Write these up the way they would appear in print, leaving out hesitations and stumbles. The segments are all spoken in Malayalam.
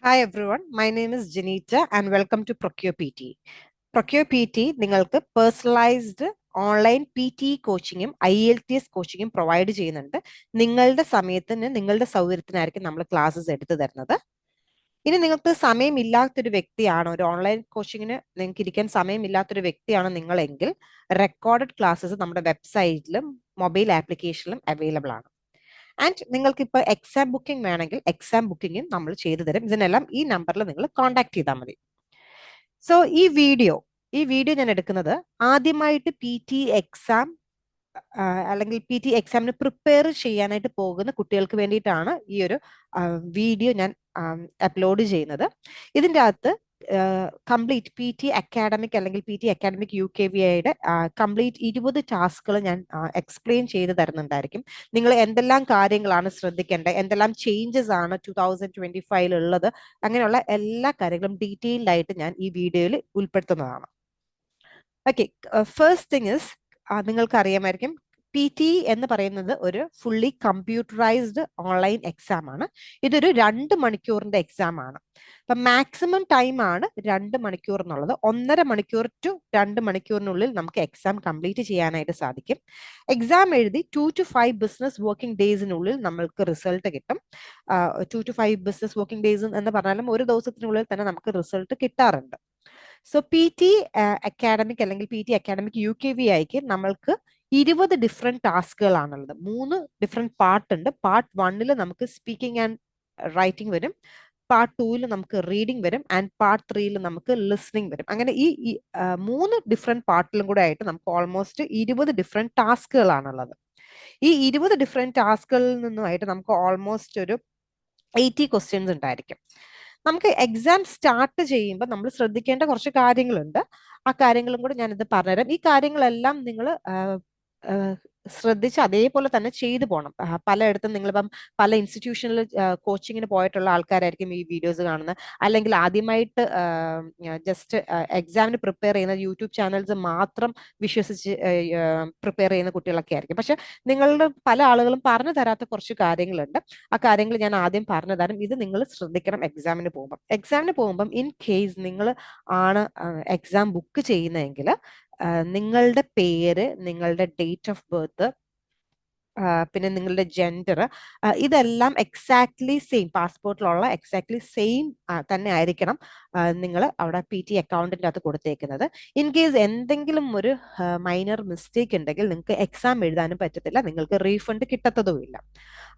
Hi everyone, my name is Janita and welcome to Procure PT. Procure PT നിങ്ങൾക്ക് പേഴ്സണലൈസ്ഡ് ഓൺലൈൻ PT കോച്ചിങ്ങും IELTS കോച്ചിങ്ങും പ്രൊവൈഡ് ചെയ്യുന്നുണ്ട്. നിങ്ങളുടെ സമയത്തിന് നിങ്ങളുടെ സൗകര്യത്തിനായിരിക്കും നമ്മൾ ക്ലാസ്സസ് എടുത്തു തരുന്നത്. ഇനി നിങ്ങൾക്ക് സമയമില്ലാത്തൊരു വ്യക്തിയാണ്, ഒരു ഓൺലൈൻ കോച്ചിങ്ങിന് നിങ്ങൾക്ക് ഇരിക്കാൻ സമയമില്ലാത്തൊരു വ്യക്തിയാണ് നിങ്ങളെങ്കിൽ റെക്കോർഡഡ് ക്ലാസ്സസ് നമ്മുടെ വെബ്സൈറ്റിലും മൊബൈൽ ആപ്ലിക്കേഷനിലും അവൈലബിൾ ആണ്. ആൻഡ് നിങ്ങൾക്ക് ഇപ്പോൾ എക്സാം ബുക്കിംഗ് വേണമെങ്കിൽ എക്സാം ബുക്കിംഗും നമ്മൾ ചെയ്തു തരും. ഇതിനെല്ലാം ഈ നമ്പറിൽ നിങ്ങൾ കോൺടാക്ട് ചെയ്താൽ മതി. സോ ഈ വീഡിയോ ഞാൻ എടുക്കുന്നത് ആദ്യമായിട്ട് PT എക്സാം അല്ലെങ്കിൽ PT എക്സാമിന് പ്രിപ്പയർ ചെയ്യാനായിട്ട് പോകുന്ന കുട്ടികൾക്ക് വേണ്ടിയിട്ടാണ് ഈ ഒരു വീഡിയോ ഞാൻ അപ്ലോഡ് ചെയ്യുന്നത്. ഇതിൻ്റെ അകത്ത് കംപ്ലീറ്റ് PT അക്കാഡമിക് അല്ലെങ്കിൽ PT അക്കാഡമിക് UKVIയുടെ കംപ്ലീറ്റ് 20 ടാസ്കുകൾ ഞാൻ എക്സ്പ്ലെയിൻ ചെയ്ത് തരുന്നുണ്ടായിരിക്കും. നിങ്ങൾ എന്തെല്ലാം കാര്യങ്ങളാണ് ശ്രദ്ധിക്കേണ്ടത്, എന്തെല്ലാം ചേഞ്ചസ് ആണ് 2025 ഉള്ളത്, അങ്ങനെയുള്ള എല്ലാ കാര്യങ്ങളും ഡീറ്റെയിൽഡ് ആയിട്ട് ഞാൻ ഈ വീഡിയോയിൽ ഉൾപ്പെടുത്തുന്നതാണ്. ഓക്കെ, ഫസ്റ്റ് തിങ് ഇസ് നിങ്ങൾക്ക് അറിയാമായിരിക്കും PT എന്ന് പറയുന്നത് ഒരു ഫുള്ളി കമ്പ്യൂട്ടറൈസ്ഡ് ഓൺലൈൻ എക്സാം ആണ്. ഇതൊരു 2 മണിക്കൂറിന്റെ എക്സാം ആണ്. അപ്പൊ മാക്സിമം ടൈം ആണ് 2 മണിക്കൂർ എന്നുള്ളത്. 1.5 മണിക്കൂർ ടു 2 മണിക്കൂറിനുള്ളിൽ നമുക്ക് എക്സാം കംപ്ലീറ്റ് ചെയ്യാനായിട്ട് സാധിക്കും. എക്സാം എഴുതി 2 to 5 ബിസിനസ് വർക്കിംഗ് ഡേയ്സിനുള്ളിൽ നമ്മൾക്ക് റിസൾട്ട് കിട്ടും. 2 to 5 ബിസിനസ് വർക്കിംഗ് ഡേയ്സ് എന്ന് പറഞ്ഞാലും ഒരു ദിവസത്തിനുള്ളിൽ തന്നെ നമുക്ക് റിസൾട്ട് കിട്ടാറുണ്ട്. സോ PT അക്കാഡമിക് അല്ലെങ്കിൽ PT അക്കാഡമിക് UKVIക്ക് നമ്മൾക്ക് 20 ഡിഫറെന്റ് ടാസ്കുകളാണുള്ളത്. 3 ഡിഫറെന്റ് പാർട്ട് ഉണ്ട്. പാർട്ട് 1 നമുക്ക് സ്പീക്കിംഗ് ആൻഡ് റൈറ്റിംഗ് വരും, പാർട്ട് 2 നമുക്ക് റീഡിംഗ് വരും, ആൻഡ് പാർട്ട് 3 നമുക്ക് ലിസണിംഗ് വരും. അങ്ങനെ ഈ 3 ഡിഫറെന്റ് പാർട്ടിലും കൂടെ ആയിട്ട് നമുക്ക് ഓൾമോസ്റ്റ് 20 ഡിഫറെന്റ് ടാസ്കുകളാണുള്ളത്. ഈ 20 ഡിഫറെന്റ് ടാസ്കുകളിൽ നിന്നുമായിട്ട് നമുക്ക് ഓൾമോസ്റ്റ് ഒരു 80 ക്വസ്റ്റ്യൻസ് ഉണ്ടായിരിക്കും. നമുക്ക് എക്സാം സ്റ്റാർട്ട് ചെയ്യുമ്പോൾ നമ്മൾ ശ്രദ്ധിക്കേണ്ട കുറച്ച് കാര്യങ്ങളുണ്ട്. ആ കാര്യങ്ങളും കൂടെ ഞാനിത് പറഞ്ഞുതരാം. ഈ കാര്യങ്ങളെല്ലാം നിങ്ങൾ ശ്രദ്ധിച്ച് അതേപോലെ തന്നെ ചെയ്തു പോകണം. പലയിടത്തും നിങ്ങളിപ്പം പല ഇൻസ്റ്റിറ്റ്യൂഷനിൽ കോച്ചിങ്ങിന് പോയിട്ടുള്ള ആൾക്കാരായിരിക്കും ഈ വീഡിയോസ് കാണുന്നത്, അല്ലെങ്കിൽ ആദ്യമായിട്ട് ജസ്റ്റ് എക്സാമിന് പ്രിപ്പയർ ചെയ്യുന്ന യൂട്യൂബ് ചാനൽസ് മാത്രം വിശ്വസിച്ച് പ്രിപ്പയർ ചെയ്യുന്ന കുട്ടികളൊക്കെ ആയിരിക്കും. പക്ഷെ നിങ്ങളുടെ പല ആളുകളും പറഞ്ഞു തരാത്ത കുറച്ച് കാര്യങ്ങളുണ്ട്. ആ കാര്യങ്ങൾ ഞാൻ ആദ്യം പറഞ്ഞു തരാം. ഇത് നിങ്ങൾ ശ്രദ്ധിക്കണം എക്സാമിന് പോകുമ്പം ഇൻ കേസ് നിങ്ങൾ ആണ് എക്സാം ബുക്ക് ചെയ്യുന്നതെങ്കിൽ നിങ്ങളുടെ പേര്, നിങ്ങളുടെ ഡേറ്റ് ഓഫ് ബർത്ത്, പിന്നെ നിങ്ങളുടെ ജെൻഡർ, ഇതെല്ലാം എക്സാക്ട്ലി സെയിം, പാസ്പോർട്ടിലുള്ള എക്സാക്ട്ലി സെയിം തന്നെ ആയിരിക്കണം നിങ്ങൾ അവിടെ PT അക്കൗണ്ടിൻ്റെ അകത്ത് കൊടുത്തേക്കുന്നത്. ഇൻ കേസ് എന്തെങ്കിലും ഒരു മൈനർ മിസ്റ്റേക്ക് ഉണ്ടെങ്കിൽ നിങ്ങൾക്ക് എക്സാം എഴുതാനും പറ്റത്തില്ല, നിങ്ങൾക്ക് റീഫണ്ട് കിട്ടത്തതുമില്ല.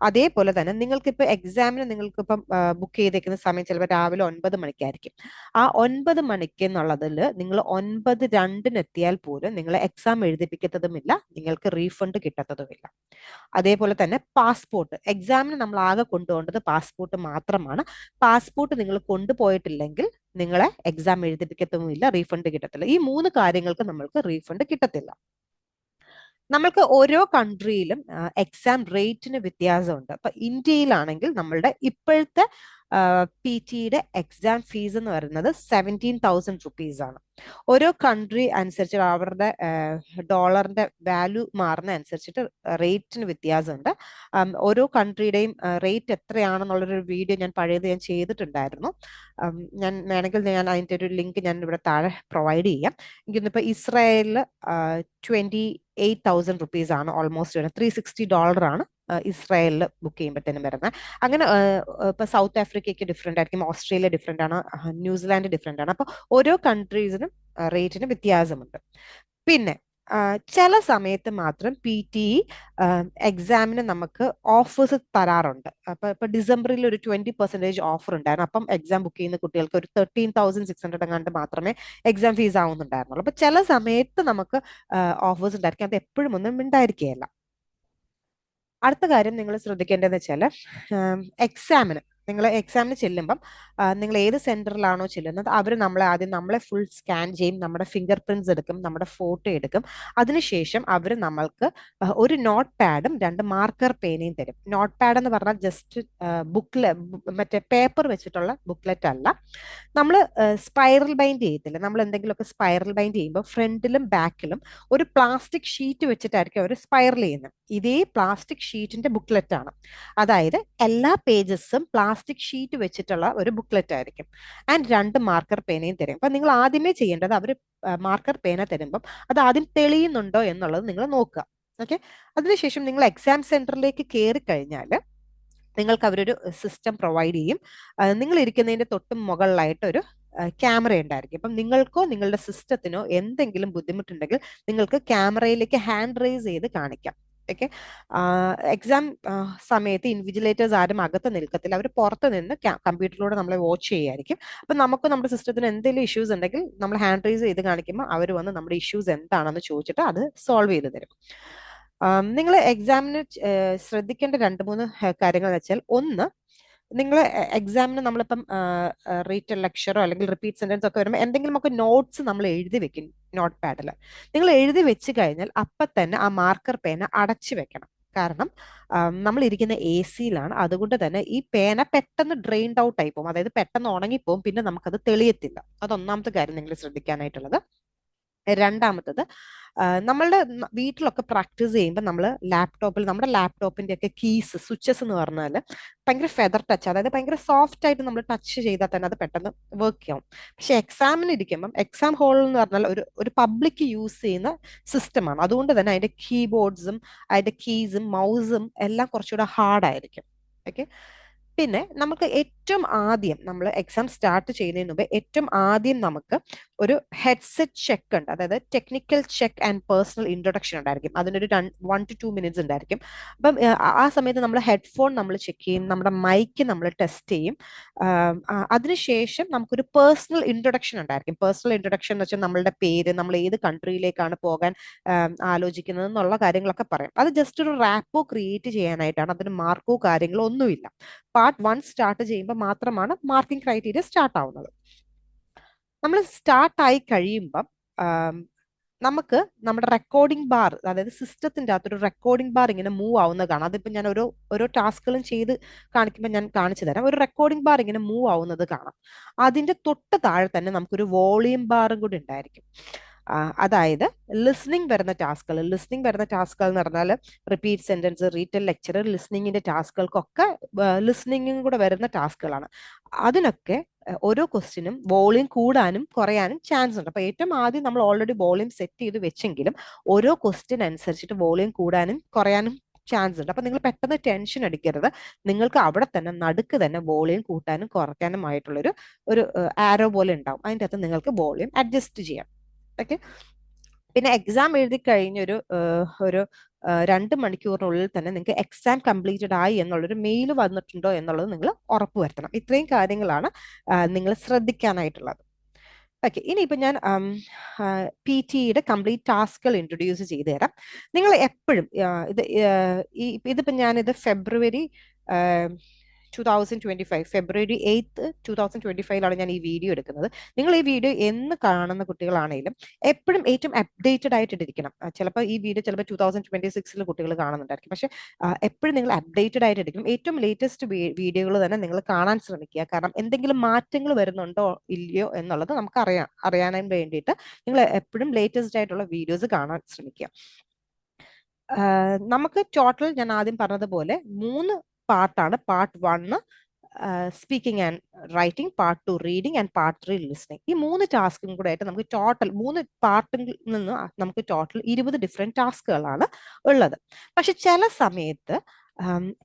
അതേപോലെ തന്നെ നിങ്ങൾക്കിപ്പോൾ എക്സാമിന് നിങ്ങൾക്കിപ്പം ബുക്ക് ചെയ്തേക്കുന്ന സമയം ചിലപ്പോൾ രാവിലെ 9 മണിക്കായിരിക്കും. ആ 9 മണിക്ക് എന്നുള്ളതിൽ നിങ്ങൾ 9:02 എത്തിയാൽ പോലും നിങ്ങളെ എക്സാം എഴുതിപ്പിക്കത്തതുമില്ല, നിങ്ങൾക്ക് റീഫണ്ട് കിട്ടത്തതുമില്ല. അതേപോലെ തന്നെ പാസ്പോർട്ട്, എക്സാമിന് നമ്മൾ ആകെ കൊണ്ടുപോകേണ്ടത് പാസ്പോർട്ട് മാത്രമാണ്. പാസ്പോർട്ട് നിങ്ങൾ കൊണ്ടുപോയിട്ടില്ലെങ്കിൽ നിങ്ങളെ എക്സാം എഴുതിപ്പിക്കത്തുമില്ല, റീഫണ്ട് കിട്ടത്തില്ല. ഈ 3 കാര്യങ്ങൾക്ക് നമ്മൾക്ക് റീഫണ്ട് കിട്ടത്തില്ല. നമ്മൾക്ക് ഓരോ കൺട്രിയിലും എക്സാം റേറ്റിന് വ്യത്യാസമുണ്ട്. അപ്പൊ ഇന്ത്യയിലാണെങ്കിൽ നമ്മളുടെ ഇപ്പോഴത്തെ PTയുടെ എക്സാം ഫീസ് എന്ന് പറയുന്നത് 17,000 റുപ്പീസ് ആണ്. ഓരോ കൺട്രി അനുസരിച്ച് അവരുടെ ഡോളറിന്റെ വാല്യൂ മാറുന്ന അനുസരിച്ചിട്ട് റേറ്റിന് വ്യത്യാസമുണ്ട്. ഓരോ കൺട്രിയുടെയും റേറ്റ് എത്രയാണെന്നുള്ളൊരു വീഡിയോ ഞാൻ ചെയ്തിട്ടുണ്ടായിരുന്നു. ഞാൻ വേണമെങ്കിൽ അതിൻ്റെ ഒരു ലിങ്ക് ഞാൻ ഇവിടെ താഴെ പ്രൊവൈഡ് ചെയ്യാം. എനിക്കിന്നിപ്പോൾ ഇസ്രായേലിൽ 28,000 റുപ്പീസ് ആണ് ഓൾമോസ്റ്റ് വരുന്നത്. $360 ആണ് ഇസ്രായേലിൽ ബുക്ക് ചെയ്യുമ്പോഴത്തേനും വരുന്നത്. അങ്ങനെ ഇപ്പൊ സൗത്ത് ആഫ്രിക്കയ്ക്ക് ഡിഫറെന്റ് ആയിരിക്കും, ഓസ്ട്രേലിയ ഡിഫറെന്റ് ആണ്, ന്യൂസിലാൻഡ് ഡിഫറെന്റ് ആണ്. അപ്പൊ ഓരോ കൺട്രീസിനും റേറ്റിന് വ്യത്യാസമുണ്ട്. പിന്നെ ചില സമയത്ത് മാത്രം PT എക്സാമിന് നമുക്ക് ഓഫേഴ്സ് തരാറുണ്ട്. ഇപ്പൊ ഡിസംബറിൽ ഒരു 20% ഓഫർ ഉണ്ടായിരുന്നു. അപ്പം എക്സാം ബുക്ക് ചെയ്യുന്ന കുട്ടികൾക്ക് ഒരു 13,600 എങ്ങാണ്ട് മാത്രമേ എക്സാം ഫീസ് ആവുന്നുണ്ടായിരുന്നുള്ളൂ. അപ്പൊ ചില സമയത്ത് നമുക്ക് ഓഫേഴ്സ് ഉണ്ടായിരിക്കും, അത് എപ്പോഴും ഒന്നും ഉണ്ടായിരിക്കുകയല്ല. അടുത്ത കാര്യം നിങ്ങൾ ശ്രദ്ധിക്കേണ്ടതെന്ന് വെച്ചാൽ എക്സാമിന് ചെല്ലുമ്പം നിങ്ങൾ ഏത് സെന്ററിലാണോ ചെല്ലുന്നത് അവർ നമ്മളെ ഫുൾ സ്കാൻ ചെയ്യും, നമ്മുടെ ഫിംഗർ പ്രിന്റ്സ് എടുക്കും, നമ്മുടെ ഫോട്ടോ എടുക്കും. അതിനുശേഷം അവർ നമ്മൾക്ക് ഒരു നോട്ട് പാഡും 2 മാർക്കർ പേനയും തരും. നോട്ട് പാഡ് എന്ന് പറഞ്ഞാൽ ജസ്റ്റ് മറ്റേ പേപ്പർ വെച്ചിട്ടുള്ള ബുക്ക്ലെറ്റ് അല്ല. നമ്മൾ സ്പൈറൽ ബൈൻഡ് ചെയ്യത്തില്ല, നമ്മൾ എന്തെങ്കിലുമൊക്കെ സ്പൈറൽ ബൈൻഡ് ചെയ്യുമ്പോൾ ഫ്രണ്ടിലും ബാക്കിലും ഒരു പ്ലാസ്റ്റിക് ഷീറ്റ് വെച്ചിട്ടായിരിക്കും അവർ സ്പൈറൽ ചെയ്യുന്നത്. ഇതേ പ്ലാസ്റ്റിക് ഷീറ്റിന്റെ ബുക്ക്ലെറ്റ് ആണ്. അതായത് എല്ലാ പേജസും പ്ലാസ്റ്റിക് ഷീറ്റ് വെച്ചിട്ടുള്ള ഒരു ബുക്ക്ലെറ്റ് ആയിരിക്കും. ആൻഡ് 2 മാർക്കർ പേനയും തരും. അപ്പൊ നിങ്ങൾ ആദ്യമേ ചെയ്യേണ്ടത് അവർ മാർക്കർ പേന തരുമ്പം അത് ആദ്യം തെളിയുന്നുണ്ടോ എന്നുള്ളത് നിങ്ങൾ നോക്കുക. ഓക്കെ, അതിനുശേഷം നിങ്ങൾ എക്സാം സെന്ററിലേക്ക് കയറി കഴിഞ്ഞാൽ നിങ്ങൾക്ക് അവരൊരു സിസ്റ്റം പ്രൊവൈഡ് ചെയ്യും. നിങ്ങൾ ഇരിക്കുന്നതിന്റെ തൊട്ട് മുകളിലായിട്ട് ഒരു ക്യാമറ ഉണ്ടായിരിക്കും. അപ്പം നിങ്ങൾക്കോ നിങ്ങളുടെ സിസ്റ്റത്തിനോ എന്തെങ്കിലും ബുദ്ധിമുട്ടുണ്ടെങ്കിൽ നിങ്ങൾക്ക് ക്യാമറയിലേക്ക് ഹാൻഡ് റൈസ് ചെയ്ത് കാണിക്കാം. ഓക്കെ, എക്സാം സമയത്ത് ഇൻവിജിലേറ്റേഴ്സ് ആരും അകത്ത് നിൽക്കത്തില്ല, അവർ പുറത്ത് നിന്ന് കമ്പ്യൂട്ടറിലൂടെ നമ്മളെ വാച്ച് ചെയ്യായിരിക്കും. അപ്പൊ നമുക്ക് നമ്മുടെ സിസ്റ്റത്തിന് എന്തെങ്കിലും ഇഷ്യൂസ് ഉണ്ടെങ്കിൽ നമ്മൾ ഹാൻഡ് റൈസ് ചെയ്ത് കാണിക്കുമ്പോൾ അവർ വന്ന് നമ്മുടെ ഇഷ്യൂസ് എന്താണെന്ന് ചോദിച്ചിട്ട് അത് സോൾവ് ചെയ്ത് തരും. നിങ്ങൾ എക്സാമിന് ശ്രദ്ധിക്കേണ്ട 2-3 കാര്യങ്ങൾ വെച്ചാൽ, ഒന്ന്, നിങ്ങൾ എക്സാമിന് നമ്മളിപ്പം റീറ്റൽ ലെക്ചറോ അല്ലെങ്കിൽ റിപ്പീറ്റ് സെന്റൻസ് ഒക്കെ വരുമ്പോൾ എന്തെങ്കിലുമൊക്കെ നോട്ട്സ് നമ്മൾ എഴുതി വെക്കും നോട്ട് പാഡിൽ. നിങ്ങൾ എഴുതി വെച്ച് കഴിഞ്ഞാൽ അപ്പം തന്നെ ആ മാർക്കർ പേന അടച്ചു വെക്കണം. കാരണം നമ്മൾ ഇരിക്കുന്ന AC-യിലാണ്, അതുകൊണ്ട് തന്നെ ഈ പേന പെട്ടെന്ന് ഡ്രെയിൻഡ് ഔട്ട് ആയി പോകും, അതായത് പെട്ടെന്ന് ഉണങ്ങിപ്പോകും, പിന്നെ നമുക്കത് തെളിയത്തില്ല. അതൊന്നാമത്തെ കാര്യം നിങ്ങൾ ശ്രദ്ധിക്കാനായിട്ടുള്ളത്. രണ്ടാമത്തത്, നമ്മളുടെ വീട്ടിലൊക്കെ പ്രാക്ടീസ് ചെയ്യുമ്പോൾ നമ്മൾ ലാപ്ടോപ്പിൽ നമ്മുടെ ലാപ്ടോപ്പിന്റെ ഒക്കെ കീസ്, സ്വിച്ചസ് എന്ന് പറഞ്ഞാൽ ഭയങ്കര ഫെദർ ടച്ച്, അതായത് ഭയങ്കര സോഫ്റ്റ് ആയിട്ട് നമ്മൾ ടച്ച് ചെയ്താൽ തന്നെ അത് പെട്ടെന്ന് വർക്ക് ആവും. പക്ഷെ എക്സാമിന് ഇരിക്കുമ്പം എക്സാം ഹോൾ എന്ന് പറഞ്ഞാൽ ഒരു പബ്ലിക് യൂസ് ചെയ്യുന്ന സിസ്റ്റമാണ്, അതുകൊണ്ട് തന്നെ അതിന്റെ കീബോർഡ്സും അതിന്റെ കീസും മൗസും എല്ലാം കുറച്ചുകൂടെ ഹാർഡായിരിക്കും. ഓക്കെ, പിന്നെ നമുക്ക് ഏറ്റവും ആദ്യം നമ്മൾ എക്സാം സ്റ്റാർട്ട് ചെയ്യുന്നതിന് മുമ്പ് ഏറ്റവും ആദ്യം നമുക്ക് ഒരു ഹെഡ്സെറ്റ് ചെക്ക് ഉണ്ട്, അതായത് technical check and personal introduction ഉണ്ടായിരിക്കും. അതിനൊരു 1 to 2 മിനിറ്റ്സ് ഉണ്ടായിരിക്കും. അപ്പം ആ സമയത്ത് നമ്മൾ ഹെഡ്ഫോൺ നമ്മൾ ചെക്ക് ചെയ്യും, നമ്മുടെ മൈക്ക് നമ്മൾ ടെസ്റ്റ് ചെയ്യും. അതിനുശേഷം നമുക്കൊരു പേഴ്സണൽ ഇൻട്രൊഡക്ഷൻ ഉണ്ടായിരിക്കും. പേഴ്സണൽ ഇൻട്രൊഡക്ഷൻ എന്ന് വെച്ചാൽ നമ്മളുടെ പേര്, നമ്മൾ ഏത് കൺട്രിയിലേക്കാണ് പോകാൻ ആലോചിക്കുന്നത് എന്നുള്ള കാര്യങ്ങളൊക്കെ പറയും. അത് ജസ്റ്റ് ഒരു റാപ്പോ ക്രിയേറ്റ് ചെയ്യാനായിട്ടാണ്, അതിന് മാർക്കോ കാര്യങ്ങളോ ഒന്നുമില്ല. പാർട്ട് 1 സ്റ്റാർട്ട് ചെയ്യുമ്പോൾ മാത്രമാണ് മാർക്കിംഗ് ക്രൈറ്റീരിയ സ്റ്റാർട്ട് ആവുന്നത്. നമ്മൾ സ്റ്റാർട്ട് ആയി കഴിയുമ്പം നമുക്ക് നമ്മുടെ റെക്കോർഡിംഗ് ബാർ, അതായത് സിസ്റ്റത്തിന്റെ അകത്തൊരു റെക്കോർഡിംഗ് ബാർ ഇങ്ങനെ മൂവ് ആവുന്നത് കാണാം. അതിപ്പോൾ ഞാൻ ഓരോ ടാസ്കുകളും ചെയ്ത് കാണിക്കുമ്പോൾ ഞാൻ കാണിച്ചു തരാം. ഒരു റെക്കോർഡിംഗ് ബാർ ഇങ്ങനെ മൂവ് ആവുന്നത് കാണാം. അതിന്റെ തൊട്ട് താഴെ തന്നെ നമുക്കൊരു വോളിയം ബാറും കൂടി ഉണ്ടായിരിക്കും. അതായത് ലിസ്ണിംഗ് വരുന്ന ടാസ്കുകൾ എന്ന് പറഞ്ഞാൽ റിപ്പീറ്റ് സെന്റൻസ്, റീറ്റൽ ലെക്ചർ, ലിസ്ണിങ്ങിന്റെ ടാസ്കുകൾക്കൊക്കെ ലിസ്ണിംഗും കൂടെ വരുന്ന ടാസ്കുകളാണ്. അതിനൊക്കെ ഓരോ ക്വസ്റ്റിനും വോളിയം കൂടാനും കുറയാനും ചാൻസ് ഉണ്ട്. അപ്പൊ ഏറ്റവും ആദ്യം നമ്മൾ ഓൾറെഡി വോളിയം സെറ്റ് ചെയ്ത് വെച്ചെങ്കിലും ഓരോ ക്വസ്റ്റ്യൻ അനുസരിച്ചിട്ട് വോളിയം കൂടാനും കുറയാനും ചാൻസ് ഉണ്ട്. അപ്പൊ നിങ്ങൾ പെട്ടെന്ന് ടെൻഷൻ അടിക്കരുത്. നിങ്ങൾക്ക് അവിടെ തന്നെ നടുക്ക് തന്നെ വോളിയം കൂട്ടാനും കുറയ്ക്കാനും ആയിട്ടുള്ളൊരു ആരോ പോലെ ഉണ്ടാവും. അതിൻ്റെ അകത്ത് നിങ്ങൾക്ക് വോളിയം അഡ്ജസ്റ്റ് ചെയ്യാം. ഓക്കെ, പിന്നെ എക്സാം എഴുതി കഴിഞ്ഞൊരു 2 മണിക്കൂറിനുള്ളിൽ തന്നെ നിങ്ങൾക്ക് എക്സാം കംപ്ലീറ്റഡ് ആയി എന്നുള്ളൊരു മെയിൽ വന്നിട്ടുണ്ടോ എന്നുള്ളത് നിങ്ങൾ ഉറപ്പുവരുത്തണം. ഇത്രയും കാര്യങ്ങളാണ് നിങ്ങൾ ശ്രദ്ധിക്കാനായിട്ടുള്ളത്. ഓക്കെ, ഇനിയിപ്പോൾ ഞാൻ PT-യുടെ കംപ്ലീറ്റ് ടാസ്കുകൾ ഇൻട്രൊഡ്യൂസ് ചെയ്തു തരാം. നിങ്ങൾ എപ്പോഴും ഇതിപ്പോൾ ഞാനിത് ഫെബ്രുവരി 2025 ഫെബ്രുവരി 8, 2025 ഞാൻ ഈ വീഡിയോ എടുക്കുന്നത്. നിങ്ങൾ ഈ വീഡിയോ എന്ന് കാണുന്ന കുട്ടികളാണെങ്കിലും എപ്പോഴും ഏറ്റവും അപ്ഡേറ്റഡ് ആയിട്ട് ഇരിക്കണം. ചിലപ്പോൾ ഈ വീഡിയോ 2026 കുട്ടികൾ കാണുന്നുണ്ടായിരിക്കും. പക്ഷെ എപ്പോഴും നിങ്ങൾ അപ്ഡേറ്റഡ് ആയിട്ട് ഇരിക്കണം. ഏറ്റവും ലേറ്റസ്റ്റ് വീഡിയോകൾ തന്നെ നിങ്ങൾ കാണാൻ ശ്രമിക്കുക. കാരണം എന്തെങ്കിലും മാറ്റങ്ങൾ വരുന്നുണ്ടോ ഇല്ലയോ എന്നുള്ളത് നമുക്ക് അറിയാനായി വേണ്ടിയിട്ട് നിങ്ങൾ എപ്പോഴും ലേറ്റസ്റ്റ് ആയിട്ടുള്ള വീഡിയോസ് കാണാൻ ശ്രമിക്കുക. നമുക്ക് ടോട്ടൽ ഞാൻ ആദ്യം പറഞ്ഞതുപോലെ 3 പാർട്ടാണ്. Part 1 speaking and writing, part 2 reading and part 3 listening. ഈ 3 ടാസ്കും കൂടെ ആയിട്ട് നമുക്ക് ടോട്ടൽ 3 പാർട്ടിൽ നിന്ന് നമുക്ക് ടോട്ടൽ 20 ഡിഫറെന്റ് ടാസ്കുകളാണ് ഉള്ളത്. പക്ഷെ ചില സമയത്ത്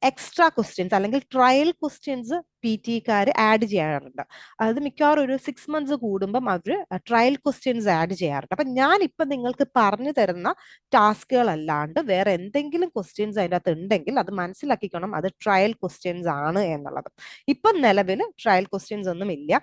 എക്സ്ട്രാ ക്വസ്റ്റ്യൻസ് അല്ലെങ്കിൽ ട്രയൽ ക്വസ്റ്റ്യൻസ് PT-കാർ ആഡ് ചെയ്യാറുണ്ട്. അത് മിക്കവാറും ഒരു 6 months കൂടുമ്പം അവർ ട്രയൽ ക്വസ്റ്റ്യൻസ് ആഡ് ചെയ്യാറുണ്ട്. അപ്പം ഞാൻ ഇപ്പം നിങ്ങൾക്ക് പറഞ്ഞു തരുന്ന ടാസ്കുകളല്ലാണ്ട് വേറെ എന്തെങ്കിലും ക്വസ്റ്റ്യൻസ് അതിൻ്റെ അകത്ത് ഉണ്ടെങ്കിൽ അത് മനസ്സിലാക്കിക്കണം, അത് ട്രയൽ ക്വസ്റ്റ്യൻസ് ആണ് എന്നുള്ളത്. ഇപ്പം നിലവിൽ ട്രയൽ ക്വസ്റ്റ്യൻസ് ഒന്നും ഇല്ല.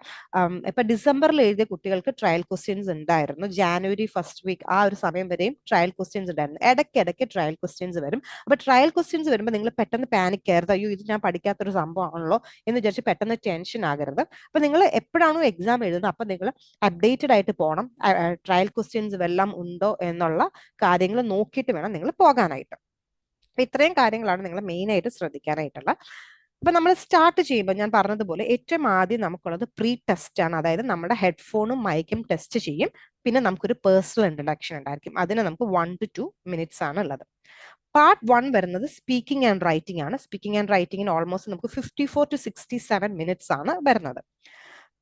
ഇപ്പൊ ഡിസംബറിൽ എഴുതിയ കുട്ടികൾക്ക് ട്രയൽ ക്വസ്റ്റ്യൻസ് ഉണ്ടായിരുന്നു. ജാനുവരി ഫസ്റ്റ് വീക്ക് ആ ഒരു സമയം വരെയും ട്രയൽ ക്വസ്റ്റ്യൻസ് ഉണ്ടായിരുന്നു. ഇടയ്ക്കിടയ്ക്ക് ട്രയൽ ക്വസ്റ്റ്യൻസ് വരും. അപ്പൊ ട്രയൽ ക്വസ്റ്റ്യൻസ് വരുമ്പോൾ നിങ്ങൾ പെട്ടെന്ന് പാനിക് ആയിരുന്നു, അയ്യോ ഇത് ഞാൻ പഠിക്കാത്തൊരു സംഭവമാണല്ലോ എന്ന് വിചാരിച്ച് പെട്ടെന്ന് ടെൻഷൻ ആകരുത്. അപ്പൊ നിങ്ങൾ എപ്പോഴാണോ എക്സാം എഴുതുന്നത് അപ്പൊ നിങ്ങൾ അപ്ഡേറ്റഡ് ആയിട്ട് പോകണം. ട്രയൽ ക്വസ്റ്റ്യൻസ് വല്ലതും ഉണ്ടോ എന്നുള്ള കാര്യങ്ങൾ നോക്കിയിട്ട് വേണം നിങ്ങൾ പോകാനായിട്ട്. അപ്പൊ ഇത്രയും കാര്യങ്ങളാണ് നിങ്ങൾ മെയിൻ ആയിട്ട് ശ്രദ്ധിക്കാനായിട്ടുള്ള. അപ്പൊ നമ്മൾ സ്റ്റാർട്ട് ചെയ്യുമ്പോൾ ഞാൻ പറഞ്ഞതുപോലെ ഏറ്റവും ആദ്യം നമുക്കുള്ളത് പ്രീ ടെസ്റ്റ് ആണ്. അതായത് നമ്മുടെ ഹെഡ്ഫോണും മൈക്കും ടെസ്റ്റ് ചെയ്യും. പിന്നെ നമുക്കൊരു പേഴ്സണൽ ഇൻട്രൊഡക്ഷൻ ഉണ്ടായിരിക്കും. അതിന് നമുക്ക് 1 to 2 minutes ആണ് ഉള്ളത്. പാർട്ട് 1 വരുന്നത് സ്പീക്കിംഗ് ആൻഡ് റൈറ്റിംഗ് ആണ്. സ്പീക്കിംഗ് ആൻഡ് റൈറ്റിംഗിന് ഓൾമോസ്റ്റ് നമുക്ക് 54 to 67 minutes ആണ് വരുന്നത്.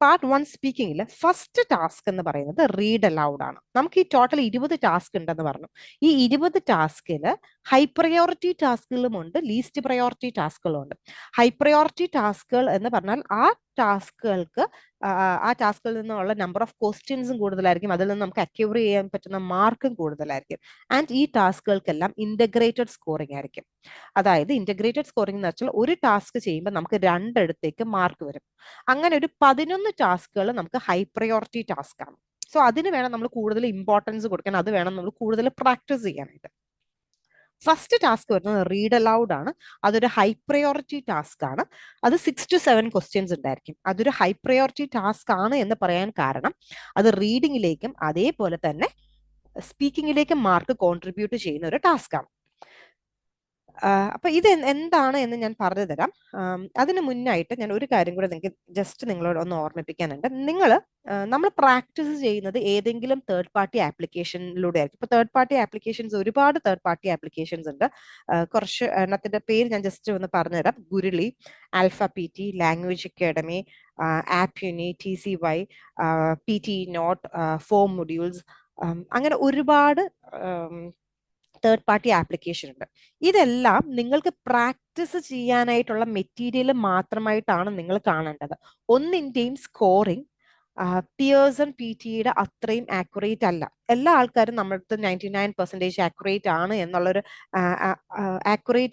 പാർട്ട് 1 സ്പീക്കിംഗിൽ ഫസ്റ്റ് ടാസ്ക് എന്ന് പറയുന്നത് റീഡ് അലൗഡ് ആണ്. നമുക്ക് ഈ ടോട്ടൽ 20 ടാസ്ക് ഉണ്ടെന്ന് പറഞ്ഞു. ഈ 20 ടാസ്കിൽ ഹൈ പ്രയോറിറ്റി ടാസ്കുകളുമുണ്ട്, ലീസ്റ്റ് പ്രയോറിറ്റി ടാസ്കുകളുമുണ്ട്. ഹൈ പ്രയോറിറ്റി ടാസ്കുകൾ എന്ന് പറഞ്ഞാൽ ആ ടാസ്കുകൾക്ക് ആ ടാസ്കിൽ നിന്നുള്ള നമ്പർ ഓഫ് ക്വസ്റ്റ്യൻസും കൂടുതലായിരിക്കും, അതിൽ നിന്ന് നമുക്ക് അക്യൂർ ചെയ്യാൻ പറ്റുന്ന മാർക്കും കൂടുതലായിരിക്കും. ആൻഡ് ഈ ടാസ്കുകൾക്കെല്ലാം ഇന്റഗ്രേറ്റഡ് സ്കോറിംഗ് ആയിരിക്കും. അതായത് ഇന്റഗ്രേറ്റഡ് സ്കോറിംഗ് എന്ന് വെച്ചാൽ ഒരു ടാസ്ക് ചെയ്യുമ്പോൾ നമുക്ക് രണ്ടിടത്തേക്ക് മാർക്ക് വരും. അങ്ങനെ ഒരു 11 ടാസ്കുകൾ നമുക്ക് ഹൈ പ്രയോറിറ്റി ടാസ്ക് ആണ്. സോ അതിന് വേണം നമ്മൾ കൂടുതൽ ഇമ്പോർട്ടൻസ് കൊടുക്കാൻ, അത് വേണം നമ്മൾ കൂടുതൽ പ്രാക്ടീസ് ചെയ്യാനായിട്ട്. ഫസ്റ്റ് ടാസ്ക് വരുന്നത് റീഡ് അലൗഡ് ആണ്. അതൊരു ഹൈ പ്രയോറിറ്റി ടാസ്ക് ആണ്. അത് 6 to 7 ക്വസ്റ്റ്യൻസ് ഉണ്ടായിരിക്കും. അതൊരു ഹൈ പ്രയോറിറ്റി ടാസ്ക് ആണ് എന്ന് പറയാൻ കാരണം അത് റീഡിങ്ങിലേക്കും അതേപോലെ തന്നെ സ്പീക്കിങ്ങിലേക്കും മാർക്ക് കോൺട്രിബ്യൂട്ട് ചെയ്യുന്ന ഒരു ടാസ്ക് ആണ്. അപ്പൊ ഇത് എന്താണ് എന്ന് ഞാൻ പറഞ്ഞു തരാം. അതിന് മുന്നായിട്ട് ഞാൻ ഒരു കാര്യം കൂടെ നിങ്ങൾക്ക് ജസ്റ്റ് നിങ്ങളോട് ഒന്ന് ഓർമ്മിപ്പിക്കാനുണ്ട്. നമ്മൾ പ്രാക്ടീസ് ചെയ്യുന്നത് ഏതെങ്കിലും തേർഡ് പാർട്ടി ആപ്ലിക്കേഷനിലൂടെ ആയിരിക്കും. ഇപ്പൊ തേർഡ് പാർട്ടി ആപ്ലിക്കേഷൻസ്, ഒരുപാട് തേർഡ് പാർട്ടി ആപ്ലിക്കേഷൻസ് ഉണ്ട്. കുറച്ച് എണ്ണത്തിന്റെ പേര് ഞാൻ ജസ്റ്റ് ഒന്ന് പറഞ്ഞുതരാം. ഗുരുളി, ആൽഫ PT, ലാംഗ്വേജ് അക്കാഡമി, ആപ്യൂനി, TCY, PT note, form modules, അങ്ങനെ ഒരുപാട് തേർഡ് പാർട്ടി ആപ്ലിക്കേഷൻ ഉണ്ട്. ഇതെല്ലാം നിങ്ങൾക്ക് പ്രാക്ടീസ് ചെയ്യാനായിട്ടുള്ള മെറ്റീരിയൽ മാത്രമായിട്ടാണ് നിങ്ങൾ കാണേണ്ടത്. ഒന്നിന്റെയും സ്കോറിംഗ് പിയേഴ്സൺ PTയുടെ അത്രയും ആക്യുറേറ്റ് അല്ല. എല്ലാ ആൾക്കാരും നമ്മുടെ 99% ആക്യുറേറ്റ് ആണ് എന്നുള്ളൊരു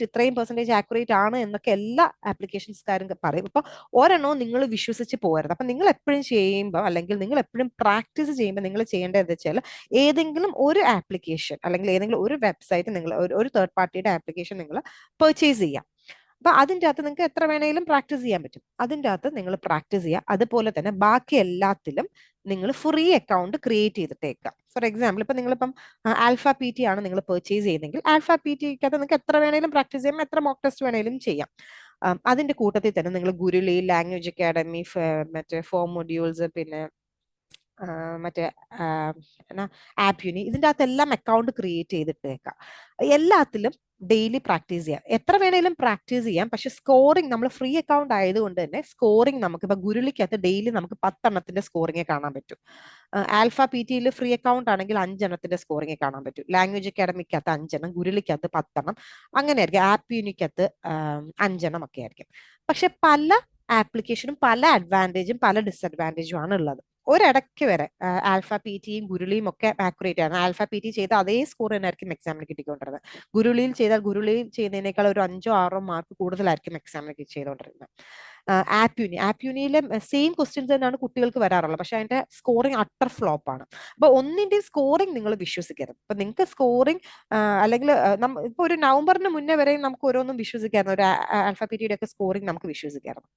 ഇത്രയും പെർസെൻറ്റേജ് ആക്യുറേറ്റ് ആണ് എന്നൊക്കെ എല്ലാ ആപ്ലിക്കേഷൻസുകാരും പറയും. അപ്പൊ ഒരെണ്ണവും നിങ്ങൾ വിശ്വസിച്ച് പോകരുത്. അപ്പൊ നിങ്ങൾ എപ്പോഴും ചെയ്യുമ്പോൾ, അല്ലെങ്കിൽ നിങ്ങൾ എപ്പോഴും പ്രാക്ടീസ് ചെയ്യുമ്പോൾ നിങ്ങൾ ചെയ്യേണ്ടത് വെച്ചാൽ ഏതെങ്കിലും ഒരു ആപ്ലിക്കേഷൻ അല്ലെങ്കിൽ ഏതെങ്കിലും ഒരു വെബ്സൈറ്റ് നിങ്ങൾ ഒരു തേർഡ് പാർട്ടിയുടെ ആപ്ലിക്കേഷൻ നിങ്ങൾ പർച്ചേസ് ചെയ്യാം. അപ്പൊ അതിൻ്റെ അകത്ത് നിങ്ങൾക്ക് എത്ര വേണേലും പ്രാക്ടീസ് ചെയ്യാൻ പറ്റും. അതിൻ്റെ അകത്ത് നിങ്ങൾ പ്രാക്ടീസ് ചെയ്യുക. അതുപോലെ തന്നെ ബാക്കി എല്ലാത്തിലും നിങ്ങൾ ഫ്രീ അക്കൗണ്ട് ക്രിയേറ്റ് ചെയ്തിട്ടേക്കുക. ഫോർ എക്സാമ്പിൾ, ഇപ്പൊ നിങ്ങളിപ്പം ആൽഫ PT ആണ് നിങ്ങൾ പർച്ചേസ് ചെയ്യുന്നതെങ്കിൽ ആൽഫ PTക്കകത്ത് നിങ്ങൾക്ക് എത്ര വേണേലും പ്രാക്ടീസ് ചെയ്യാം, എത്ര മോക്ക് ടെസ്റ്റ് വേണേലും ചെയ്യാം. അതിന്റെ കൂട്ടത്തിൽ തന്നെ നിങ്ങൾ ഗുരുളി, ലാംഗ്വേജ് അക്കാഡമി, മറ്റേ ഫോം മൊഡ്യൂൾസ്, പിന്നെ മറ്റേ ആപ്യൂനി, ഇതിൻ്റെ അകത്തെല്ലാം അക്കൗണ്ട് ക്രിയേറ്റ് ചെയ്തിട്ടേക്കാം. എല്ലാത്തിലും ഡെയിലി പ്രാക്ടീസ് ചെയ്യാം. എത്ര വേണേലും പ്രാക്ടീസ് ചെയ്യാം. പക്ഷെ സ്കോറിംഗ്, നമ്മൾ ഫ്രീ അക്കൗണ്ട് ആയതുകൊണ്ട് തന്നെ സ്കോറിംഗ് നമുക്ക് ഇപ്പൊ ഗുരുളിക്കകത്ത് ഡെയിലി നമുക്ക് 10 എണ്ണത്തിന്റെ സ്കോറിംഗ് കാണാൻ പറ്റും. ആൽഫ PTയിൽ ഫ്രീ അക്കൗണ്ട് ആണെങ്കിൽ 5 എണ്ണത്തിന്റെ സ്കോറിംഗ് കാണാൻ പറ്റും. ലാംഗ്വേജ് അക്കാഡമിക്കകത്ത് 5 എണ്ണം, ഗുരുളിക്കകത്ത് 10 എണ്ണം, അങ്ങനെ ആയിരിക്കും. ആപ്യൂനിക്കകത്ത് 5 എണ്ണം ഒക്കെ ആയിരിക്കും. പക്ഷെ പല ആപ്ലിക്കേഷനും പല അഡ്വാൻറ്റേജും പല ഡിസഡ്വാൻറ്റേജും ആണ് ഉള്ളത്. ഒരിടയ്ക്ക് വരെ ആൽഫ PTയും ഗുരുളിയും ഒക്കെ ആക്യുറേറ്റ് ആണ്. ആൽഫ PT ചെയ്ത അതേ സ്കോർ തന്നെ ആയിരിക്കും എക്സാമിന് കിട്ടിക്കൊണ്ടിരുന്നത്. ഗുരുളിയിൽ ചെയ്താൽ ഗുരുളിയിൽ ചെയ്യുന്നതിനേക്കാൾ ഒരു 5 or 6 മാർക്ക് കൂടുതലായിരിക്കും എക്സാമിന് ചെയ്തുകൊണ്ടിരുന്നത്. ആപ്യൂനിയിലെ സെയിം ക്വസ്റ്റ്യൻസ് തന്നെയാണ് കുട്ടികൾക്ക് വരാറുള്ളത്, പക്ഷെ അതിന്റെ സ്കോറിംഗ് അട്ടർ ഫ്ലോപ്പ് ആണ്. അപ്പൊ ഒന്നിന്റെ സ്കോറിംഗ് നിങ്ങൾ വിശ്വസിക്കരുത്. ഇപ്പൊ നിങ്ങൾക്ക് സ്കോറിംഗ് അല്ലെങ്കിൽ ഇപ്പൊ ഒരു നവംബറിന് മുന്നേ വരെയും നമുക്ക് ഓരോന്നും വിശ്വസിക്കായിരുന്നു. ഒരു ആൽഫ PTയുടെ ഒക്കെ സ്കോറിംഗ് നമുക്ക് വിശ്വസിക്കായിരുന്നു.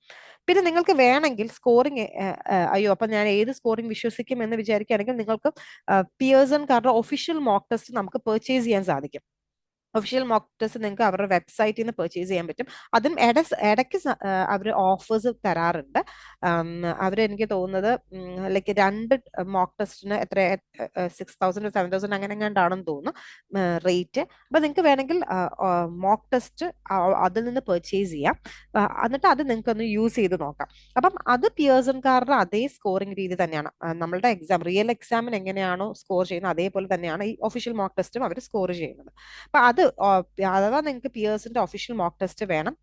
പിന്നെ നിങ്ങൾക്ക് വേണമെങ്കിൽ സ്കോറിംഗ്, അയ്യോ അപ്പൊ ഞാൻ ഏത് സ്കോറിംഗ് വിശ്വസിക്കും എന്ന് വിചാരിക്കുകയാണെങ്കിൽ നിങ്ങൾക്ക് പിയേഴ്സൺകാരുടെ ഒഫീഷ്യൽ മോക്ക് ടെസ്റ്റ് നമുക്ക് പർച്ചേസ് ചെയ്യാൻ സാധിക്കും. ഒഫീഷ്യൽ മോക്ക് ടെസ്റ്റ് നിങ്ങൾക്ക് അവരുടെ വെബ്സൈറ്റിൽ നിന്ന് പർച്ചേസ് ചെയ്യാൻ പറ്റും. അതും ഇടയ്ക്ക് അവർ ഓഫേഴ്സ് തരാറുണ്ട്. അവർ എനിക്ക് തോന്നുന്നത് ലൈക്ക് 2 മോക്ക് ടെസ്റ്റിന് എത്ര 6,000 7,000 അങ്ങനെ എങ്ങാണ്ടാണെന്ന് തോന്നുന്നു റേറ്റ്. അപ്പൊ നിങ്ങൾക്ക് വേണമെങ്കിൽ മോക്ക് ടെസ്റ്റ് അതിൽ നിന്ന് പർച്ചേസ് ചെയ്യാം. എന്നിട്ട് അത് നിങ്ങൾക്ക് ഒന്ന് യൂസ് ചെയ്ത് നോക്കാം. അപ്പം അത് പിയേഴ്സൺകാരുടെ അതേ സ്കോറിംഗ് രീതി തന്നെയാണ്. നമ്മളുടെ റിയൽ എക്സാമിന് എങ്ങനെയാണോ സ്കോർ ചെയ്യുന്നത് അതേപോലെ തന്നെയാണ് ഈ ഒഫീഷ്യൽ മോക്ക് ടെസ്റ്റും അവർ സ്കോർ ചെയ്യുന്നത്. അപ്പൊ അത് അഥവാ നിങ്ങൾക്ക് പിയേഴ്സിന്റെ ഒഫീഷ്യൽ മോക്ക് ടെസ്റ്റ് വേണം,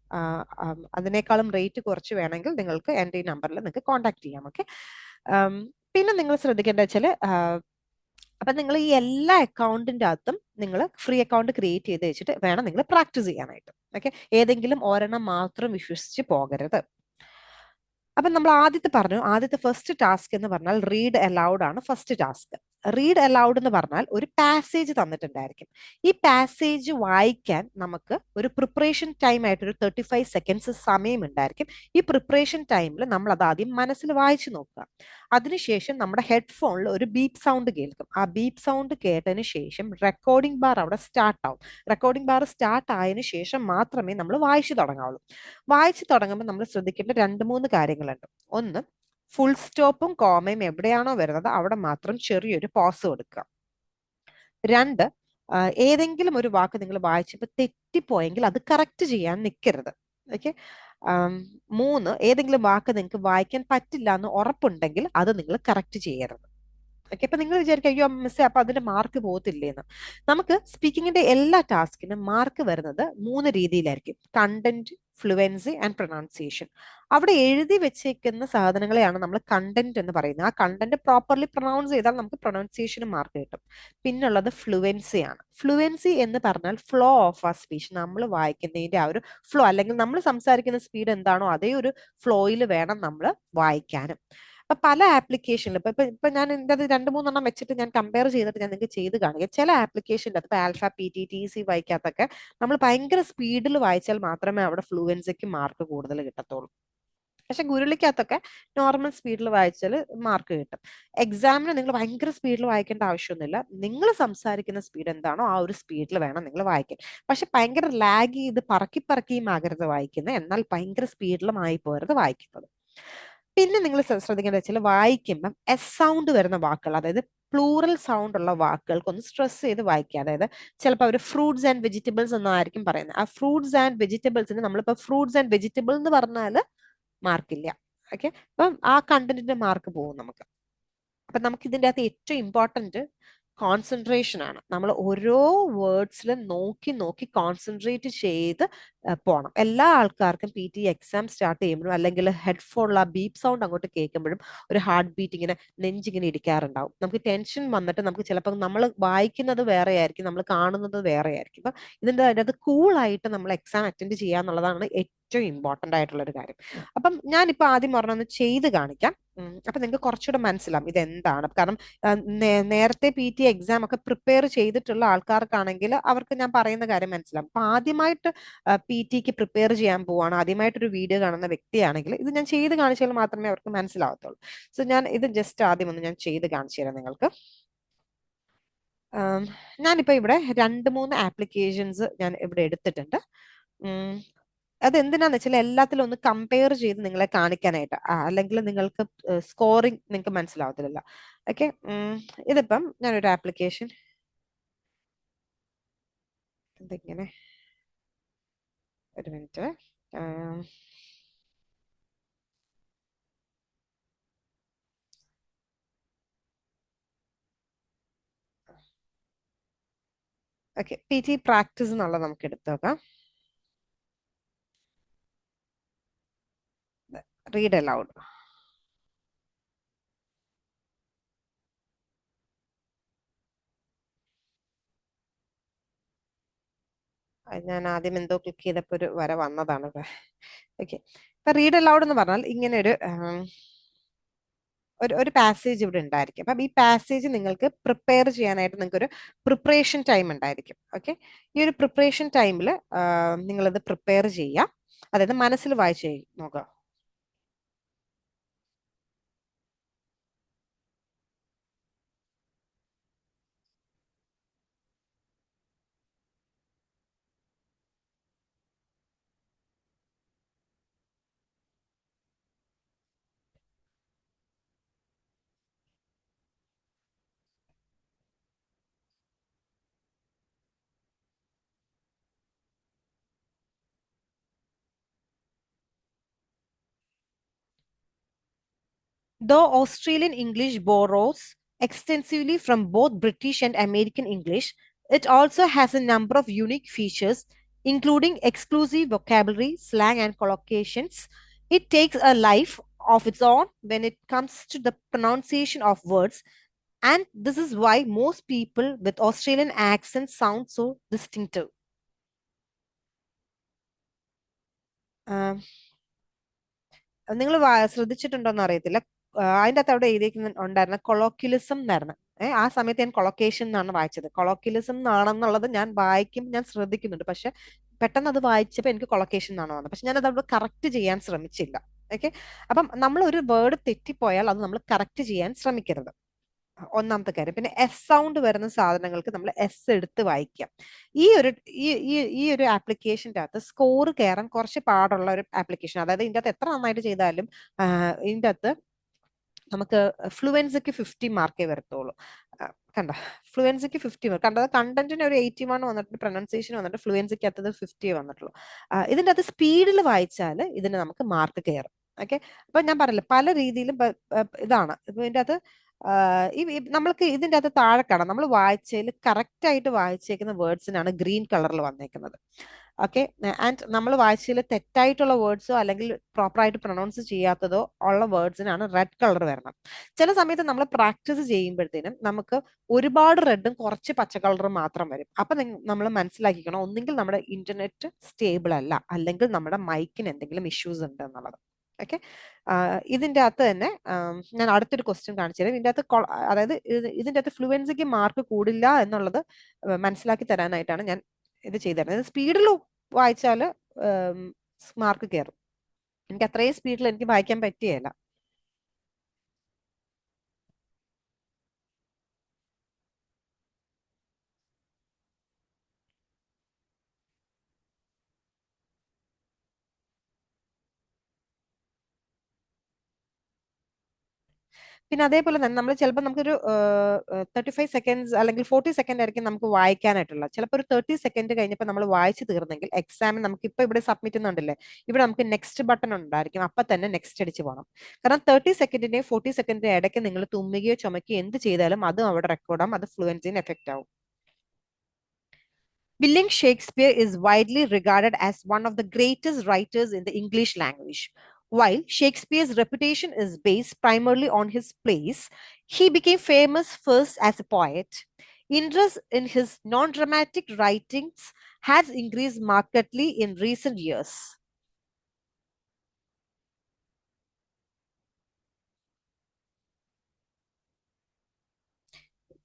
അതിനേക്കാളും റേറ്റ് കുറച്ച് വേണമെങ്കിൽ നിങ്ങൾക്ക് എൻ്റെ ഈ നമ്പറിൽ നിങ്ങൾക്ക് കോൺടാക്ട് ചെയ്യാം. ഓക്കെ. പിന്നെ നിങ്ങൾ ശ്രദ്ധിക്കേണ്ട വെച്ചാൽ അപ്പൊ നിങ്ങൾ ഈ എല്ലാ അക്കൗണ്ടിന്റെ അകത്തും നിങ്ങൾ ഫ്രീ അക്കൗണ്ട് ക്രിയേറ്റ് ചെയ്ത് വെച്ചിട്ട് വേണം നിങ്ങൾ പ്രാക്ടീസ് ചെയ്യാനായിട്ട്. ഓക്കെ. ഏതെങ്കിലും ഒരെണ്ണം മാത്രം വിശ്വസിച്ച് പോകരുത്. അപ്പൊ നമ്മൾ ആദ്യത്തെ ഫസ്റ്റ് ടാസ്ക് എന്ന് പറഞ്ഞാൽ റീഡ് അലൗഡ് ആണ്. ഫസ്റ്റ് ടാസ്ക് റീഡ് അലൗഡ് എന്ന് പറഞ്ഞാൽ ഒരു പാസേജ് തന്നിട്ടുണ്ടായിരിക്കും. ഈ പാസേജ് വായിക്കാൻ നമുക്ക് ഒരു പ്രിപ്പറേഷൻ ടൈം ആയിട്ട് ഒരു 35 seconds സമയം ഉണ്ടായിരിക്കും. ഈ പ്രിപ്പറേഷൻ ടൈമിൽ നമ്മൾ അത് ആദ്യം മനസ്സിൽ വായിച്ചു നോക്കുക. അതിനുശേഷം നമ്മുടെ ഹെഡ്ഫോണിൽ ഒരു ബീപ്പ് സൗണ്ട് കേൾക്കും. ആ ബീപ്പ് സൗണ്ട് കേട്ടതിന് ശേഷം റെക്കോർഡിംഗ് ബാർ അവിടെ സ്റ്റാർട്ട് ആവും. റെക്കോർഡിംഗ് ബാർ സ്റ്റാർട്ട് ആയതിനു ശേഷം മാത്രമേ നമ്മൾ വായിച്ചു തുടങ്ങാവുള്ളൂ. വായിച്ചു തുടങ്ങുമ്പോൾ നമ്മൾ ശ്രദ്ധിക്കേണ്ട 2-3 കാര്യങ്ങളുണ്ട്. ഒന്ന്, ഫുൾ സ്റ്റോപ്പും കോമയും എവിടെയാണോ വരുന്നത് അവിടെ മാത്രം ചെറിയൊരു പോസ് കൊടുക്കുക. 2, ഏതെങ്കിലും ഒരു വാക്ക് നിങ്ങൾ വായിച്ചപ്പോൾ തെറ്റിപ്പോയെങ്കിൽ അത് കറക്റ്റ് ചെയ്യാൻ നിൽക്കരുത്. ഓക്കെ. 3, ഏതെങ്കിലും വാക്ക് നിങ്ങൾക്ക് വായിക്കാൻ പറ്റില്ല എന്ന് ഉറപ്പുണ്ടെങ്കിൽ അത് നിങ്ങൾ കറക്റ്റ് ചെയ്യരുത്. ഓക്കെ. അപ്പൊ നിങ്ങൾ വിചാരിക്കും അയ്യോ മിസ്സേ അപ്പൊ അതിന്റെ മാർക്ക് പോകത്തില്ലേന്ന്. നമുക്ക് സ്പീക്കിങ്ങിന്റെ എല്ലാ ടാസ്കിനും മാർക്ക് വരുന്നത് 3 രീതിയിലായിരിക്കും: കണ്ടന്റ്, ഫ്ലുവൻസി ആൻഡ് പ്രൊനൗൺസിയേഷൻ. അവിടെ എഴുതി വെച്ചേക്കുന്ന സാധനങ്ങളെയാണ് നമ്മൾ കണ്ടന്റ് എന്ന് പറയുന്നത്. ആ കണ്ടന്റ് പ്രോപ്പർലി പ്രൊനൗൺസ് ചെയ്താൽ നമുക്ക് പ്രൊനൗൺസിയേഷന് മാർക്ക് കിട്ടും. പിന്നുള്ളത് ഫ്ലുവൻസി ആണ്. ഫ്ലുവൻസി എന്ന് പറഞ്ഞാൽ ഫ്ലോ ഓഫ് ആ സ്പീച്ച്, നമ്മൾ വായിക്കുന്നതിന്റെ ആ ഒരു ഫ്ലോ, അല്ലെങ്കിൽ നമ്മൾ സംസാരിക്കുന്ന സ്പീഡ് എന്താണോ അതേ ഒരു ഫ്ലോയിൽ വേണം നമ്മൾ വായിക്കാനും. അപ്പൊ പല ആപ്ലിക്കേഷനിലും ഇപ്പൊ ഇപ്പൊ ഇപ്പൊ ഞാൻ എൻ്റെ അത് 2-3 എണ്ണം വെച്ചിട്ട് ഞാൻ കമ്പയർ ചെയ്തിട്ട് ഞാൻ നിങ്ങൾക്ക് ചെയ്ത് കാണിക്കാം. ചില ആപ്ലിക്കേഷൻ്റെ അത് ഇപ്പൊ alpha P T T C വായിക്കാത്തൊക്കെ നമ്മൾ ഭയങ്കര സ്പീഡിൽ വായിച്ചാൽ മാത്രമേ അവിടെ ഫ്ലുവൻസിക്ക് മാർക്ക് കൂടുതൽ കിട്ടത്തുള്ളൂ. പക്ഷെ ഗുരുളിക്കകത്തൊക്കെ നോർമൽ സ്പീഡിൽ വായിച്ചാൽ മാർക്ക് കിട്ടും. എക്സാമിന് നിങ്ങൾ ഭയങ്കര സ്പീഡിൽ വായിക്കേണ്ട ആവശ്യമൊന്നുമില്ല. നിങ്ങൾ സംസാരിക്കുന്ന സ്പീഡ് എന്താണോ ആ ഒരു സ്പീഡിൽ വേണം നിങ്ങൾ വായിക്കാൻ. പക്ഷെ ഭയങ്കര ലാഗ് ചെയ്ത് പറക്കി പറക്കിയും ആകരുത് വായിക്കുന്നത്, എന്നാൽ ഭയങ്കര സ്പീഡിലും ആയി പോകരുത് വായിക്കുന്നത്. പിന്നെ നിങ്ങൾ ശ്രദ്ധിക്കേണ്ടത് വെച്ചാൽ വായിക്കുമ്പം എസ് സൗണ്ട് വരുന്ന വാക്കുകൾ, അതായത് പ്ലൂറൽ സൗണ്ട് ഉള്ള വാക്കുകൾക്ക് ഒന്ന് സ്ട്രെസ് ചെയ്ത് വായിക്കുക. അതായത് ചിലപ്പോൾ അവർ ഫ്രൂട്ട്സ് ആൻഡ് വെജിറ്റബിൾസ് എന്നായിരിക്കും പറയുന്നത്. ആ ഫ്രൂട്ട്സ് ആൻഡ് വെജിറ്റബിൾസിന് നമ്മളിപ്പോൾ ഫ്രൂട്ട്സ് ആൻഡ് വെജിറ്റബിൾ എന്ന് പറഞ്ഞാൽ മാർക്കില്ല. ഓക്കെ. അപ്പം ആ കണ്ടന്റിന്റെ മാർക്ക് പോകും നമുക്ക്. അപ്പൊ നമുക്ക് ഇതിൻ്റെ അകത്ത് ഏറ്റവും ഇമ്പോർട്ടന്റ് കോൺസെൻട്രേഷൻ ആണ്. നമ്മൾ ഓരോ വേർഡ്സിലും നോക്കി നോക്കി കോൺസെൻട്രേറ്റ് ചെയ്ത് പോകണം. എല്ലാ ആൾക്കാർക്കും പി ടി എക്സാം സ്റ്റാർട്ട് ചെയ്യുമ്പോഴും അല്ലെങ്കിൽ ഹെഡ്ഫോണിൽ ആ ബീപ്പ് സൗണ്ട് അങ്ങോട്ട് കേൾക്കുമ്പോഴും ഒരു ഹാർട്ട് ബീറ്റ് ഇങ്ങനെ നെഞ്ചിങ്ങനെ ഇടിക്കാറുണ്ടാവും. നമുക്ക് ടെൻഷൻ വന്നിട്ട് നമുക്ക് ചിലപ്പോൾ നമ്മൾ വായിക്കുന്നത് വേറെ ആയിരിക്കും, നമ്മൾ കാണുന്നത് വേറെ ആയിരിക്കും. അപ്പൊ ഇതിൻ്റെ അതിനകത്ത് കൂളായിട്ട് നമ്മൾ എക്സാം അറ്റൻഡ് ചെയ്യുക എന്നുള്ളതാണ് ഏറ്റവും ഇമ്പോർട്ടന്റ് ആയിട്ടുള്ള ഒരു കാര്യം. അപ്പം ഞാനിപ്പോ ആദ്യം പറഞ്ഞൊന്ന് ചെയ്ത് കാണിക്കാം. അപ്പൊ നിങ്ങൾക്ക് കുറച്ചുകൂടെ മനസ്സിലാവും ഇതെന്താണ്. കാരണം നേരത്തെ പി ടി എക്സാം ഒക്കെ പ്രിപ്പയർ ചെയ്തിട്ടുള്ള ആൾക്കാർക്കാണെങ്കിൽ അവർക്ക് ഞാൻ പറയുന്ന കാര്യം മനസ്സിലാവും. അപ്പൊ ആദ്യമായിട്ട് പി ടിക്ക് പ്രിപ്പയർ ചെയ്യാൻ പോവാണ്, ആദ്യമായിട്ടൊരു വീഡിയോ കാണുന്ന വ്യക്തിയാണെങ്കിൽ ഇത് ഞാൻ ചെയ്ത് കാണിച്ചാൽ മാത്രമേ അവർക്ക് മനസ്സിലാവത്തുള്ളൂ. സോ ഞാൻ ഇത് ജസ്റ്റ് ആദ്യം ഒന്ന് ഞാൻ ചെയ്ത് കാണിച്ചു തരാം നിങ്ങൾക്ക്. ഞാനിപ്പോ ഇവിടെ 2-3 ആപ്ലിക്കേഷൻസ് ഞാൻ ഇവിടെ എടുത്തിട്ടുണ്ട്. അതെന്തിനാന്ന് വെച്ചാൽ എല്ലാത്തിലും ഒന്ന് കമ്പയർ ചെയ്ത് നിങ്ങളെ കാണിക്കാനായിട്ട്, അല്ലെങ്കിൽ നിങ്ങൾക്ക് സ്കോറിംഗ് നിങ്ങൾക്ക് മനസ്സിലാവത്തില്ല. ഓക്കെ. ഇതിപ്പം ഞാനൊരു ആപ്ലിക്കേഷൻ ഇതിങ്ങനെ, ഒരു minute. Okay, P T practice എന്നുള്ളത് നമുക്ക് എടുത്തു നോക്കാം. Read allowed. ഞാൻ ആദ്യം എന്തോ ക്ലിക്ക് ചെയ്തപ്പോൾ ഒരു വര വന്നതാണ്. ഓക്കെ. ഇപ്പൊ റീഡ് അലൗഡ് എന്ന് പറഞ്ഞാൽ ഇങ്ങനെ ഒരു പാസേജ് ഇവിടെ ഉണ്ടായിരിക്കും. അപ്പം ഈ പാസേജ് നിങ്ങൾക്ക് പ്രിപ്പയർ ചെയ്യാനായിട്ട് നിങ്ങൾക്ക് ഒരു പ്രിപ്പറേഷൻ ടൈം ഉണ്ടായിരിക്കും. ഓക്കെ. ഈ ഒരു പ്രിപ്പറേഷൻ ടൈമിൽ നിങ്ങളത് പ്രിപ്പയർ ചെയ്യാം, അതായത് മനസ്സിൽ വായിച്ച് നോക്കുക. Though Australian English borrows extensively from both British and American English, it also has a number of unique features, including exclusive vocabulary, slang, and collocations. It takes a life of its own when it comes to the pronunciation of words, and this is why most people with Australian accents sound so distinctive. നിങ്ങൾ ശ്രദ്ധിച്ചിട്ടുണ്ടോന്ന് അറിയത്തില്ല. അതിൻ്റെ അകത്ത് അവിടെ എഴുതിയിരിക്കുന്ന ഉണ്ടായിരുന്ന കൊളോക്യുലിസം എന്നായിരുന്നു. ആ സമയത്ത് ഞാൻ കൊളോക്കേഷൻ എന്നാണ് വായിച്ചത്. കൊളോക്യുലിസം എന്നാണെന്നുള്ളത് ഞാൻ ഞാൻ ശ്രദ്ധിക്കുന്നുണ്ട്. പക്ഷെ പെട്ടെന്ന് അത് വായിച്ചപ്പോൾ എനിക്ക് കൊളോക്കേഷൻ എന്നാണ് വന്നത്. പക്ഷെ ഞാൻ അത് അവിടെ കറക്റ്റ് ചെയ്യാൻ ശ്രമിച്ചില്ല. ഓക്കെ. അപ്പം നമ്മൾ ഒരു വേർഡ് തെറ്റിപ്പോയാൽ അത് നമ്മൾ കറക്റ്റ് ചെയ്യാൻ ശ്രമിക്കരുത്, ഒന്നാമത്തെ കാര്യം. പിന്നെ എസ് സൗണ്ട് വരുന്ന സാധനങ്ങൾക്ക് നമ്മൾ എസ് എടുത്ത് വായിക്കാം. ഈ ഒരു ഈ ഈ ഈ ഒരു ആപ്ലിക്കേഷൻ്റെ അകത്ത് സ്കോർ കയറാൻ കുറച്ച് പാടുള്ള ഒരു ആപ്ലിക്കേഷൻ. അതായത് ഇതിൻ്റെ അകത്ത് എത്ര നന്നായിട്ട് ചെയ്താലും ഇതിൻ്റെ അകത്ത് നമുക്ക് ഫ്ലുവൻസിക്ക് 50 മാർക്കേ വരത്തുള്ളൂ. കണ്ട ഫ്ലുവൻസിക്ക് 50 കണ്ടത്, കണ്ടന്റിന് ഒരു 81 വന്നിട്ട് പ്രൊനൗൺസിയേഷൻ വന്നിട്ട് ഫ്ലുവൻസിക്ക് അകത്തത് 50 വന്നിട്ടുള്ളൂ. ഇതിന്റെ അത് സ്പീഡിൽ വായിച്ചാൽ ഇതിന് നമുക്ക് മാർക്ക് കയറും. ഓക്കെ, അപ്പൊ ഞാൻ പറഞ്ഞില്ല പല രീതിയിലും ഇതാണ് ഇപ്പൊ ഇതിന്റെ അത് നമ്മൾക്ക് ഇതിന്റെ അകത്ത് താഴെ കാണാം, നമ്മൾ വായിച്ചതിൽ കറക്റ്റ് ആയിട്ട് വായിച്ചേക്കുന്ന വേർഡ്സിനാണ് ഗ്രീൻ കളറിൽ വന്നേക്കുന്നത്. ഓക്കെ, ആൻഡ് നമ്മൾ വായിച്ചതിൽ തെറ്റായിട്ടുള്ള വേർഡ്സോ അല്ലെങ്കിൽ പ്രോപ്പർ ആയിട്ട് പ്രൊനൗൺസ് ചെയ്യാത്തതോ ഉള്ള വേർഡ്സിനാണ് റെഡ് കളർ വരണം. ചില സമയത്ത് നമ്മൾ പ്രാക്ടീസ് ചെയ്യുമ്പോഴത്തേനും നമുക്ക് ഒരുപാട് റെഡും കുറച്ച് പച്ച കളറും മാത്രം വരും. അപ്പൊ നമ്മൾ മനസ്സിലാക്കിക്കണം, ഒന്നെങ്കിൽ നമ്മുടെ ഇന്റർനെറ്റ് സ്റ്റേബിൾ അല്ല, അല്ലെങ്കിൽ നമ്മുടെ മൈക്കിന് എന്തെങ്കിലും ഇഷ്യൂസ് ഉണ്ട് എന്നുള്ളത്. ഓക്കെ, ഇതിന്റെ അകത്ത് തന്നെ ഞാൻ അടുത്തൊരു ക്വസ്റ്റ്യൻ കാണിച്ചു തരാം. ഇതിന്റെ അകത്ത് അതായത് ഇതിന്റെ അകത്ത് ഫ്ലുവൻസിക്ക് മാർക്ക് കൂടില്ല എന്നുള്ളത് മനസ്സിലാക്കി തരാനായിട്ടാണ് ഞാൻ ഇത് ചെയ്തു തരുന്നത്. സ്പീഡിൽ വായിച്ചാൽ മാർക്ക് കയറും. എനിക്ക് അത്രയും സ്പീഡിൽ എനിക്ക് വായിക്കാൻ പറ്റിയല്ല. പിന്നെ അതേപോലെ തന്നെ നമ്മൾ ചിലപ്പോൾ നമുക്കൊരു 35 സെക്കൻഡ്സ് അല്ലെങ്കിൽ 40 സെക്കൻഡ് ആയിരിക്കും നമുക്ക് വായിക്കാനായിട്ടുള്ള. ചിലപ്പോൾ ഒരു 30 സെക്കൻഡ് കഴിഞ്ഞപ്പോൾ നമ്മൾ വായിച്ചു തീർന്നെങ്കിൽ എക്സാമിന് നമുക്ക് ഇപ്പൊ ഇവിടെ സബ്മിറ്റ് എന്നുണ്ടല്ലേ, ഇവിടെ നമുക്ക് നെക്സ്റ്റ് ബട്ടൺ ഉണ്ടായിരിക്കും, അപ്പൊ തന്നെ നെക്സ്റ്റ് അടിച്ച് പോകണം. കാരണം 30 സെക്കൻഡിന്റെയും 40 സെക്കൻഡിന്റെയും ഇടയ്ക്ക് നിങ്ങൾ തുമ്മുകയോ ചുമക്കുകയോ എന്ത് ചെയ്താലും അതും അവിടെ റെക്കോർഡാവും, അത് ഫ്ലുവൻസിന് എഫക്റ്റ് ആവും. William Shakespeare is widely regarded as one of the greatest writers in the English language. While Shakespeare's reputation is based primarily on his plays, he became famous first as a poet. Interest in his non dramatic writings has increased markedly in recent years.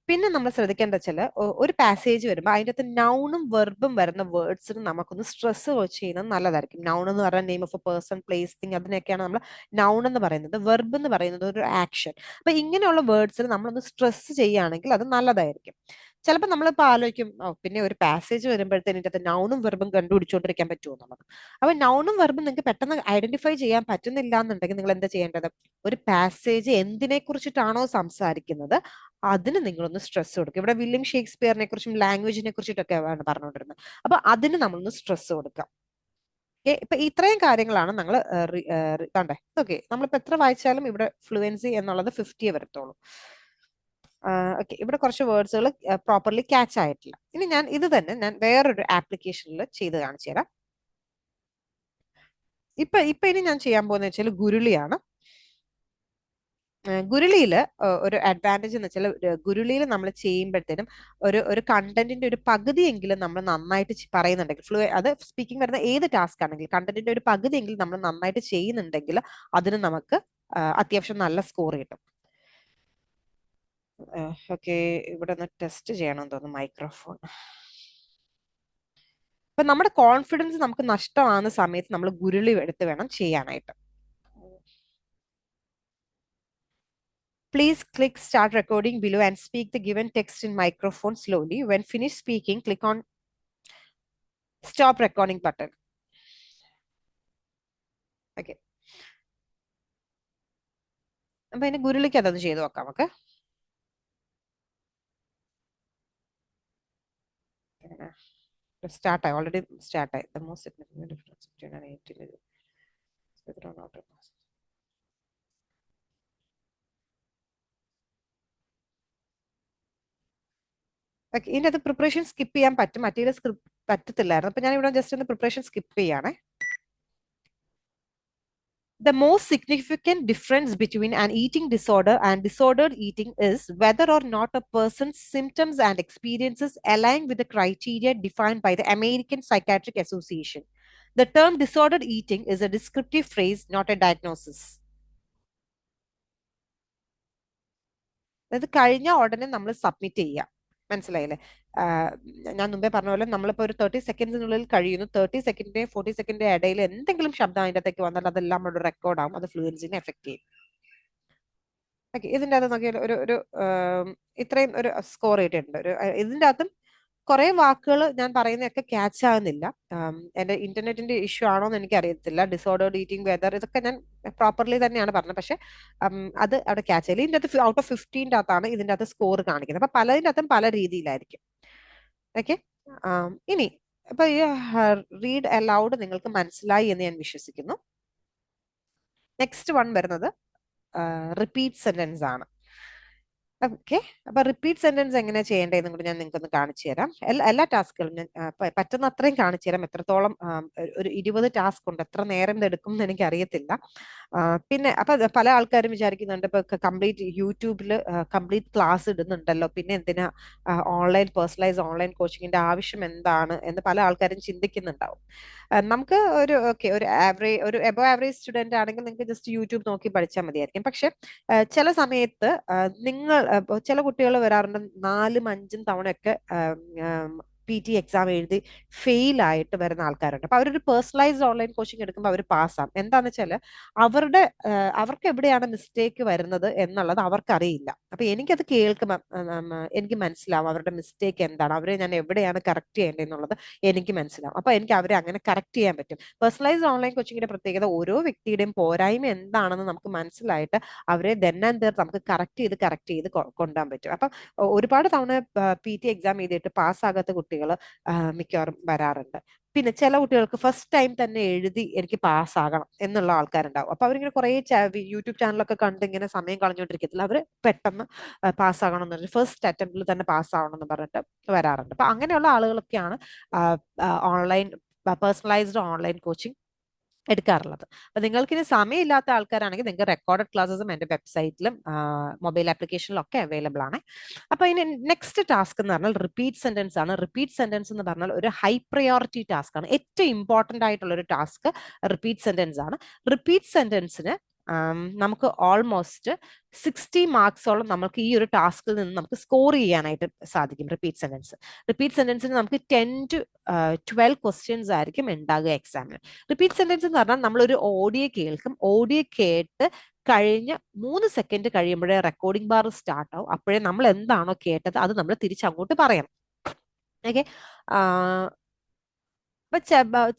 പിന്നെ നമ്മൾ ശ്രദ്ധിക്കേണ്ട വെച്ചാൽ ഒരു പാസേജ് വരുമ്പോൾ അതിൻ്റെ അകത്ത് നൗണും വെർബും വരുന്ന വേർഡ്സിന് നമുക്കൊന്ന് സ്ട്രെസ് ചെയ്യുന്നത് നല്ലതായിരിക്കും. നൗൺ എന്ന് പറഞ്ഞാൽ name of a person, place, thing, അതിനൊക്കെയാണ് നമ്മൾ നൗൺ എന്ന് പറയുന്നത്. വെർബ് എന്ന് പറയുന്നത് ഒരു ആക്ഷൻ. അപ്പൊ ഇങ്ങനെയുള്ള വേർഡ്സിന് നമ്മളൊന്ന് സ്ട്രെസ് ചെയ്യുകയാണെങ്കിൽ അത് നല്ലതായിരിക്കും. ചിലപ്പോൾ നമ്മളിപ്പോൾ ആലോചിക്കും, പിന്നെ ഒരു പാസേജ് വരുമ്പോഴത്തേന് ഇതിൻ്റെ അകത്ത് നൗണും വെർബും കണ്ടുപിടിച്ചുകൊണ്ടിരിക്കാൻ പറ്റുമോ എന്നുള്ളത്. അപ്പൊ നൗണും വെർബും നിങ്ങൾക്ക് പെട്ടെന്ന് ഐഡന്റിഫൈ ചെയ്യാൻ പറ്റുന്നില്ല എന്നുണ്ടെങ്കിൽ നിങ്ങൾ എന്താ ചെയ്യേണ്ടത്, ഒരു പാസേജ് എന്തിനെ കുറിച്ചിട്ടാണോ സംസാരിക്കുന്നത് അതിന് നിങ്ങളൊന്ന് സ്ട്രെസ് കൊടുക്കുക. ഇവിടെ വില്യം ഷേക്സ്പിയറിനെ കുറിച്ചും ലാംഗ്വേജിനെ കുറിച്ചിട്ടൊക്കെയാണ് പറഞ്ഞുകൊണ്ടിരുന്നത്. അപ്പൊ അതിന് നമ്മളൊന്ന് സ്ട്രെസ് കൊടുക്കാം. ഓക്കെ, ഇപ്പൊ ഇത്രയും കാര്യങ്ങളാണ് നമ്മൾ കണ്ടേ. ഓക്കെ, നമ്മളിപ്പോ എത്ര വായിച്ചാലും ഇവിടെ ഫ്ലുവൻസി എന്നുള്ളത് 50 വരത്തുള്ളൂ. ഓക്കെ, ഇവിടെ കുറച്ച് വേർഡ്സുകൾ പ്രോപ്പർലി ക്യാച്ച് ആയിട്ടില്ല. ഇനി ഞാൻ ഇത് തന്നെ ഞാൻ വേറൊരു ആപ്ലിക്കേഷനിൽ ചെയ്ത് കാണിച്ചു തരാം. ഇപ്പൊ ഇനി ഞാൻ ചെയ്യാൻ പോകുന്നത് വെച്ചാൽ ഗുരുളിയാണ്. ഗുരുളിയിൽ ഒരു അഡ്വാൻറ്റേജ് എന്ന് വെച്ചാൽ ഗുരുളിയിൽ നമ്മൾ ചെയ്യുമ്പോഴത്തേനും ഒരു കണ്ടന്റിന്റെ ഒരു പകുതിയെങ്കിലും നമ്മൾ നന്നായിട്ട് പറയുന്നുണ്ടെങ്കിൽ, അത് സ്പീക്കിംഗ് വരുന്ന ഏത് ടാസ്ക് ആണെങ്കിലും കണ്ടന്റിന്റെ ഒരു പകുതിയെങ്കിലും നമ്മൾ നന്നായിട്ട് ചെയ്യുന്നുണ്ടെങ്കിൽ അതിന് നമുക്ക് അത്യാവശ്യം നല്ല സ്കോർ കിട്ടും. ഓക്കെ, ഇവിടെ ഒന്ന് ടെസ്റ്റ് ചെയ്യണമെന്ന് തോന്നുന്നു മൈക്രോഫോൺ. അപ്പൊ നമ്മുടെ കോൺഫിഡൻസ് നമുക്ക് നഷ്ടമാകുന്ന സമയത്ത് നമ്മൾ ഗുരുളി എടുത്ത് വേണം ചെയ്യാനായിട്ട്. Please click start recording below and speak the given text in microphone slowly. When finished speaking, click on stop recording button. Okay. അപ്പൊ ഇനി ഗുരുളിക്ക് അതൊന്ന് ചെയ്ത് നോക്കാം നമുക്ക്. സ്റ്റാർട്ടായി, already സ്റ്റാർട്ടായി. The most significant difference between an 18 whether or not it was. ഇതിന്റെ അത് പ്രിപ്പറേഷൻ സ്കിപ്പ് ചെയ്യാൻ പറ്റും, മറ്റേ സ്ക്രിപ്റ്റ് പറ്റത്തില്ലായിരുന്നു. അപ്പൊ ഞാൻ ഇവിടെ ജസ്റ്റ് ഒന്ന് പ്രിപ്പറേഷൻ സ്കിപ്പ് ചെയ്യാണേ. The most significant difference between an eating disorder and disordered eating is whether or not a person's symptoms and experiences align with the criteria defined by the American Psychiatric Association. The term disordered eating is a descriptive phrase, not a diagnosis. അത് കഴിഞ്ഞ ഉടനെ നമ്മൾ സബ്മിറ്റ് ചെയ്യുക. മനസ്സിലായില്ലേ? ഞാൻ മുമ്പേ പറഞ്ഞ പോലെ നമ്മളിപ്പോ ഒരു 30 സെക്കൻഡിനുള്ളിൽ കഴിയുന്നു. 30 സെക്കൻഡിന്റെയും 40 സെക്കൻഡിന്റെ ഇടയിൽ എന്തെങ്കിലും ശബ്ദം അതിൻ്റെ അകത്തേക്ക് വന്നാൽ അതെല്ലാം അവിടെ റെക്കോർഡ് ആവും, അത് ഫ്ലുവൻസിനെ എഫക്ട് ചെയ്യും. ഓക്കെ, ഇതിന്റെ അകത്ത് നോക്കിയാൽ ഒരു ഇത്രയും ഒരു സ്കോർ ചെയ്തിട്ടുണ്ട്. ഇതിന്റെ അകത്തും കുറെ വാക്കുകൾ ഞാൻ പറയുന്നതൊക്കെ ക്യാച്ച് ആകുന്നില്ല. എന്റെ ഇന്റർനെറ്റിന്റെ ഇഷ്യൂ ആണോ എന്ന് എനിക്ക് അറിയത്തില്ല. ഡിസോർഡേർഡ് ഈറ്റിംഗ് വെതർ ഇതൊക്കെ ഞാൻ പ്രോപ്പർലി തന്നെയാണ് പറഞ്ഞത്. പക്ഷെ അത് അവിടെ ക്യാച്ച് ആയില്ല. ഇതിന്റെ അകത്ത് ഔട്ട് ഓഫ് 15 അകത്താണ് ഇതിന്റെ അകത്ത് സ്കോർ കാണിക്കുന്നത്. അപ്പൊ പലതിന്റെ അകത്തും പല രീതിയിലായിരിക്കും. ഓക്കെ. ഇനി അപ്പൊ ഈ റീഡ് അലൗഡ് നിങ്ങൾക്ക് മനസ്സിലായി എന്ന് ഞാൻ വിശ്വസിക്കുന്നു. നെക്സ്റ്റ് വൺ വരുന്നത് റിപ്പീറ്റ് സെന്റൻസ് ആണ്. ഓക്കെ. അപ്പൊ റിപ്പീറ്റ് സെന്റൻസ് എങ്ങനെ ചെയ്യേണ്ടതെന്നും കൂടി ഞാൻ നിങ്ങൾക്ക് ഒന്ന് കാണിച്ചു തരാം. എല്ലാ ടാസ്കുകളും ഞാൻ പറ്റുന്ന അത്രയും കാണിച്ചു തരാം. എത്രത്തോളം ഒരു 20 ടാസ്ക് ഉണ്ട്, എത്ര നേരം ഇത് എടുക്കും എന്ന് എനിക്ക് അറിയത്തില്ല. പിന്നെ അപ്പൊ പല ആൾക്കാരും വിചാരിക്കുന്നുണ്ട് ഇപ്പൊ കംപ്ലീറ്റ് യൂട്യൂബിൽ കംപ്ലീറ്റ് ക്ലാസ് ഇടുന്നുണ്ടല്ലോ, പിന്നെ എന്തിനാ ഓൺലൈൻ പേഴ്സണലൈസ് ഓൺലൈൻ കോച്ചിങ്ങിന്റെ ആവശ്യം എന്താണ് എന്ന് പല ആൾക്കാരും ചിന്തിക്കുന്നുണ്ടാവും. നമുക്ക് ഒരു എബോ ആവറേജ് സ്റ്റുഡന്റ് ആണെങ്കിൽ നിങ്ങൾക്ക് ജസ്റ്റ് യൂട്യൂബ് നോക്കി പഠിച്ചാൽ മതിയായിരിക്കും. പക്ഷെ ചില സമയത്ത് ചില കുട്ടികൾ വരാറുണ്ട് 4ഉം 5ഉം തവണയൊക്കെ PT എക്സാം എഴുതി ഫെയിൽ ആയിട്ട് വരുന്ന ആൾക്കാരുണ്ട്. അപ്പൊ അവരൊരു പേഴ്സണലൈസ്ഡ് ഓൺലൈൻ കോച്ചിങ് എടുക്കുമ്പോൾ അവർ പാസ്സാവും. എന്താന്ന് വെച്ചാൽ അവർക്ക് എവിടെയാണ് മിസ്റ്റേക്ക് വരുന്നത് എന്നുള്ളത് അവർക്കറിയില്ല. അപ്പൊ എനിക്കത് കേൾക്കുമ്പോൾ എനിക്ക് മനസ്സിലാവും അവരുടെ മിസ്റ്റേക്ക് എന്താണ്, അവരെ ഞാൻ എവിടെയാണ് കറക്റ്റ് ചെയ്യേണ്ടത് എന്നുള്ളത് എനിക്ക് മനസ്സിലാവും. അപ്പൊ എനിക്ക് അവരെ അങ്ങനെ കറക്റ്റ് ചെയ്യാൻ പറ്റും. പേഴ്സണലൈസ്ഡ് ഓൺലൈൻ കോച്ചിങ്ങിന്റെ പ്രത്യേകത ഓരോ വ്യക്തിയുടെയും പോരായ്മ എന്താണെന്ന് നമുക്ക് മനസ്സിലായിട്ട് അവരെ ദെൻ ആൻഡ് ദർ നമുക്ക് കറക്റ്റ് ചെയ്ത് കൊണ്ടുപോകാൻ പറ്റും. അപ്പം ഒരുപാട് തവണ PT എക്സാം എഴുതിയിട്ട് പാസ്സാകാത്ത കുട്ടികൾ മിക്കവാറും വരാറുണ്ട്. പിന്നെ ചില കുട്ടികൾക്ക് ഫസ്റ്റ് ടൈം തന്നെ എഴുതി എനിക്ക് പാസ്സാകണം എന്നുള്ള ആൾക്കാരുണ്ടാവും. അപ്പൊ അവരിങ്ങനെ കുറെ യൂട്യൂബ് ചാനലൊക്കെ കണ്ട് ഇങ്ങനെ സമയം കളഞ്ഞുകൊണ്ടിരിക്കത്തില്ല. അവർ പെട്ടെന്ന് പാസ്സാകണം എന്ന് പറഞ്ഞിട്ട് ഫസ്റ്റ് അറ്റംപ്റ്റിൽ തന്നെ പാസ്സാവണം എന്ന് പറഞ്ഞിട്ട് വരാറുണ്ട്. അപ്പൊ അങ്ങനെയുള്ള ആളുകളൊക്കെയാണ് ഓൺലൈൻ പേഴ്സണലൈസ്ഡ് ഓൺലൈൻ കോച്ചിങ് എടുക്കാറുള്ളത്. അപ്പൊ നിങ്ങൾക്ക് ഇനി സമയമില്ലാത്ത ആൾക്കാരാണെങ്കിൽ നിങ്ങൾക്ക് റെക്കോർഡഡ് ക്ലാസ്സും എന്റെ വെബ്സൈറ്റിലും മൊബൈൽ ആപ്ലിക്കേഷനിലും ഒക്കെ അവൈലബിൾ ആണ്. അപ്പൊ ഇനി നെക്സ്റ്റ് ടാസ്ക് എന്ന് പറഞ്ഞാൽ റിപ്പീറ്റ് സെന്റൻസ് ആണ്. റിപ്പീറ്റ് സെന്റൻസ് എന്ന് പറഞ്ഞാൽ ഒരു ഹൈ പ്രയോറിറ്റി ടാസ്ക് ആണ്. ഏറ്റവും ഇമ്പോർട്ടന്റ് ആയിട്ടുള്ള ഒരു ടാസ്ക് റിപ്പീറ്റ് സെന്റൻസ് ആണ്. റിപ്പീറ്റ് സെന്റൻസിന് നമുക്ക് ഓൾമോസ്റ്റ് 60 മാർക്സോളം നമുക്ക് ഈ ഒരു ടാസ്കിൽ നിന്ന് നമുക്ക് സ്കോർ ചെയ്യാനായിട്ട് സാധിക്കും. റിപ്പീറ്റ് സെന്റൻസിന് നമുക്ക് 10 to 12 ക്വസ്റ്റ്യൻസ് ആയിരിക്കും ഉണ്ടാകുക എക്സാമിന്. റിപ്പീറ്റ് സെന്റൻസ് എന്ന് പറഞ്ഞാൽ നമ്മൾ ഒരു ഓഡിയോ കേൾക്കും. ഓഡിയോ കേട്ട് കഴിഞ്ഞ് 3 സെക്കൻഡ് കഴിയുമ്പോഴേ റെക്കോർഡിംഗ് ബാർ സ്റ്റാർട്ട് ആവും. അപ്പോഴേ നമ്മൾ എന്താണോ കേട്ടത് അത് നമ്മൾ തിരിച്ചങ്ങോട്ട് പറയണം. ഓക്കെ. അപ്പൊ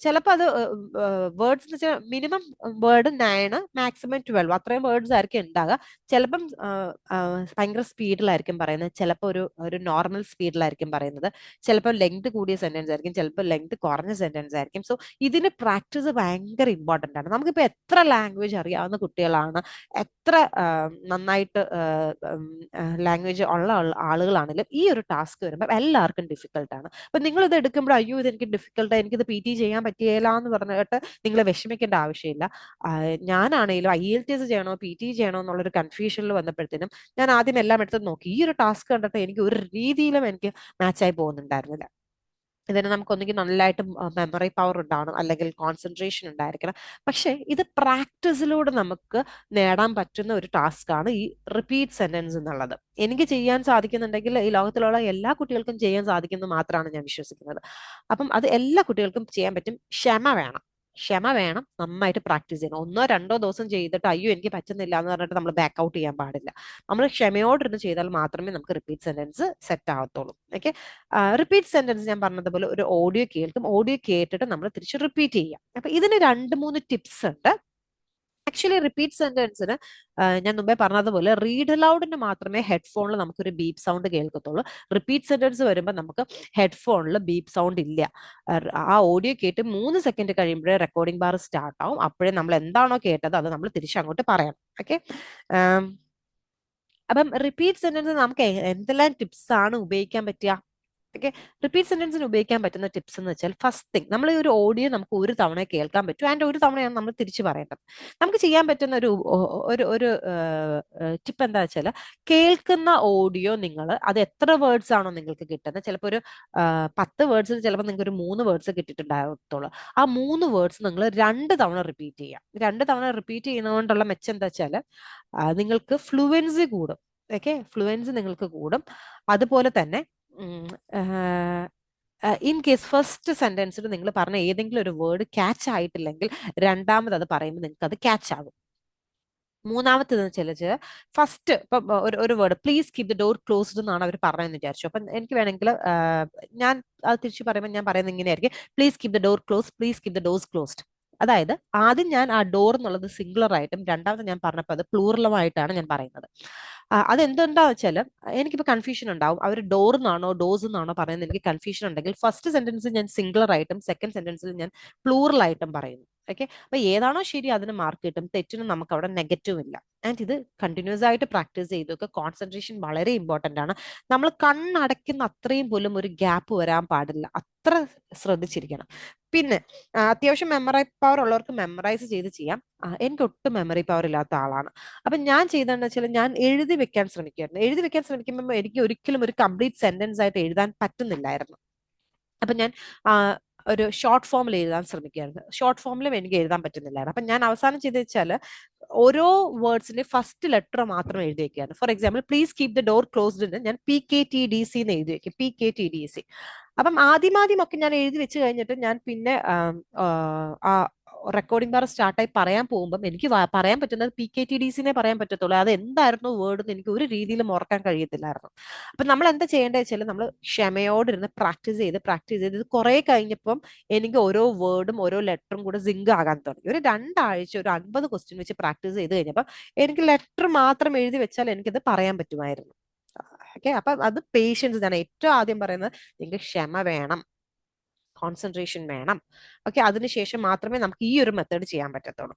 ചിലപ്പോ അത് വേർഡ്സ് എന്ന് വെച്ചാൽ മിനിമം വേർഡ് 9 മാക്സിമം 12 അത്രയും വേർഡ്സ് ആയിരിക്കും ഉണ്ടാകുക. ചിലപ്പം ഭയങ്കര സ്പീഡിലായിരിക്കും പറയുന്നത്, ചിലപ്പോൾ ഒരു നോർമൽ സ്പീഡിലായിരിക്കും പറയുന്നത്, ചിലപ്പോൾ ലെങ്ത് കൂടിയ സെന്റൻസ് ആയിരിക്കും, ചിലപ്പോൾ ലെങ്ത് കുറഞ്ഞ സെന്റൻസ് ആയിരിക്കും. സോ ഇതിന് പ്രാക്ടീസ് ഭയങ്കര ഇമ്പോർട്ടന്റ് ആണ്. നമുക്കിപ്പോൾ എത്ര ലാംഗ്വേജ് അറിയാവുന്ന കുട്ടികളാണ്, എത്ര നന്നായിട്ട് ലാംഗ്വേജ് ഉള്ള ആളുകളാണെങ്കിലും ഈ ഒരു ടാസ്ക് വരുമ്പോൾ എല്ലാവർക്കും ഡിഫിക്കൽട്ടാണ്. അപ്പൊ നിങ്ങൾ ഇത് എടുക്കുമ്പോൾ അയ്യോ ഇത് എനിക്ക് ഡിഫിക്കൽട്ട്, എനിക്കിത് PT ചെയ്യാൻ പറ്റിയില്ല എന്ന് പറഞ്ഞിട്ട് നിങ്ങൾ വിഷമിക്കേണ്ട ആവശ്യമില്ല. ഞാനാണെങ്കിലും IELTS ചെയ്യണോ PT ചെയ്യണോ എന്നുള്ളൊരു കൺഫ്യൂഷനിൽ വന്നപ്പോഴത്തേനും ഞാൻ ആദ്യം എല്ലാം എടുത്ത് നോക്കി. ഈ ഒരു ടാസ്ക് കണ്ടിട്ട് എനിക്ക് ഒരു രീതിയിലും എനിക്ക് മാച്ചായി പോകുന്നുണ്ടായിരുന്നില്ല. ഇതിന് നമുക്കൊന്നെങ്കിൽ നല്ലതായിട്ട് മെമ്മറി പവർ ഉണ്ടാവണം, അല്ലെങ്കിൽ കോൺസെൻട്രേഷൻ ഉണ്ടായിരിക്കണം. പക്ഷെ ഇത് പ്രാക്ടീസിലൂടെ നമുക്ക് നേടാൻ പറ്റുന്ന ഒരു ടാസ്ക് ആണ് ഈ റിപ്പീറ്റ് സെന്റൻസ് എന്നുള്ളത്. എനിക്ക് ചെയ്യാൻ സാധിക്കുന്നുണ്ടെങ്കിൽ ഈ ലോകത്തിലുള്ള എല്ലാ കുട്ടികൾക്കും ചെയ്യാൻ സാധിക്കുന്നു മാത്രമാണ് ഞാൻ വിശ്വസിക്കുന്നത്. അപ്പം അത് എല്ലാ കുട്ടികൾക്കും ചെയ്യാൻ പറ്റും. ക്ഷമ വേണം, നന്നായിട്ട് പ്രാക്ടീസ് ചെയ്യണം. 1-2 ദിവസം ചെയ്തിട്ട് അയ്യോ എനിക്ക് പറ്റുന്നില്ല എന്ന് പറഞ്ഞിട്ട് നമ്മൾ ബാക്ക് ഔട്ട് ചെയ്യാൻ പാടില്ല. നമ്മൾ ക്ഷമയോടിരുന്ന് ചെയ്താൽ മാത്രമേ നമുക്ക് റിപ്പീറ്റ് സെന്റൻസ് സെറ്റ് ആവത്തുള്ളൂ. ഓക്കെ. റിപ്പീറ്റ് സെന്റൻസ് ഞാൻ പറഞ്ഞതുപോലെ ഒരു ഓഡിയോ കേൾക്കും. ഓഡിയോ കേട്ടിട്ട് നമ്മൾ തിരിച്ച് റിപ്പീറ്റ് ചെയ്യാം. അപ്പൊ ഇതിന് 2-3 ടിപ്സ് ഉണ്ട്. ആക്ച്വലി റിപ്പീറ്റ് സെന്റൻസിന് ഞാൻ മുമ്പേ പറഞ്ഞതുപോലെ റീഡ് അലൗഡിന് മാത്രമേ ഹെഡ്ഫോണിൽ നമുക്കൊരു ബീപ്പ് സൗണ്ട് കേൾക്കത്തുള്ളൂ. റിപ്പീറ്റ് സെന്റൻസ് വരുമ്പോൾ നമുക്ക് ഹെഡ്ഫോണിൽ ബീപ്പ് സൗണ്ട് ഇല്ല. ആ ഓഡിയോ കേട്ട് 3 സെക്കൻഡ് കഴിയുമ്പോഴേ റെക്കോർഡിംഗ് ബാർ സ്റ്റാർട്ട് ആവും. അപ്പോഴേ നമ്മൾ എന്താണോ കേട്ടത് അത് നമ്മൾ തിരിച്ചങ്ങോട്ട് പറയണം. ഓക്കെ. അപ്പം റിപ്പീറ്റ് സെന്റൻസ് നമുക്ക് എന്തെല്ലാം ടിപ്സ് ആണ് ഉപയോഗിക്കാൻ പറ്റുക? ഓക്കെ. റിപ്പീറ്റ് സെന്റൻസിന് ഉപയോഗിക്കാൻ പറ്റുന്ന ടിപ്സ് എന്ന് വെച്ചാൽ ഫസ്റ്റ് തിങ്, നമ്മൾ ഈ ഒരു ഓഡിയോ നമുക്ക് ഒരു തവണ കേൾക്കാൻ പറ്റും ആൻഡ് ഒരു തവണയാണ് നമ്മൾ തിരിച്ചു പറയേണ്ടത്. നമുക്ക് ചെയ്യാൻ പറ്റുന്ന ഒരു ടിപ്പ് എന്താ വെച്ചാൽ, കേൾക്കുന്ന ഓഡിയോ നിങ്ങൾ അത് എത്ര വേർഡ്സ് ആണോ നിങ്ങൾക്ക് കിട്ടുന്നത്, ചിലപ്പോൾ ഒരു 10 വേർഡ്സിൽ ചിലപ്പോൾ നിങ്ങൾക്ക് ഒരു 3 വേർഡ്സ് കിട്ടിയിട്ടുണ്ടാകത്തുള്ളൂ. ആ 3 വേർഡ്സ് നിങ്ങൾ 2 തവണ റിപ്പീറ്റ് ചെയ്യാം. 2 തവണ റിപ്പീറ്റ് ചെയ്യുന്നതുകൊണ്ടുള്ള മെച്ചം എന്താ വെച്ചാൽ നിങ്ങൾക്ക് ഫ്ലുവൻസി കൂടും. ഓക്കെ. ഫ്ലുവൻസി നിങ്ങൾക്ക് കൂടും. അതുപോലെ തന്നെ ഇൻ കേസ് ഫസ്റ്റ് സെന്റൻസിൽ നിങ്ങൾ പറഞ്ഞ ഏതെങ്കിലും ഒരു വേർഡ് ക്യാച്ച് ആയിട്ടില്ലെങ്കിൽ രണ്ടാമത് അത് പറയുമ്പോൾ നിങ്ങൾക്ക് അത് ക്യാച്ച് ആകും. മൂന്നാമത്തേന്ന് വെച്ചാൽ ഫസ്റ്റ് ഇപ്പം ഒരു word please keep the door closed എന്നാണ് അവർ പറഞ്ഞതെന്ന് വിചാരിച്ചു. അപ്പം എനിക്ക് വേണമെങ്കിൽ ഞാൻ അത് തിരിച്ച് പറയുമ്പോൾ ഞാൻ പറയുന്നത് ഇങ്ങനെയായിരിക്കും: please keep the door close, please keep the doors closed. അതായത് ആദ്യം ഞാൻ ആ ഡോർ എന്നുള്ളത് സിംഗുലർ ആയിട്ടും രണ്ടാമത് ഞാൻ പറഞ്ഞപ്പോൾ അത് പ്ലൂറലുമായിട്ടാണ് ഞാൻ പറയുന്നത്. അതെന്തുണ്ടാന്ന് വെച്ചാൽ എനിക്കിപ്പോൾ കൺഫ്യൂഷൻ ഉണ്ടാവും, അവർ ഡോർ എന്നാണോ ഡോസ് എന്നാണോ പറയുന്നത് എനിക്ക് കൺഫ്യൂഷൻ ഉണ്ടെങ്കിൽ ഫസ്റ്റ് സെന്റൻസിൽ ഞാൻ സിംഗുലർ ആയിട്ടും സെക്കൻഡ് സെന്റൻസിൽ ഞാൻ പ്ലൂറൽ ആയിട്ടും പറയുന്നു. ഓക്കെ, അപ്പൊ ഏതാണോ ശരി അതിന് മാർക്ക് കിട്ടും, തെറ്റിനും നമുക്ക് അവിടെ നെഗറ്റീവ് ഇല്ല. ആൻഡ് ഇത് കണ്ടിന്യൂസ് ആയിട്ട് പ്രാക്ടീസ് ചെയ്തൊക്കെ കോൺസെൻട്രേഷൻ വളരെ ഇമ്പോർട്ടന്റ് ആണ്. നമ്മൾ കണ്ണടയ്ക്കുന്ന അത്രയും പോലും ഒരു ഗ്യാപ്പ് വരാൻ പാടില്ല, അത്ര ശ്രദ്ധിച്ചിരിക്കണം. പിന്നെ അത്യാവശ്യം മെമ്മറി പവർ ഉള്ളവർക്ക് മെമ്മറൈസ് ചെയ്ത് ചെയ്യാം. എനിക്ക് ഒട്ടും മെമ്മറി പവർ ഇല്ലാത്ത ആളാണ്. അപ്പൊ ഞാൻ ചെയ്തതെന്ന് വെച്ചാൽ ഞാൻ എഴുതി വെക്കാൻ ശ്രമിക്കുമായിരുന്നു. എഴുതി വെക്കാൻ ശ്രമിക്കുമ്പോൾ എനിക്ക് ഒരിക്കലും ഒരു കംപ്ലീറ്റ് സെന്റൻസ് ആയിട്ട് എഴുതാൻ പറ്റുന്നില്ലായിരുന്നു. അപ്പൊ ഞാൻ ഒരു ഷോർട്ട് ഫോമിൽ എഴുതാൻ ശ്രമിക്കുകയായിരുന്നു. ഷോർട്ട് ഫോമിലും എനിക്ക് എഴുതാൻ പറ്റുന്നില്ലായിരുന്നു. അപ്പൊ ഞാൻ അവസാനം ചെയ്ത് വെച്ചാൽ ഓരോ വേർഡ്സിന്റെ ഫസ്റ്റ് ലെറ്റർ മാത്രം എഴുതി വെക്കുകയാണ്. For example please keep the door closed എന്ന് ഞാൻ PKTDC എന്ന് എഴുതി വെക്കും, PKTDC. അപ്പം ആദ്യമൊക്കെ ഞാൻ എഴുതി വെച്ച് കഴിഞ്ഞിട്ട് ഞാൻ പിന്നെ ആ റെക്കോർഡിംഗ് ബാർ സ്റ്റാർട്ടായി പറയാൻ പോകുമ്പോൾ എനിക്ക് പറയാൻ പറ്റുന്നത് PKTDCനെ പറയാൻ പറ്റത്തുള്ളൂ. അത് എന്തായിരുന്നു വേർഡ് എന്ന് എനിക്ക് ഒരു രീതിയിലും ഓർക്കാൻ കഴിയത്തില്ലായിരുന്നു. അപ്പൊ നമ്മൾ എന്താ ചെയ്യേണ്ടത് വെച്ചാൽ നമ്മൾ ക്ഷമയോടിരുന്ന് പ്രാക്ടീസ് ചെയ്ത് ഇത് കുറെ കഴിഞ്ഞപ്പം എനിക്ക് ഓരോ വേർഡും ഓരോ ലെറ്ററും കൂടെ സിങ്ക് ആകാൻ തുടങ്ങി. ഒരു 2 ആഴ്ച ഒരു 50 ക്വസ്റ്റ്യൻ വെച്ച് പ്രാക്ടീസ് ചെയ്ത് കഴിഞ്ഞപ്പോൾ എനിക്ക് ലെറ്റർ മാത്രം എഴുതി വെച്ചാൽ എനിക്കത് പറയാൻ പറ്റുമായിരുന്നു. ഓക്കെ, അപ്പൊ അത് പേഷ്യൻസ്. ഞാൻ ഏറ്റവും ആദ്യം പറയുന്നത് നിങ്ങൾക്ക് ക്ഷമ വേണം, കോൺസെൻട്രേഷൻ വേണം. ഓക്കെ, അതിനുശേഷം മാത്രമേ നമുക്ക് ഈ ഒരു മെത്തേഡ് ചെയ്യാൻ പറ്റത്തുള്ളൂ.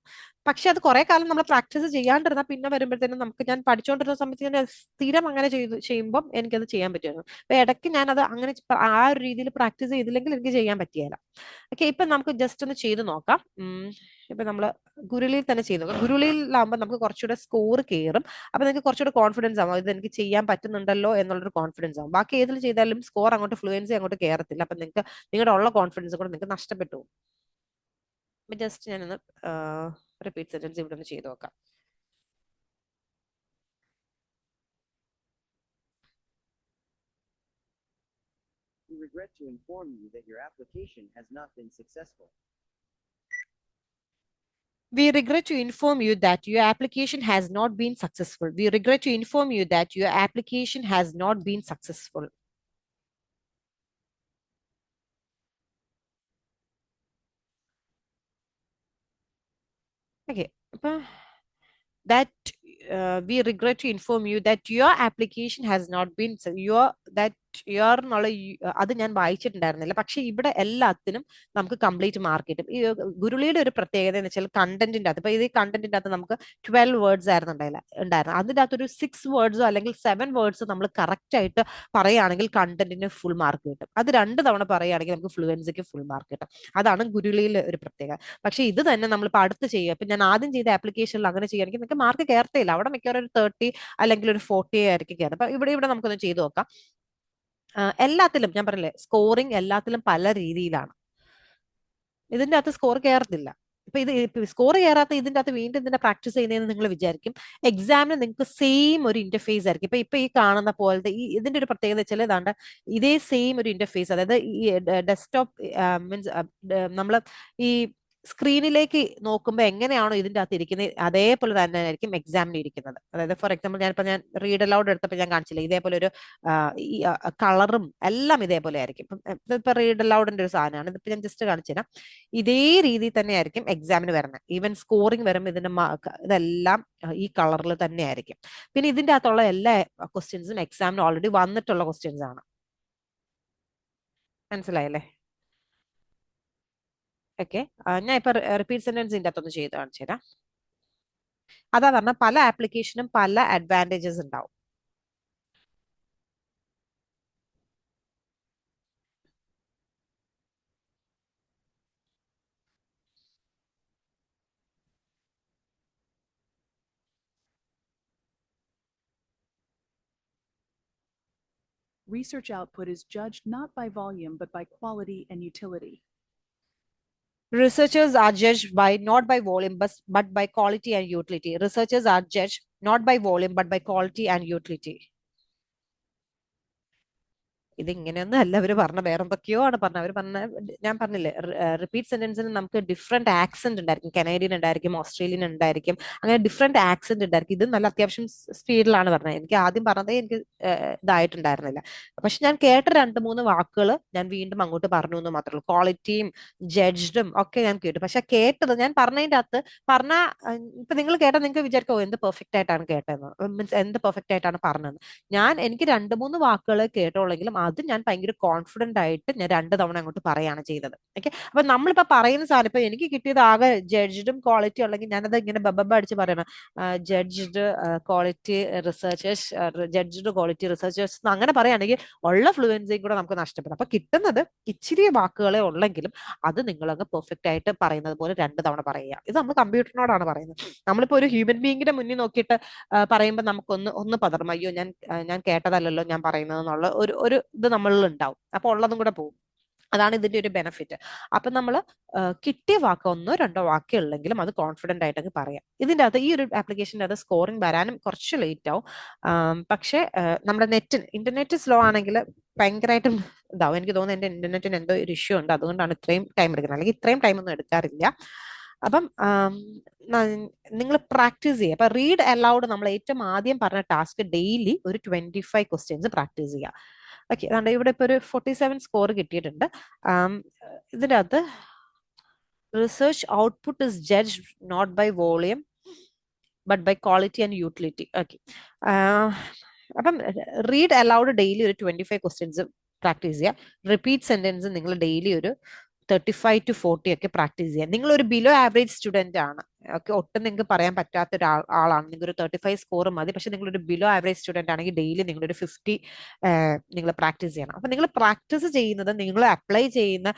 പക്ഷെ അത് കുറെ കാലം നമ്മൾ പ്രാക്ടീസ് ചെയ്യാണ്ടിരുന്നാൽ പിന്നെ വരുമ്പോഴത്തേനും നമുക്ക്, ഞാൻ പഠിച്ചുകൊണ്ടിരുന്ന സമയത്ത് ഞാൻ സ്ഥിരം അങ്ങനെ ചെയ്യുമ്പോൾ എനിക്കത് ചെയ്യാൻ പറ്റുമായിരുന്നു. അപ്പൊ ഇടയ്ക്ക് ഞാൻ അത് അങ്ങനെ ആ ഒരു രീതിയിൽ പ്രാക്ടീസ് ചെയ്തില്ലെങ്കിൽ എനിക്ക് ചെയ്യാൻ പറ്റിയല്ല. ഓക്കെ, ഇപ്പൊ നമുക്ക് ജസ്റ്റ് ഒന്ന് ചെയ്ത് നോക്കാം. ഇപ്പൊ നമ്മള് ഗുരുളിയിൽ തന്നെ ചെയ്ത് നോക്കാം. ഗുരുളിയിലാകുമ്പോൾ നമുക്ക് കുറച്ചുകൂടെ സ്കോർ കയറും. അപ്പൊ നിങ്ങൾക്ക് കുറച്ചുകൂടെ കോൺഫിഡൻസ് ആവും, ഇത് എനിക്ക് ചെയ്യാൻ പറ്റുന്നുണ്ടല്ലോ എന്നുള്ളൊരു കോൺഫിഡൻസ് ആവും. ബാക്കി ഏതിൽ ചെയ്താലും സ്കോർ അങ്ങോട്ട് ഫ്ലുവൻസി അങ്ങോട്ട് കയറത്തില്ല. അപ്പൊ നിങ്ങൾക്ക് നിങ്ങളുടെ ഉള്ള കോൺഫിഡൻസ് കൂടെ നിങ്ങൾക്ക് നഷ്ടപ്പെട്ടു പോകും. ജസ്റ്റ് ഞാനൊന്ന് റിപ്പീറ്റ് സെന്റൻസ് ഇവിടെ ഒന്ന് ചെയ്ത് നോക്കാം. We regret to inform you that your application has not been successful. We regret to inform you that your application has not been successful. We regret to inform you that your application has not been successful. Okay, that we regret to inform you that your application has not been that your എന്നുള്ള അത് ഞാൻ വായിച്ചിട്ടുണ്ടായിരുന്നില്ല. പക്ഷെ ഇവിടെ എല്ലാത്തിനും നമുക്ക് കംപ്ലീറ്റ് മാർക്ക് കിട്ടും. ഈ ഗുരുളിയുടെ ഒരു പ്രത്യേകത എന്ന് വെച്ചാൽ കണ്ടന്റിന്റെ അകത്ത്, ഇപ്പൊ ഇത് കണ്ടന്റിന്റെ അകത്ത് നമുക്ക് 12 വേർഡ്സ് ആയിരുന്നു ഉണ്ടായിരുന്നത്. അതിന്റെ അകത്ത് ഒരു 6 വേർഡ്സോ അല്ലെങ്കിൽ 7 വേർഡ്സോ നമ്മൾ കറക്റ്റ് ആയിട്ട് പറയുകയാണെങ്കിൽ കണ്ടന്റിന് ഫുൾ മാർക്ക് കിട്ടും. അത് 2 തവണ പറയുകയാണെങ്കിൽ നമുക്ക് ഫ്ലുവൻസിക്ക് ഫുൾ മാർക്ക് കിട്ടും. അതാണ് ഗുരുളിയിലെ ഒരു പ്രത്യേകത. പക്ഷെ ഇത് തന്നെ നമ്മളിപ്പോൾ അടുത്ത് ചെയ്യുക, ഇപ്പൊ ഞാൻ ആദ്യം ചെയ്ത ആപ്ലിക്കേഷനിൽ അങ്ങനെ ചെയ്യുകയാണെങ്കിൽ നിങ്ങൾക്ക് മാർക്ക് കയറത്തില്ല. അവിടെ മിക്കവാറും ഒരു 30 അല്ലെങ്കിൽ ഒരു 40 ആയിരിക്കും കയറുന്നത്. അപ്പൊ ഇവിടെ നമുക്കൊന്ന് ചെയ്തു നോക്കാം. എല്ലാത്തിലും ഞാൻ പറഞ്ഞില്ലേ, സ്കോറിങ് എല്ലാത്തിലും പല രീതിയിലാണ്. ഇതിന്റെ അകത്ത് സ്കോർ കയറത്തില്ല. ഇപ്പൊ ഇത് സ്കോർ കയറാത്ത ഇതിന്റെ അകത്ത് വീണ്ടും ഇതിന്റെ പ്രാക്ടീസ് ചെയ്യുന്നതെന്ന് നിങ്ങൾ വിചാരിക്കും. എക്സാമിന് നിങ്ങൾക്ക് സെയിം ഒരു ഇന്റർഫേസ് ആയിരിക്കും. ഇപ്പൊ ഈ കാണുന്ന പോലത്തെ ഇതിന്റെ ഒരു പ്രത്യേകത വെച്ചാൽ ഏതാണ്ട് ഇതേ സെയിം ഒരു ഇന്റർഫേസ്, അതായത് ഈ ഡെസ്ക്ടോപ്പ് മീൻസ് നമ്മൾ ഈ സ്ക്രീനിലേക്ക് നോക്കുമ്പോൾ എങ്ങനെയാണോ ഇതിന്റെ അകത്ത് ഇരിക്കുന്നത് അതേപോലെ തന്നെ ആയിരിക്കും എക്സാമിന് ഇരിക്കുന്നത്. അതായത് ഫോർ എക്സാമ്പിൾ ഞാൻ റീഡ് അലൗഡ് എടുത്തപ്പോൾ ഞാൻ കാണിച്ചില്ല, ഇതേപോലെ ഒരു ഈ കളറും എല്ലാം ഇതേപോലെ ആയിരിക്കും. ഇപ്പൊ റീഡ് അലൗഡിന്റെ ഒരു സാധനമാണ് ഇതിപ്പോ ഞാൻ ജസ്റ്റ് കാണിച്ചുതരാം. ഇതേ രീതിയിൽ തന്നെ ആയിരിക്കും എക്സാമിന് വരുന്നത്. ഈവൻ സ്കോറിംഗ് വരുമ്പോൾ ഇതിന്റെ ഇതെല്ലാം ഈ കളറിൽ തന്നെ ആയിരിക്കും. പിന്നെ ഇതിന്റെ അകത്തുള്ള എല്ലാ ക്വസ്റ്റ്യൻസും എക്സാമിന് ഓൾറെഡി വന്നിട്ടുള്ള ക്വസ്റ്റ്യൻസ് ആണ്. മനസ്സിലായല്ലേ? ഓക്കെ, ഞാൻ ഇപ്പൊ റിപ്പീറ്റ് സെന്റൻസിന്റെ അകത്തൊന്ന് ചെയ്ത് കാണിച്ചു തരാം. അതാ പറഞ്ഞ പല ആപ്ലിക്കേഷനും പല അഡ്വാൻറ്റേജസ് ഉണ്ടാവും. Research output is judged not by volume, but by quality and utility. Researchers are judged by not by volume, but by quality and utility. Researchers are judged not by volume, but by quality and utility. ഇത് ഇങ്ങനെയൊന്നും അല്ല അവർ പറഞ്ഞ, വേറെ എന്തൊക്കെയോ ആണ് പറഞ്ഞത്. അവർ പറഞ്ഞ, ഞാൻ പറഞ്ഞില്ലേ, റിപ്പീറ്റ് സെന്റൻസിന് നമുക്ക് ഡിഫറെന്റ് ആക്സെന്റ് ഉണ്ടായിരിക്കും. കനേഡിയൻ ഉണ്ടായിരിക്കും, ഓസ്ട്രേലിയൻ ഉണ്ടായിരിക്കും, അങ്ങനെ ഡിഫറെന്റ് ആക്സെന്റ് ഉണ്ടായിരിക്കും. ഇത് നല്ല അത്യാവശ്യം സ്പീഡിലാണ് പറഞ്ഞത്. എനിക്ക് ആദ്യം പറഞ്ഞതേ എനിക്ക് ഇതായിട്ടുണ്ടായിരുന്നില്ല. പക്ഷെ ഞാൻ കേട്ട രണ്ട് മൂന്ന് വാക്കുകൾ ഞാൻ വീണ്ടും അങ്ങോട്ട് പറഞ്ഞു എന്ന് മാത്രമേ ഉള്ളൂ. ക്വാളിറ്റിയും ജഡ്ജ്ഡും ഒക്കെ ഞാൻ കേട്ടു. പക്ഷെ കേട്ടത് ഞാൻ പറഞ്ഞതിന്റെ അകത്ത് പറഞ്ഞ, ഇപ്പൊ നിങ്ങൾ കേട്ടാൽ നിങ്ങൾക്ക് വിചാരിക്കും, എന്ത് പെർഫെക്റ്റ് ആയിട്ടാണ് കേട്ടതെന്ന്, മീൻസ് എന്ത് പെർഫെക്റ്റ് ആയിട്ടാണ് പറഞ്ഞത്. എനിക്ക് രണ്ട് മൂന്ന് വാക്കുകൾ കേട്ടോളെങ്കിലും അത് ഞാൻ ഭയങ്കര കോൺഫിഡന്റ് ആയിട്ട് ഞാൻ രണ്ട് തവണ അങ്ങോട്ട് പറയാണ് ചെയ്തത്. ഓക്കെ, അപ്പൊ നമ്മളിപ്പോ പറയുന്ന സാധനം, ഇപ്പൊ എനിക്ക് കിട്ടിയത് ആകെ ജഡ്ജ്ഡും ക്വാളിറ്റി ഉള്ളെങ്കിൽ ഞാനത് ഇങ്ങനെ ബബ്ബ അടിച്ച് പറയണം, judged quality researchers, judged quality researchers അങ്ങനെ പറയുകയാണെങ്കിൽ ഉള്ള ഫ്ലുവൻസിയും കൂടെ നമുക്ക് നഷ്ടപ്പെടും. അപ്പൊ കിട്ടുന്നത് ഇച്ചിരി വാക്കുകളെ ഉള്ളെങ്കിലും അത് നിങ്ങളങ്ങ് പെർഫെക്റ്റ് ആയിട്ട് പറയുന്നത് പോലെ രണ്ട് തവണ പറയുക. ഇത് നമ്മൾ കമ്പ്യൂട്ടറിനോടാണ് പറയുന്നത്. നമ്മളിപ്പോ ഒരു ഹ്യൂമൻ ബീങ്ങിന്റെ മുന്നിൽ നോക്കിയിട്ട് പറയുമ്പോൾ നമുക്കൊന്ന് ഒന്ന് പതറും, അയ്യോ ഞാൻ കേട്ടതല്ലല്ലോ ഞാൻ പറയുന്നത് എന്നുള്ള ഒരു ഇത് നമ്മളിൽ ഉണ്ടാവും. അപ്പൊ ഉള്ളതും കൂടെ പോകും. അതാണ് ഇതിന്റെ ഒരു ബെനിഫിറ്റ്. അപ്പൊ നമ്മൾ കിട്ടിയ വാക്ക് ഒന്നോ രണ്ടോ വാക്കേ ഉള്ളെങ്കിലും അത് കോൺഫിഡന്റ് ആയിട്ടൊക്കെ പറയാം. ഇതിന്റെ അകത്ത് ഈ ഒരു ആപ്ലിക്കേഷൻ്റെ അത് സ്കോറിംഗ് വരാനും കുറച്ച് ലേറ്റ് ആവും. പക്ഷേ നമ്മുടെ ഇന്റർനെറ്റ് സ്ലോ ആണെങ്കിൽ ഭയങ്കരമായിട്ടും ഇതാവും. എനിക്ക് തോന്നുന്നു എന്റെ ഇന്റർനെറ്റിന് എന്തോ ഒരു ഇഷ്യൂ ഉണ്ട്, അതുകൊണ്ടാണ് ഇത്രയും ടൈം എടുക്കുന്നത്. അല്ലെങ്കിൽ ഇത്രയും ടൈം ഒന്നും എടുക്കാറില്ല. അപ്പം നിങ്ങൾ പ്രാക്ടീസ് ചെയ്യുക. അപ്പൊ റീഡ് അലൗഡ് നമ്മൾ ഏറ്റവും ആദ്യം പറഞ്ഞ ടാസ്ക് ഡെയിലി ഒരു 25 ക്വസ്റ്റ്യൻസ് പ്രാക്ടീസ് ചെയ്യുക. ഓക്കെ, അതുകൊണ്ട് ഇവിടെ ഇപ്പൊ ഒരു 47 സ്കോർ കിട്ടിയിട്ടുണ്ട്. ഇതിൻ്റെ അകത്ത് research output is judge not by volume but by quality and utility. Okay, അപ്പം റീഡ് അലൗഡ് ഡെയിലി ഒരു 25 ക്വസ്റ്റ്യൻസ് പ്രാക്ടീസ് ചെയ്യുക. റിപ്പീറ്റ് സെന്റൻസ് നിങ്ങൾ ഡെയിലി ഒരു 35 to 40 ഒക്കെ പ്രാക്ടീസ് ചെയ്യുക. നിങ്ങൾ ഒരു ബിലോ ആവറേജ് സ്റ്റുഡന്റ് ആണ്, ഓക്കെ, ഒട്ടും നിങ്ങൾക്ക് പറയാൻ പറ്റാത്ത ഒരാളാണ്, നിങ്ങൾ ഒരു 35 സ്കോർ മതി. പക്ഷെ നിങ്ങളൊരു ബിലോ ആവറേജ് സ്റ്റുഡന്റ് ആണെങ്കിൽ ഡെയിലി നിങ്ങളൊരു 50 നിങ്ങൾ പ്രാക്ടീസ് ചെയ്യണം. അപ്പൊ നിങ്ങൾ പ്രാക്ടീസ് ചെയ്യുന്നത്, നിങ്ങൾ അപ്ലൈ ചെയ്യുന്ന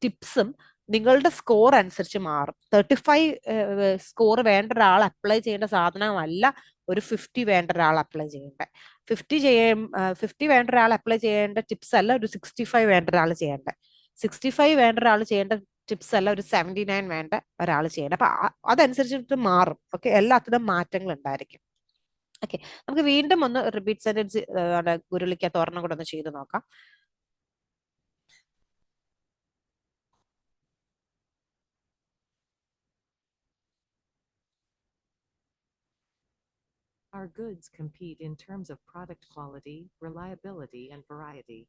ടിപ്സും നിങ്ങളുടെ സ്കോർ അനുസരിച്ച് മാറും. 35 സ്കോർ വേണ്ട ഒരാൾ അപ്ലൈ ചെയ്യേണ്ട സാധനമല്ല ഒരു 50 വേണ്ട ഒരാൾ അപ്ലൈ ചെയ്യേണ്ട. 50 വേണ്ട ഒരാൾ അപ്ലൈ ചെയ്യേണ്ട ടിപ്സ് അല്ല ഒരു 65 വേണ്ട ഒരാൾ ചെയ്യേണ്ട. 65 വേണ്ട ഒരാൾ ചെയ്യേണ്ട ടിപ്സ് അല്ല ഒരു 79 വേണ്ട ഒരാൾ ചെയ്യേണ്ട. അപ്പൊ അതനുസരിച്ചിട്ട് മാറും. ഓക്കെ, എല്ലാത്തിനും മാറ്റങ്ങൾ ഉണ്ടായിരിക്കും. ഓക്കെ, നമുക്ക് വീണ്ടും ഒന്ന് റിപ്പീറ്റ് സെന്റൻസ് ഗുരുളിക്കകത്ത് ഒരെണ്ണം കൂടെ ഒന്ന് ചെയ്ത് നോക്കാം. Our goods compete in terms of product quality, reliability, and variety.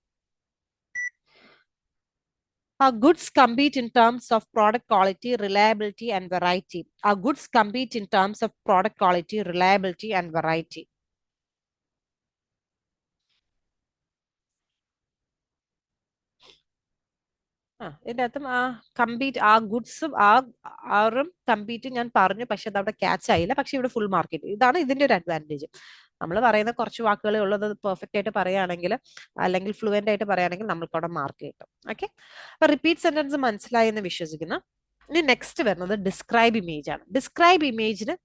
Our goods compete in terms of product quality, reliability, and variety. Our goods compete in terms of product quality, reliability, and variety. ഇതിന്റെ അകത്തും ഗുഡ്സും ആറും കമ്പീറ്റ് ഞാൻ പറഞ്ഞു, പക്ഷെ അത് അവിടെ ക്യാച്ച് ആയില്ല. പക്ഷെ ഇവിടെ ഫുൾ മാർക്ക് കിട്ടി. ഇതാണ് ഇതിന്റെ ഒരു അഡ്വാൻറ്റേജ്. നമ്മൾ പറയുന്ന കുറച്ച് വാക്കുകളെ ഉള്ളത് പെർഫെക്റ്റ് ആയിട്ട് പറയുകയാണെങ്കിൽ, അല്ലെങ്കിൽ ഫ്ലുവന്റ് ആയിട്ട് പറയുകയാണെങ്കിൽ നമ്മൾക്ക് അവിടെ മാർക്ക് കിട്ടും. ഓക്കെ, അപ്പൊ റിപ്പീറ്റ് സെന്റൻസ് മനസ്സിലായി എന്ന് വിശ്വസിക്കുന്നു. ഇനി നെക്സ്റ്റ് വരുന്നത് ഡിസ്ക്രൈബ് ഇമേജ് ആണ്. ഡിസ്ക്രൈബ് ഇമേജിന്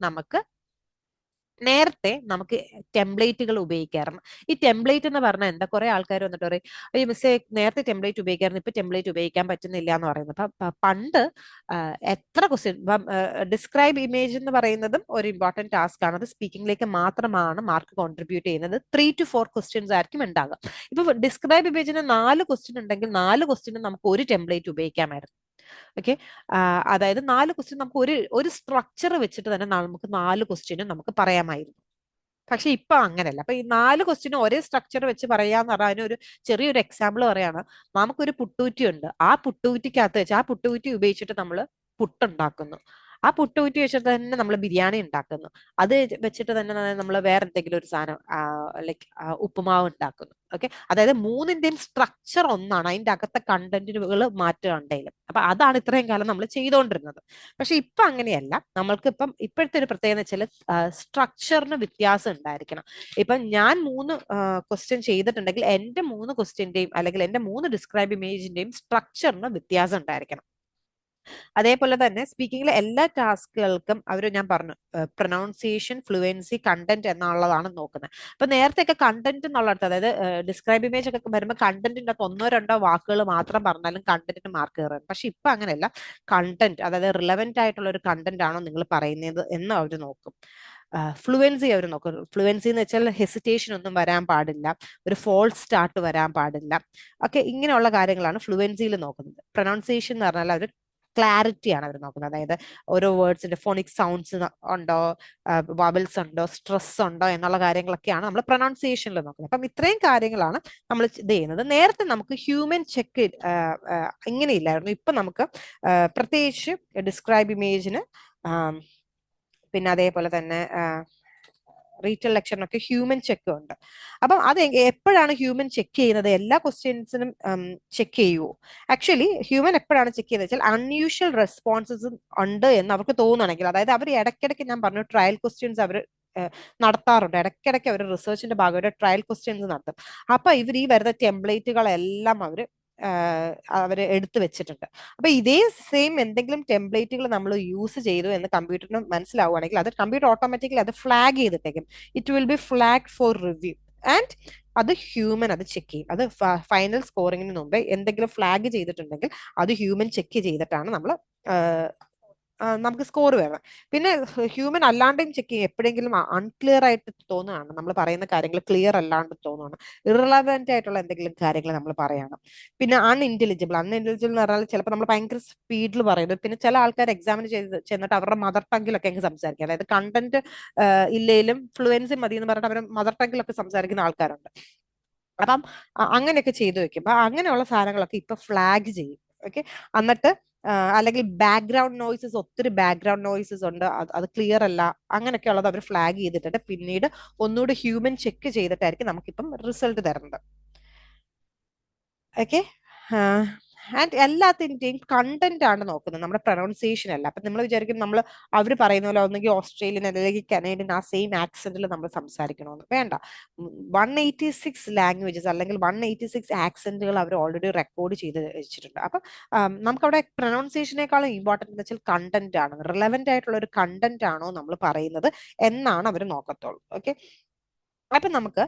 നേരത്തെ നമുക്ക് ടെംപ്ലേറ്റുകൾ ഉപയോഗിക്കാറുണ്ട്. ഈ ടെംപ്ലേറ്റ് എന്ന് പറഞ്ഞാൽ എന്താ, കുറെ ആൾക്കാർ വന്നിട്ട് പറയും, അയ്യോ മിസ്സേ നേരത്തെ ടെംപ്ലേറ്റ് ഉപയോഗിക്കാറുണ്ട്, ഇപ്പൊ ടെംപ്ലേറ്റ് ഉപയോഗിക്കാൻ പറ്റുന്നില്ല എന്ന് പറയുന്നത്. അപ്പൊ പണ്ട് എത്ര ക്വസ്റ്റ്യൻ, ഡിസ്ക്രൈബ് ഇമേജ് എന്ന് പറയുന്നതും ഒരു ഇമ്പോർട്ടന്റ് ടാസ്ക് ആണ്. അത് സ്പീക്കിംഗിലേക്ക് മാത്രമാണ് മാർക്ക് കോൺട്രിബ്യൂട്ട് ചെയ്യുന്നത്. 3 to 4 ക്വസ്റ്റ്യൻസ് ആയിരിക്കും ഉണ്ടാകുക. ഇപ്പൊ ഡിസ്ക്രൈബ് ഇമേജിന് 4 ക്വസ്റ്റ്യൻ ഉണ്ടെങ്കിൽ 4 ക്വസ്റ്റ്യനും നമുക്ക് ഒരു ടെംപ്ലേറ്റ് ഉപയോഗിക്കാമായിരുന്നു. ഓക്കെ, അതായത് 4 ക്വസ്റ്റ്യൻ നമുക്ക് ഒരു സ്ട്രക്ചർ വെച്ചിട്ട് തന്നെ നമുക്ക് 4 ക്വസ്റ്റ്യനും നമുക്ക് പറയാമായിരുന്നു. പക്ഷെ ഇപ്പൊ അങ്ങനെയല്ല. അപ്പൊ ഈ 4 ക്വസ്റ്റ്യനും ഒരേ സ്ട്രക്ചർ വെച്ച് പറയാന്ന് പറഞ്ഞാൽ അതിനൊരു ചെറിയൊരു എക്സാമ്പിൾ പറയാണ്. നമുക്കൊരു പുട്ടുകുറ്റി ഉണ്ട്. ആ പുട്ടുകുറ്റിക്കകത്ത് വെച്ച് ആ പുട്ടുകുറ്റി ഉപയോഗിച്ചിട്ട് നമ്മൾ പുട്ടുണ്ടാക്കുന്നു. ആ പുട്ടുകുറ്റി വെച്ചിട്ട് തന്നെ നമ്മൾ ബിരിയാണി ഉണ്ടാക്കുന്നു. അത് വെച്ചിട്ട് തന്നെ നമ്മൾ വേറെ എന്തെങ്കിലും ഒരു സാധനം ലൈക്ക് ഉപ്പുമാവ് ഉണ്ടാക്കുന്നു. ഓക്കെ, അതായത് മൂന്നിന്റെയും സ്ട്രക്ചർ ഒന്നാണ്, അതിന്റെ അകത്തെ കണ്ടന്റുകൾ മാറ്റുകയുണ്ടെങ്കിലും. അപ്പൊ അതാണ് ഇത്രയും കാലം നമ്മൾ ചെയ്തുകൊണ്ടിരുന്നത്. പക്ഷെ ഇപ്പൊ അങ്ങനെയല്ല. നമ്മൾക്ക് ഇപ്പോഴത്തെ ഒരു പ്രത്യേകത വെച്ചാൽ സ്ട്രക്ചറിന് വ്യത്യാസം ഉണ്ടായിരിക്കണം. ഇപ്പൊ ഞാൻ 3 ക്വസ്റ്റ്യൻ ചെയ്തിട്ടുണ്ടെങ്കിൽ എന്റെ 3 ക്വസ്റ്റ്യന്റെയും അല്ലെങ്കിൽ എന്റെ 3 ഡിസ്ക്രൈബ് ഇമേജിന്റെയും സ്ട്രക്ചറിന് വ്യത്യാസം ഉണ്ടായിരിക്കണം. അതേപോലെ തന്നെ സ്പീക്കിംഗിലെ എല്ലാ ടാസ്കുകൾക്കും ഞാൻ പറഞ്ഞു, പ്രൊനൗൺസിയേഷൻ, ഫ്ലുവൻസി, കണ്ടന്റ് എന്നുള്ളതാണ് നോക്കുന്നത്. അപ്പൊ നേരത്തെ ഒക്കെ കണ്ടന്റ് എന്നുള്ളത്, അതായത് ഡിസ്ക്രൈബ് ഇമേജ് ഒക്കെ വരുമ്പോൾ കണ്ടന്റിന്റെ അകത്ത് 1-2 വാക്കുകൾ മാത്രം പറഞ്ഞാലും കണ്ടന്റിന് മാർക്ക് കയറും. പക്ഷെ ഇപ്പൊ അങ്ങനെയല്ല. കണ്ടന്റ്, അതായത് റിലവന്റ് ആയിട്ടുള്ള ഒരു കണ്ടന്റ് ആണോ നിങ്ങൾ പറയുന്നത് എന്ന് അവർ നോക്കും. ഫ്ലുവൻസി അവർ നോക്കും. ഫ്ലുവൻസി എന്ന് വെച്ചാൽ ഹെസിറ്റേഷൻ ഒന്നും വരാൻ പാടില്ല, ഒരു ഫോൾസ് സ്റ്റാർട്ട് വരാൻ പാടില്ല. ഓക്കെ, ഇങ്ങനെയുള്ള കാര്യങ്ങളാണ് ഫ്ലുവൻസിയിൽ നോക്കുന്നത്. പ്രൊനൗൺസിയേഷൻ എന്ന് പറഞ്ഞാൽ അവർ ക്ലാരിറ്റിയാണ് അവർ നോക്കുന്നത്. അതായത് ഓരോ വേർഡ്സിന്റെ ഫോണിക് സൗണ്ട്സ് ഉണ്ടോ, വബിൾസ് ഉണ്ടോ, സ്ട്രെസ് ഉണ്ടോ എന്നുള്ള കാര്യങ്ങളൊക്കെയാണ് നമ്മൾ പ്രൊനൗൺസിയേഷനിൽ നോക്കുന്നത്. അപ്പം ഇത്രയും കാര്യങ്ങളാണ് നമ്മൾ ഇത് ചെയ്യുന്നത്. നേരത്തെ നമുക്ക് ഹ്യൂമൻ ചെക്ക് ഇങ്ങനെയില്ലായിരുന്നു. ഇപ്പൊ നമുക്ക് പ്രത്യേകിച്ച് ഡിസ്ക്രൈബ് ഇമേജിന് പിന്നെ അതേപോലെ തന്നെ റീറ്റെയിൽ ലെക്ചറിനൊക്കെ ഹ്യൂമൻ ചെക്ക് ഉണ്ട്. അപ്പം അത് എപ്പോഴാണ് ഹ്യൂമൻ ചെക്ക് ചെയ്യുന്നത്? എല്ലാ ക്വസ്റ്റ്യൻസിനും ചെക്ക് ചെയ്യുമോ? ആക്ച്വലി ഹ്യൂമൻ എപ്പോഴാണ് ചെക്ക് ചെയ്യുന്നത് വെച്ചാൽ അൺയൂഷ്വൽ റെസ്പോൺസസ് ഉണ്ട് എന്ന് അവർക്ക് തോന്നുകയാണെങ്കിൽ, അതായത് അവർ ഇടയ്ക്കിടയ്ക്ക്, ഞാൻ പറഞ്ഞു, ട്രയൽ ക്വസ്റ്റ്യൻസ് അവർ നടത്താറുണ്ട്. ഇടയ്ക്കിടയ്ക്ക് അവർ റിസർച്ചിന്റെ ഭാഗമായിട്ട് ട്രയൽ ക്വസ്റ്റ്യൻസ് നടത്തും. അപ്പൊ ഇവർ ഈ വരുന്ന ടെംപ്ലേറ്റുകളെല്ലാം അവർ എടുത്തു വെച്ചിട്ടുണ്ട്. അപ്പൊ ഇതേ സെയിം എന്തെങ്കിലും ടെംപ്ലേറ്റുകൾ നമ്മൾ യൂസ് ചെയ്തു എന്ന് കമ്പ്യൂട്ടറിന് മനസ്സിലാവുകയാണെങ്കിൽ അത് കമ്പ്യൂട്ടർ ഓട്ടോമാറ്റിക്കലി അത് ഫ്ലാഗ് ചെയ്തിട്ടേക്കും. It will be flag for review and അത് ഹ്യൂമൻ അത് ചെക്ക് ചെയ്യും. അത് ഫൈനൽ സ്കോറിങ്ങിന് മുമ്പേ എന്തെങ്കിലും ഫ്ലാഗ് ചെയ്തിട്ടുണ്ടെങ്കിൽ അത് ഹ്യൂമൻ ചെക്ക് ചെയ്തിട്ടാണ് നമുക്ക് സ്കോർ വേണം. പിന്നെ ഹ്യൂമൻ അല്ലാണ്ടും ചെക്ക് ചെയ്യും. എപ്പോഴെങ്കിലും അൺക്ലിയർ ആയിട്ട് തോന്നുകയാണ്, നമ്മൾ പറയുന്ന കാര്യങ്ങൾ ക്ലിയർ അല്ലാണ്ട് തോന്നുകയാണ്, ഇറലവന്റ് ആയിട്ടുള്ള എന്തെങ്കിലും കാര്യങ്ങൾ നമ്മൾ പറയണം. പിന്നെ അൺഇന്റലിജിബിൾ എന്ന് പറഞ്ഞാൽ ചിലപ്പോൾ നമ്മൾ ഭയങ്കര സ്പീഡിൽ പറയുന്നത്. പിന്നെ ചില ആൾക്കാർ എക്സാമിന് ചെന്നിട്ട് അവരുടെ മദർ ടങ്ങിലൊക്കെ അങ്ങ് സംസാരിക്കുക. അതായത് കണ്ടന്റ് ഇല്ലേലും ഫ്ലുവൻസി മതി എന്ന് പറഞ്ഞിട്ട് അവർ മദർ ടങ്ങിലൊക്കെ സംസാരിക്കുന്ന ആൾക്കാരുണ്ട്. അപ്പം അങ്ങനെയൊക്കെ ചെയ്തു വെക്കും. അപ്പൊ അങ്ങനെയുള്ള സാധനങ്ങളൊക്കെ ഇപ്പൊ ഫ്ലാഗ് ചെയ്യും. ഓക്കെ, എന്നിട്ട് അല്ലെങ്കിൽ ബാക്ക്ഗ്രൗണ്ട് നോയ്സസ്, ഒത്തിരി ബാക്ക്ഗ്രൗണ്ട് നോയ്സസ് ഉണ്ട്, അത് ക്ലിയർ അല്ല, അങ്ങനെയൊക്കെ ഉള്ളത് അവർ ഫ്ലാഗ് ചെയ്തിട്ട് പിന്നീട് ഒന്നുകൂടി ഹ്യൂമൻ ചെക്ക് ചെയ്തിട്ടായിരിക്കും നമുക്കിപ്പം റിസൾട്ട് തരുന്നത്. ഓക്കെ, ആൻഡ് എല്ലാത്തിൻ്റെയും കണ്ടന്റ് ആണ് നോക്കുന്നത്, നമ്മുടെ പ്രൊനൗൺസിയേഷൻ അല്ല. അപ്പൊ നമ്മൾ വിചാരിക്കും നമ്മൾ അവർ പറയുന്ന പോലെ ഒന്നെങ്കിൽ ഓസ്ട്രേലിയൻ അല്ലെങ്കിൽ കനേഡിയൻ ആ സെയിം ആക്സെന്റിൽ നമ്മൾ സംസാരിക്കണമെന്ന്. വേണ്ട. 186 ലാംഗ്വേജസ് അല്ലെങ്കിൽ 186 ആക്സെന്റുകൾ അവർ ഓൾറെഡി റെക്കോർഡ് ചെയ്ത് വെച്ചിട്ടുണ്ട്. അപ്പൊ നമുക്കവിടെ പ്രൊനൗൺസിയേഷനേക്കാളും ഇമ്പോർട്ടൻ്റ് എന്ന് വെച്ചാൽ കണ്ടന്റ് ആണ്, റിലവന്റ് ആയിട്ടുള്ള ഒരു കണ്ടന്റ് ആണോ നമ്മൾ പറയുന്നത് എന്നാണ് അവർ നോക്കത്തുള്ളൂ. ഓക്കെ, അപ്പൊ നമുക്ക്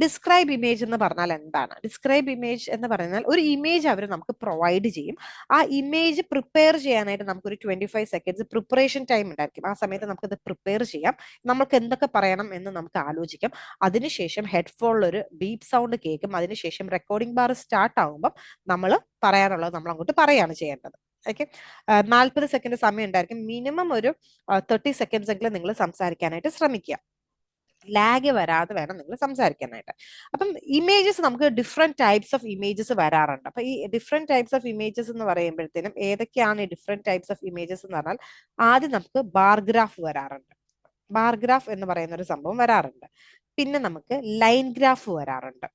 ഡിസ്ക്രൈബ് ഇമേജ് എന്ന് പറഞ്ഞാൽ എന്താണ്? ഡിസ്ക്രൈബ് ഇമേജ് എന്ന് പറഞ്ഞാൽ ഒരു ഇമേജ് അവർ നമുക്ക് പ്രൊവൈഡ് ചെയ്യും. ആ ഇമേജ് പ്രിപ്പയർ ചെയ്യാനായിട്ട് നമുക്കൊരു 25 സെക്കൻഡ്സ് പ്രിപ്പറേഷൻ ടൈം ഉണ്ടായിരിക്കും. ആ സമയത്ത് നമുക്കത് പ്രിപ്പയർ ചെയ്യാം, നമുക്ക് എന്തൊക്കെ പറയണം എന്ന് നമുക്ക് ആലോചിക്കാം. അതിനുശേഷം ഹെഡ്ഫോണിൽ ഒരു ബീപ്പ് സൗണ്ട് കേൾക്കും. അതിനുശേഷം റെക്കോർഡിംഗ് ബാർ സ്റ്റാർട്ട് ആകുമ്പോൾ നമ്മൾ പറയാനുള്ളത് നമ്മൾ അങ്ങോട്ട് പറയാണ് ചെയ്യേണ്ടത്. ഓക്കെ, 40 സെക്കൻഡ് സമയം ഉണ്ടായിരിക്കും. മിനിമം ഒരു 30 സെക്കൻഡ്സ് എങ്കിലും നിങ്ങൾ സംസാരിക്കാനായിട്ട് ശ്രമിക്കുക. ലാഗ് വരാതെ വേണം നിങ്ങൾ സംസാരിക്കാനായിട്ട്. അപ്പം ഇമേജസ് നമുക്ക് ഡിഫറെന്റ് ടൈപ്സ് ഓഫ് ഇമേജസ് വരാറുണ്ട്. അപ്പൊ ഈ ഡിഫറെന്റ് ടൈപ്സ് ഓഫ് ഇമേജസ് എന്ന് പറയുമ്പോഴത്തേനും ഏതൊക്കെയാണ് ഈ ഡിഫറെന്റ് ടൈപ്സ് ഓഫ് ഇമേജസ് എന്ന് പറഞ്ഞാൽ, ആദ്യം നമുക്ക് ബാർഗ്രാഫ് വരാറുണ്ട്. ബാർഗ്രാഫ് എന്ന് പറയുന്ന ഒരു സംഭവം വരാറുണ്ട്. പിന്നെ നമുക്ക് ലൈൻ ഗ്രാഫ് വരാറുണ്ട്.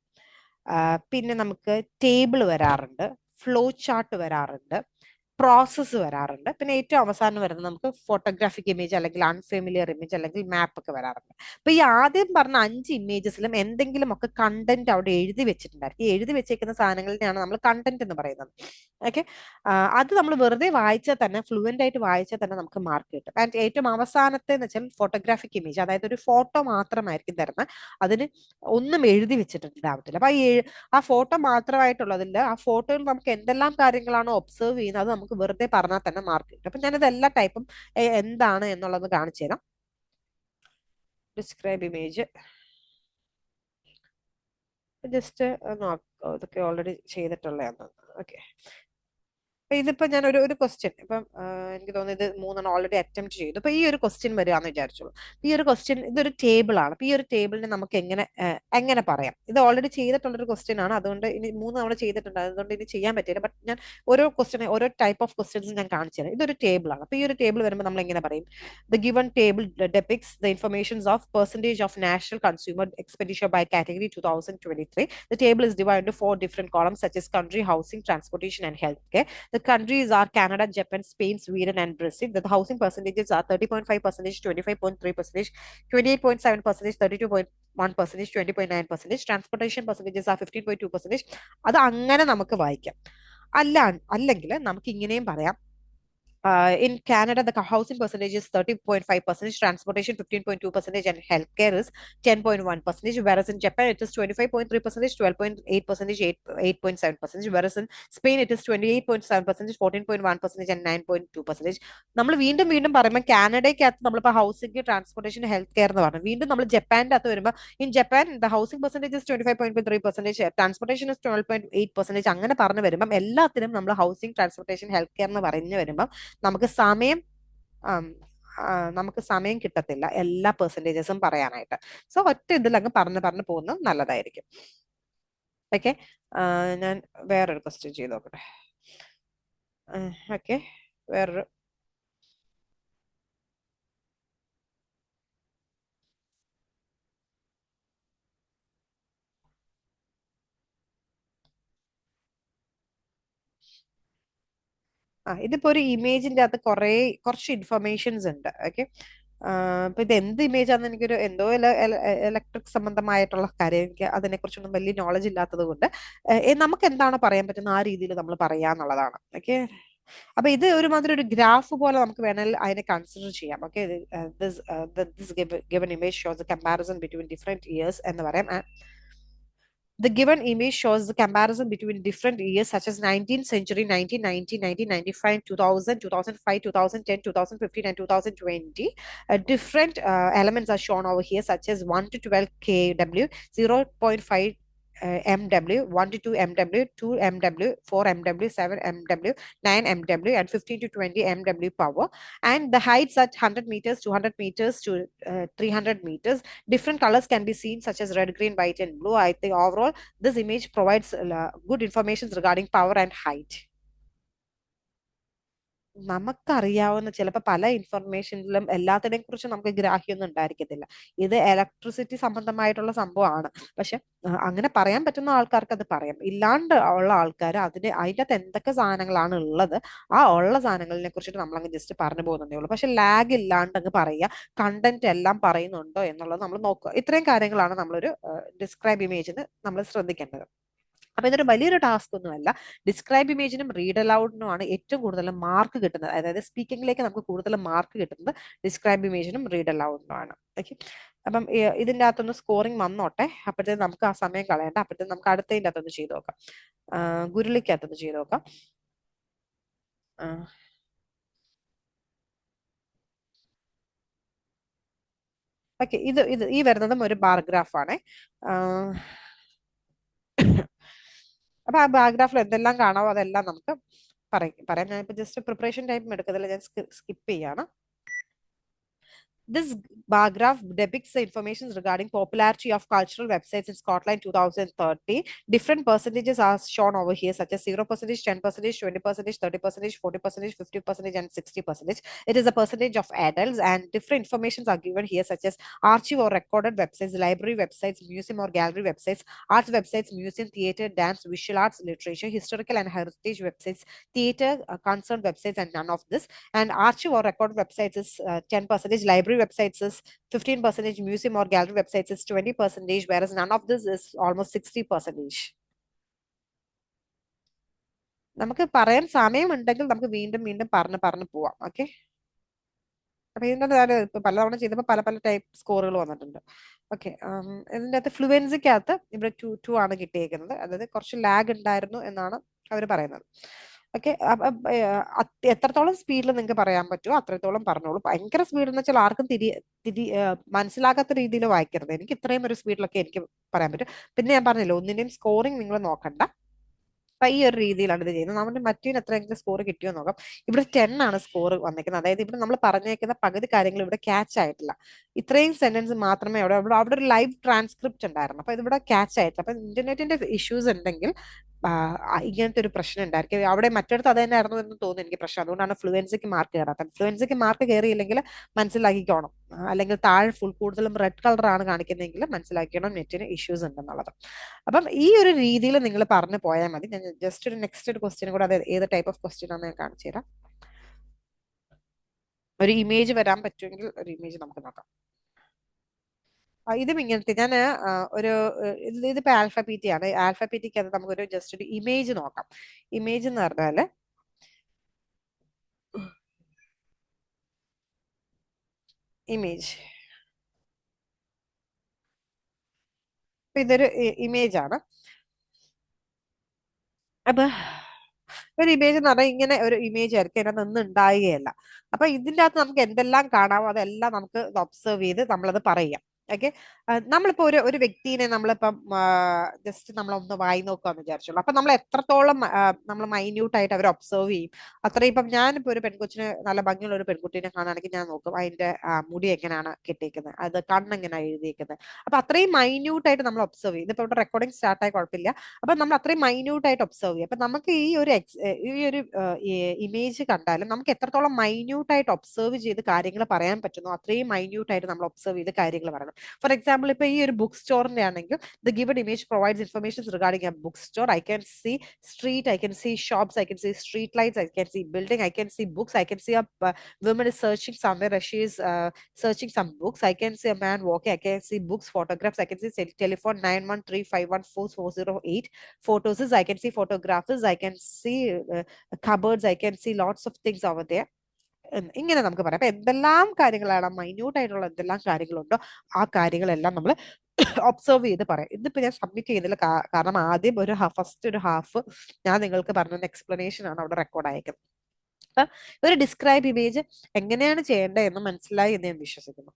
പിന്നെ നമുക്ക് ടേബിൾ വരാറുണ്ട്, ഫ്ലോ ചാർട്ട് വരാറുണ്ട്, പ്രോസസ്സ് വരാറുണ്ട്. പിന്നെ ഏറ്റവും അവസാനം വരുന്നത് നമുക്ക് ഫോട്ടോഗ്രാഫിക് ഇമേജ് അല്ലെങ്കിൽ അൺഫെമിലിയർ ഇമേജ് അല്ലെങ്കിൽ മാപ്പ് ഒക്കെ വരാറുണ്ട്. അപ്പൊ ഈ ആദ്യം പറഞ്ഞ 5 ഇമേജസിലും എന്തെങ്കിലും ഒക്കെ കണ്ടന്റ് അവിടെ എഴുതി വെച്ചിട്ടുണ്ടായിരിക്കും. ഈ എഴുതി വെച്ചേക്കുന്ന സാധനങ്ങളിനെയാണ് നമ്മൾ കണ്ടന്റ് എന്ന് പറയുന്നത്. ഓക്കെ, അത് നമ്മൾ വെറുതെ വായിച്ചാൽ തന്നെ, ഫ്ലുവന്റ് ആയിട്ട് വായിച്ചാൽ തന്നെ നമുക്ക് മാർക്ക് കിട്ടും. ആൻഡ് ഏറ്റവും അവസാനത്തെ എന്ന് വെച്ചാൽ ഫോട്ടോഗ്രാഫിക് ഇമേജ്, അതായത് ഒരു ഫോട്ടോ മാത്രമായിരിക്കും തരുന്നത്, അതിന് ഒന്നും എഴുതി വെച്ചിട്ടുണ്ടാവത്തില്ല. അപ്പൊ ആ ഫോട്ടോ മാത്രമായിട്ടുള്ളതില്ല, ആ ഫോട്ടോയിൽ നമുക്ക് എന്തെല്ലാം കാര്യങ്ങളാണോ ഒബ്സർവ് ചെയ്യുന്നത് അത് നമുക്ക് വെറുതെ പറഞ്ഞാൽ തന്നെ മാർക്ക് കിട്ടും. അപ്പൊ ഞാനിത് എല്ലാ ടൈപ്പും എന്താണ് എന്നുള്ളത് കാണിച്ചു തരാം. ഡിസ്ക്രൈബ് ഇമേജ് ജസ്റ്റ് ഇതൊക്കെ ഓൾറെഡി ചെയ്തിട്ടുള്ളതാണ്. ഓക്കെ, ഇതിപ്പോ ഞാൻ ഒരു ക്വസ്റ്റ്യൻ ഇപ്പം എനിക്ക് തോന്നുന്നു ഇത് 3 ഓൾറെഡി അറ്റംപ്റ്റ് ചെയ്തു. അപ്പൊ ഈ ഒരു ക്വസ്റ്റ്യൻ വരികയാന്ന് വിചാരിച്ചോളൂ. ഈ ഒരു ക്വസ്റ്റ്യൻ, ഇതൊരു ടേബിൾ ആണ്. അപ്പൊ ഈ ഒരു ടേബിളിനെ നമുക്ക് എങ്ങനെ പറയാം? ഇത് ഓൾറെഡി ചെയ്തിട്ടുള്ളൊരു ക്വസ്റ്റ്യൻ ആണ്, അതുകൊണ്ട് ഇനി 3 തവണ ചെയ്തിട്ടുണ്ട്, അതുകൊണ്ട് ഇനി ചെയ്യാൻ പറ്റില്ല. ബട്ട് ഞാൻ ഓരോ ക്വസ്റ്റ്യൻ, ഓരോ ടൈപ്പ് ഓഫ് ക്വസ്റ്റ്യൻസ് ഞാൻ കാണിച്ചു തരാം. ഇതൊരു ടേബിൾ ആണ്. അപ്പൊ ഈ ഒരു ടേബിൾ വരുമ്പോൾ നമ്മൾ എങ്ങനെ പറയും? The given table depicts the informations of percentage of national consumer expenditure by category 2023. The table is divided into 4 different columns such as country, housing, transportation, and healthcare. The countries are Canada, Japan, Spain, Sweden, and Brazil. The housing percentages are 30.5%, 25.3%, 28.7%, 32.1%, 20.9%. Transportation percentages are 15.2%. അത് അങ്ങനെ നമുക്ക് വായിക്കാം. അല്ലെങ്കിൽ നമുക്ക് ഇങ്ങനെയും പറയാം, In Canada, the housing percentage is 30.5%, transportation 15.2%, and healthcare is 10.1%. Whereas in Japan, it is 25.3%, 12.8%, 8.7%. Whereas in Spain, it is 28.7%, 14.1%, and 9.2%. നമ്മൾ വീണ്ടും വീണ്ടും പറയുമ്പോൾ കാനഡയ്ക്കകത്ത് നമ്മളിപ്പോൾ ഹൗസിംഗ് ട്രാൻസ്പോർട്ടേഷൻ ഹെൽത്ത് കെയർ എന്ന് പറഞ്ഞു. വീണ്ടും നമ്മൾ ജപ്പാൻ്റെ അകത്ത് വരുമ്പോൾ in Japan the housing percentage is 25.3%, transportation is 12.8%. അങ്ങനെ പറഞ്ഞു വരുമ്പം എല്ലാത്തിനും നമ്മൾ ഹൗസിംഗ് ട്രാൻസ്പോർട്ടേഷൻ ഹെൽത്ത് കെയർ എന്ന് പറഞ്ഞു വരുമ്പം നമുക്ക് സമയം ആം, നമുക്ക് സമയം കിട്ടത്തില്ല എല്ലാ പെർസെൻറ്റേജസും പറയാനായിട്ട്. സോ ഒറ്റ ഇതിലങ്ങ് പറഞ്ഞു പറഞ്ഞു പോകുന്നത് നല്ലതായിരിക്കും. ഓക്കെ, ഞാൻ വേറൊരു ക്വസ്റ്റ്യൻ ചെയ്ത് നോക്കട്ടെ. ഓക്കെ, വേറൊരു ഇതിപ്പോ ഒരു ഇമേജിന്റെ അകത്ത് കുറച്ച് ഇൻഫർമേഷൻസ് ഉണ്ട്. ഓക്കെ, അപ്പൊ ഇത് എന്ത് ഇമേജ് ആണെന്ന് എനിക്കൊരു എന്തോ ഇലക്ട്രിക് സംബന്ധമായിട്ടുള്ള കാര്യം, എനിക്ക് അതിനെക്കുറിച്ചൊന്നും വലിയ നോളജ് ഇല്ലാത്തത് കൊണ്ട് നമുക്ക് എന്താണോ പറയാൻ പറ്റുന്ന ആ രീതിയിൽ നമ്മൾ പറയാന്നുള്ളതാണ്. ഓക്കെ, അപ്പൊ ഇത് ഒരുമാതിരി ഒരു ഗ്രാഫ് പോലെ നമുക്ക് വേണമെങ്കിൽ അതിനെ കൺസിഡർ ചെയ്യാം. Okay, this given image shows A comparison between different years എന്ന് പറയാം. The given image shows the comparison between different years such as 19th century, 1990, 1995, 2000, 2005, 2010, 2015, and 2020. Different elements are shown over here such as 1 to 12 kW, 0.5 MW, 1 to 2 MW, 2 MW, 4 MW, 7 MW, 9 MW, and 15 to 20 MW power. And the heights at 100 meters, 200 meters to 300 meters. Different colors can be seen such as red, green, white, and blue. I think overall this image provides good information regarding power and height. നമുക്കറിയാവുന്ന ചിലപ്പോൾ പല ഇൻഫർമേഷനിലും എല്ലാത്തിനെയും കുറിച്ച് നമുക്ക് ഗ്രാഹ്യമൊന്നും ഉണ്ടായിരിക്കത്തില്ല. ഇത് ഇലക്ട്രിസിറ്റി സംബന്ധമായിട്ടുള്ള സംഭവമാണ്. പക്ഷെ അങ്ങനെ പറയാൻ പറ്റുന്ന ആൾക്കാർക്ക് അത് പറയാം. ഇല്ലാണ്ട് ഉള്ള ആൾക്കാർ അതിന്റെ അകത്ത് എന്തൊക്കെ സാധനങ്ങളാണ് ഉള്ളത്, ആ ഉള്ള സാധനങ്ങളെ കുറിച്ചിട്ട് നമ്മളങ്ങ് ജസ്റ്റ് പറഞ്ഞു പോകുന്നതേ ഉള്ളൂ. പക്ഷെ ലാഗ് ഇല്ലാണ്ട് അങ്ങ് പറയുക, കണ്ടന്റ് എല്ലാം പറയുന്നുണ്ടോ എന്നുള്ളത് നമ്മൾ നോക്കുക. ഇത്രയും കാര്യങ്ങളാണ് നമ്മളൊരു ഡിസ്ക്രൈബ് ഇമേജിന് നമ്മൾ ശ്രദ്ധിക്കേണ്ടത്. അപ്പൊ ഇതൊരു വലിയൊരു ടാസ്ക് ഒന്നുമല്ല. ഡിസ്ക്രൈബ് ഇമേജിനും റീഡ് അലൗഡിനുമാണ് ഏറ്റവും കൂടുതൽ മാർക്ക് കിട്ടുന്നത്. അതായത് സ്പീക്കിംഗിലേക്ക് നമുക്ക് കൂടുതൽ മാർക്ക് കിട്ടുന്നത് ഡിസ്ക്രൈബ് ഇമേജിനും റീഡ് അലൗഡിനുമാണ്. ഓക്കെ, അപ്പം ഇതിന്റെ അകത്തൊന്ന് സ്കോറിംഗ് വന്നോട്ടെ. അപ്പോഴത്തേക്ക് നമുക്ക് ആ സമയം കളയണ്ട. അപ്പോഴത്തേക്ക് നമുക്ക് അടുത്തതിന്റെ അകത്തൊന്ന് ചെയ്ത് നോക്കാം. ഗുരുളിക്കകത്തൊന്ന് ചെയ്ത് നോക്കാം. ഓക്കെ, ഈ വരുന്നതും ഒരു ബാർ ഗ്രാഫ് ആണ്. അപ്പൊ ആ ബാർഗ്രാഫിൽ എന്തെല്ലാം കാണാവോ അതെല്ലാം നമുക്ക് പറയാം. ഞാനിപ്പോ ജസ്റ്റ് പ്രിപ്പറേഷൻ ടൈം എടുക്കത്തില്ല, ഞാൻ സ്കിപ്പ് ചെയ്യാണ്. This bar graph depicts the information regarding popularity of cultural websites in Scotland 2030. Different percentages are shown over here, such as 0%, 10%, 20%, 30%, 40%, 50%, and 60%. It is a percentage of adults, and different informations are given here, such as archive or recorded websites, library websites, museum or gallery websites, arts websites, museum, theatre, dance, visual arts, literature, historical and heritage websites, theatre, concerned websites, and none of this. And archive or recorded websites is 10%, library websites is 15%, museum or gallery websites is 20%, whereas none of this is almost 60%. നമുക്ക് പറയാൻ സമയമുണ്ടെങ്കിൽ നമുക്ക് വീണ്ടും വീണ്ടും പറഞ്ഞു പോവാം. ഓക്കെ, അപ്പൊ ഇതിന്റെ ഇപ്പൊ പലതവണ ചെയ്തപ്പോൾ പല പല ടൈപ്പ് സ്കോറുകൾ വന്നിട്ടുണ്ട്. ഓക്കെ, ഇതിന്റെ അകത്ത് ഫ്ലുവൻസിക്കകത്ത് ഇവിടെ 2 ആണ് കിട്ടിയേക്കുന്നത്. അതായത് കുറച്ച് ലാഗ് ഉണ്ടായിരുന്നു എന്നാണ് അവർ പറയുന്നത്. ഓക്കെ, എത്രത്തോളം സ്പീഡിൽ നിങ്ങൾക്ക് പറയാൻ പറ്റുമോ അത്രത്തോളം പറഞ്ഞോളൂ. ഭയങ്കര സ്പീഡ് എന്ന് വെച്ചാൽ ആർക്കും മനസ്സിലാകാത്ത രീതിയിൽ വായിക്കരുത്. എനിക്ക് ഇത്രയും ഒരു സ്പീഡിലൊക്കെ എനിക്ക് പറയാൻ പറ്റും. പിന്നെ ഞാൻ പറഞ്ഞില്ല, ഒന്നിന്റെയും സ്കോറിംഗ് നിങ്ങൾ നോക്കണ്ട. അപ്പൊ ഈ ഒരു രീതിയിലാണ് ഇത് ചെയ്യുന്നത്. നമ്മുടെ മറ്റേതിന് എത്രയെങ്കിലും സ്കോർ കിട്ടിയോ നോക്കാം. ഇവിടെ 10 ആണ് സ്കോർ വന്നിരിക്കുന്നത്. അതായത് ഇവിടെ നമ്മൾ പറഞ്ഞേക്കുന്ന പകുതി കാര്യങ്ങൾ ഇവിടെ ക്യാച്ച് ആയിട്ടില്ല. ഇത്രയും സെന്റൻസ് മാത്രമേ അവിടെ ഒരു ലൈവ് ട്രാൻസ്ക്രിപ്റ്റ് ഉണ്ടായിരുന്നു. അപ്പൊ ഇതിവിടെ ക്യാച്ച് ആയിട്ടില്ല. അപ്പൊ ഇന്റർനെറ്റിന്റെ ഇഷ്യൂസ് ഉണ്ടെങ്കിൽ ഇങ്ങനത്തെ ഒരു പ്രശ്നം ഉണ്ടായിരിക്കും. അവിടെ മറ്റിടത്ത് അത് തന്നെ ആയിരുന്നു എന്ന് തോന്നുന്നു എനിക്ക് പ്രശ്നം. അതുകൊണ്ടാണ് ഫ്ലുവൻസിക്ക് മാർക്ക് കയറാത്തത്. ഫ്ലുവൻസിക്ക് മാർക്ക് കയറിയില്ലെങ്കിൽ മനസ്സിലാക്കിക്കോണം. അല്ലെങ്കിൽ താഴെ കൂടുതലും റെഡ് കളർ ആണ് കാണിക്കുന്നതെങ്കിൽ മനസ്സിലാക്കിക്കണം നെറ്റിന് ഇഷ്യൂസ് ഉണ്ടെന്നുള്ളത്. അപ്പം ഈ ഒരു രീതിയിൽ നിങ്ങൾ പറഞ്ഞു പോയാൽ മതി. ഞാൻ ജസ്റ്റ് ഒരു നെക്സ്റ്റ് ഒരു ക്വസ്റ്റ്യൻ കൂടെ, അത് ഏത് ടൈപ്പ് ഓഫ് ക്വസ്റ്റ്യൻ ആണെന്ന് ഞാൻ കാണിച്ചു തരാം. ഒരു ഇമേജ് വരാൻ പറ്റുമെങ്കിൽ ഒരു ഇമേജ് നമുക്ക് നോക്കാം. ഇതും ഇങ്ങനത്തെ ഞാൻ ഒരു ഇതിപ്പോ ആൽഫബീറ്റി ആണ്. ആൽഫബീറ്റിക്ക് അത് നമുക്കൊരു ജസ്റ്റ് ഒരു ഇമേജ് നോക്കാം. ഇമേജ് എന്ന് പറഞ്ഞാല് ഇമേജ്. ഇതൊരു ഇമേജ് ആണ്. അപ്പൊ ഒരു ഇമേജ് എന്ന് പറഞ്ഞാൽ ഇങ്ങനെ ഒരു ഇമേജ് ആയിരിക്കും, അതിനകത്ത് ഒന്നും ഉണ്ടാകുകയല്ല. അപ്പൊ ഇതിൻ്റെ അകത്ത് നമുക്ക് എന്തെല്ലാം കാണാമോ അതെല്ലാം നമുക്ക് ഒബ്സർവ് ചെയ്ത് നമ്മളത് പറയാം. ഓക്കെ. നമ്മളിപ്പോ ഒരു വ്യക്തിനെ നമ്മളിപ്പം ജസ്റ്റ് നമ്മളൊന്ന് വായി നോക്കാന്ന് വിചാരിച്ചോളൂ. അപ്പൊ നമ്മൾ എത്രത്തോളം നമ്മൾ മൈന്യൂട്ട് ആയിട്ട് അവർ ഒബ്സർവ് ചെയ്യും, അത്രയും. ഇപ്പം ഞാനിപ്പോ ഒരു പെൺകൊച്ചിന്, നല്ല ഭംഗിയുള്ള ഒരു പെൺകുട്ടീനെ കാണുകയാണെങ്കിൽ ഞാൻ നോക്കും അതിന്റെ മുടി എങ്ങനെയാണ് കെട്ടിയിരിക്കുന്നത്, അത് കണ്ണെങ്ങനെയാണ് എഴുതിയിരിക്കുന്നത്. അപ്പൊ അത്രയും മൈന്യൂട്ട് ആയിട്ട് നമ്മൾ ഒബ്സർവ് ചെയ്യും. ഇതിപ്പോ ഇവിടെ റെക്കോർഡിംഗ് സ്റ്റാർട്ട് ആയി കുഴപ്പമില്ല. അപ്പൊ നമ്മൾ അത്രയും മൈന്യൂട്ട് ആയിട്ട് ഒബ്സർവ് ചെയ്യും. അപ്പൊ നമുക്ക് ഈ ഒരു ഇമേജ് കണ്ടാലും നമുക്ക് എത്രത്തോളം മൈന്യൂട്ട് ആയിട്ട് ഒബ്സർവ് ചെയ്ത് കാര്യങ്ങൾ പറയാൻ പറ്റുന്നു, അത്രയും മൈന്യൂട്ട് ആയിട്ട് നമ്മൾ ഒബ്സർവ് ചെയ്ത് കാര്യങ്ങൾ പറയണം. ഫോർ എക്സാമ്പിൾ, ഇപ്പൊ ഈ ഒരു ബുക്ക് സ്റ്റോറിന്റെ ആണെങ്കിൽ the given image provides information regarding A book store. I can see street, I can see shops, I can see street lights, I can see building, I can see books, I can see a woman is searching somewhere, she is searching some books. I can see a man walking, I can see books, photographs, I can see telephone 91351408 photos, I can see photographs, I can see cupboards, I can see lots of things over there. ഇങ്ങനെ നമുക്ക് പറയാം. അപ്പൊ എന്തെല്ലാം കാര്യങ്ങളാണ്, മൈന്യൂട്ട് ആയിട്ടുള്ള എന്തെല്ലാം കാര്യങ്ങളുണ്ടോ ആ കാര്യങ്ങളെല്ലാം നമ്മൾ ഒബ്സർവ് ചെയ്ത് പറയാം. ഇതിപ്പോ ഞാൻ സബ്മിറ്റ് ചെയ്യുന്നില്ല, കാരണം ആദ്യം ഫസ്റ്റ് ഒരു ഹാഫ് ഞാൻ നിങ്ങൾക്ക് പറഞ്ഞ എക്സ്പ്ലനേഷൻ ആണ് അവിടെ റെക്കോർഡ് അയക്കുന്നത്. അപ്പൊ ഒരു ഡിസ്ക്രൈബ് ഇമേജ് എങ്ങനെയാണ് ചെയ്യേണ്ടത് എന്ന് മനസ്സിലായി എന്ന് ഞാൻ വിശ്വസിക്കുന്നു.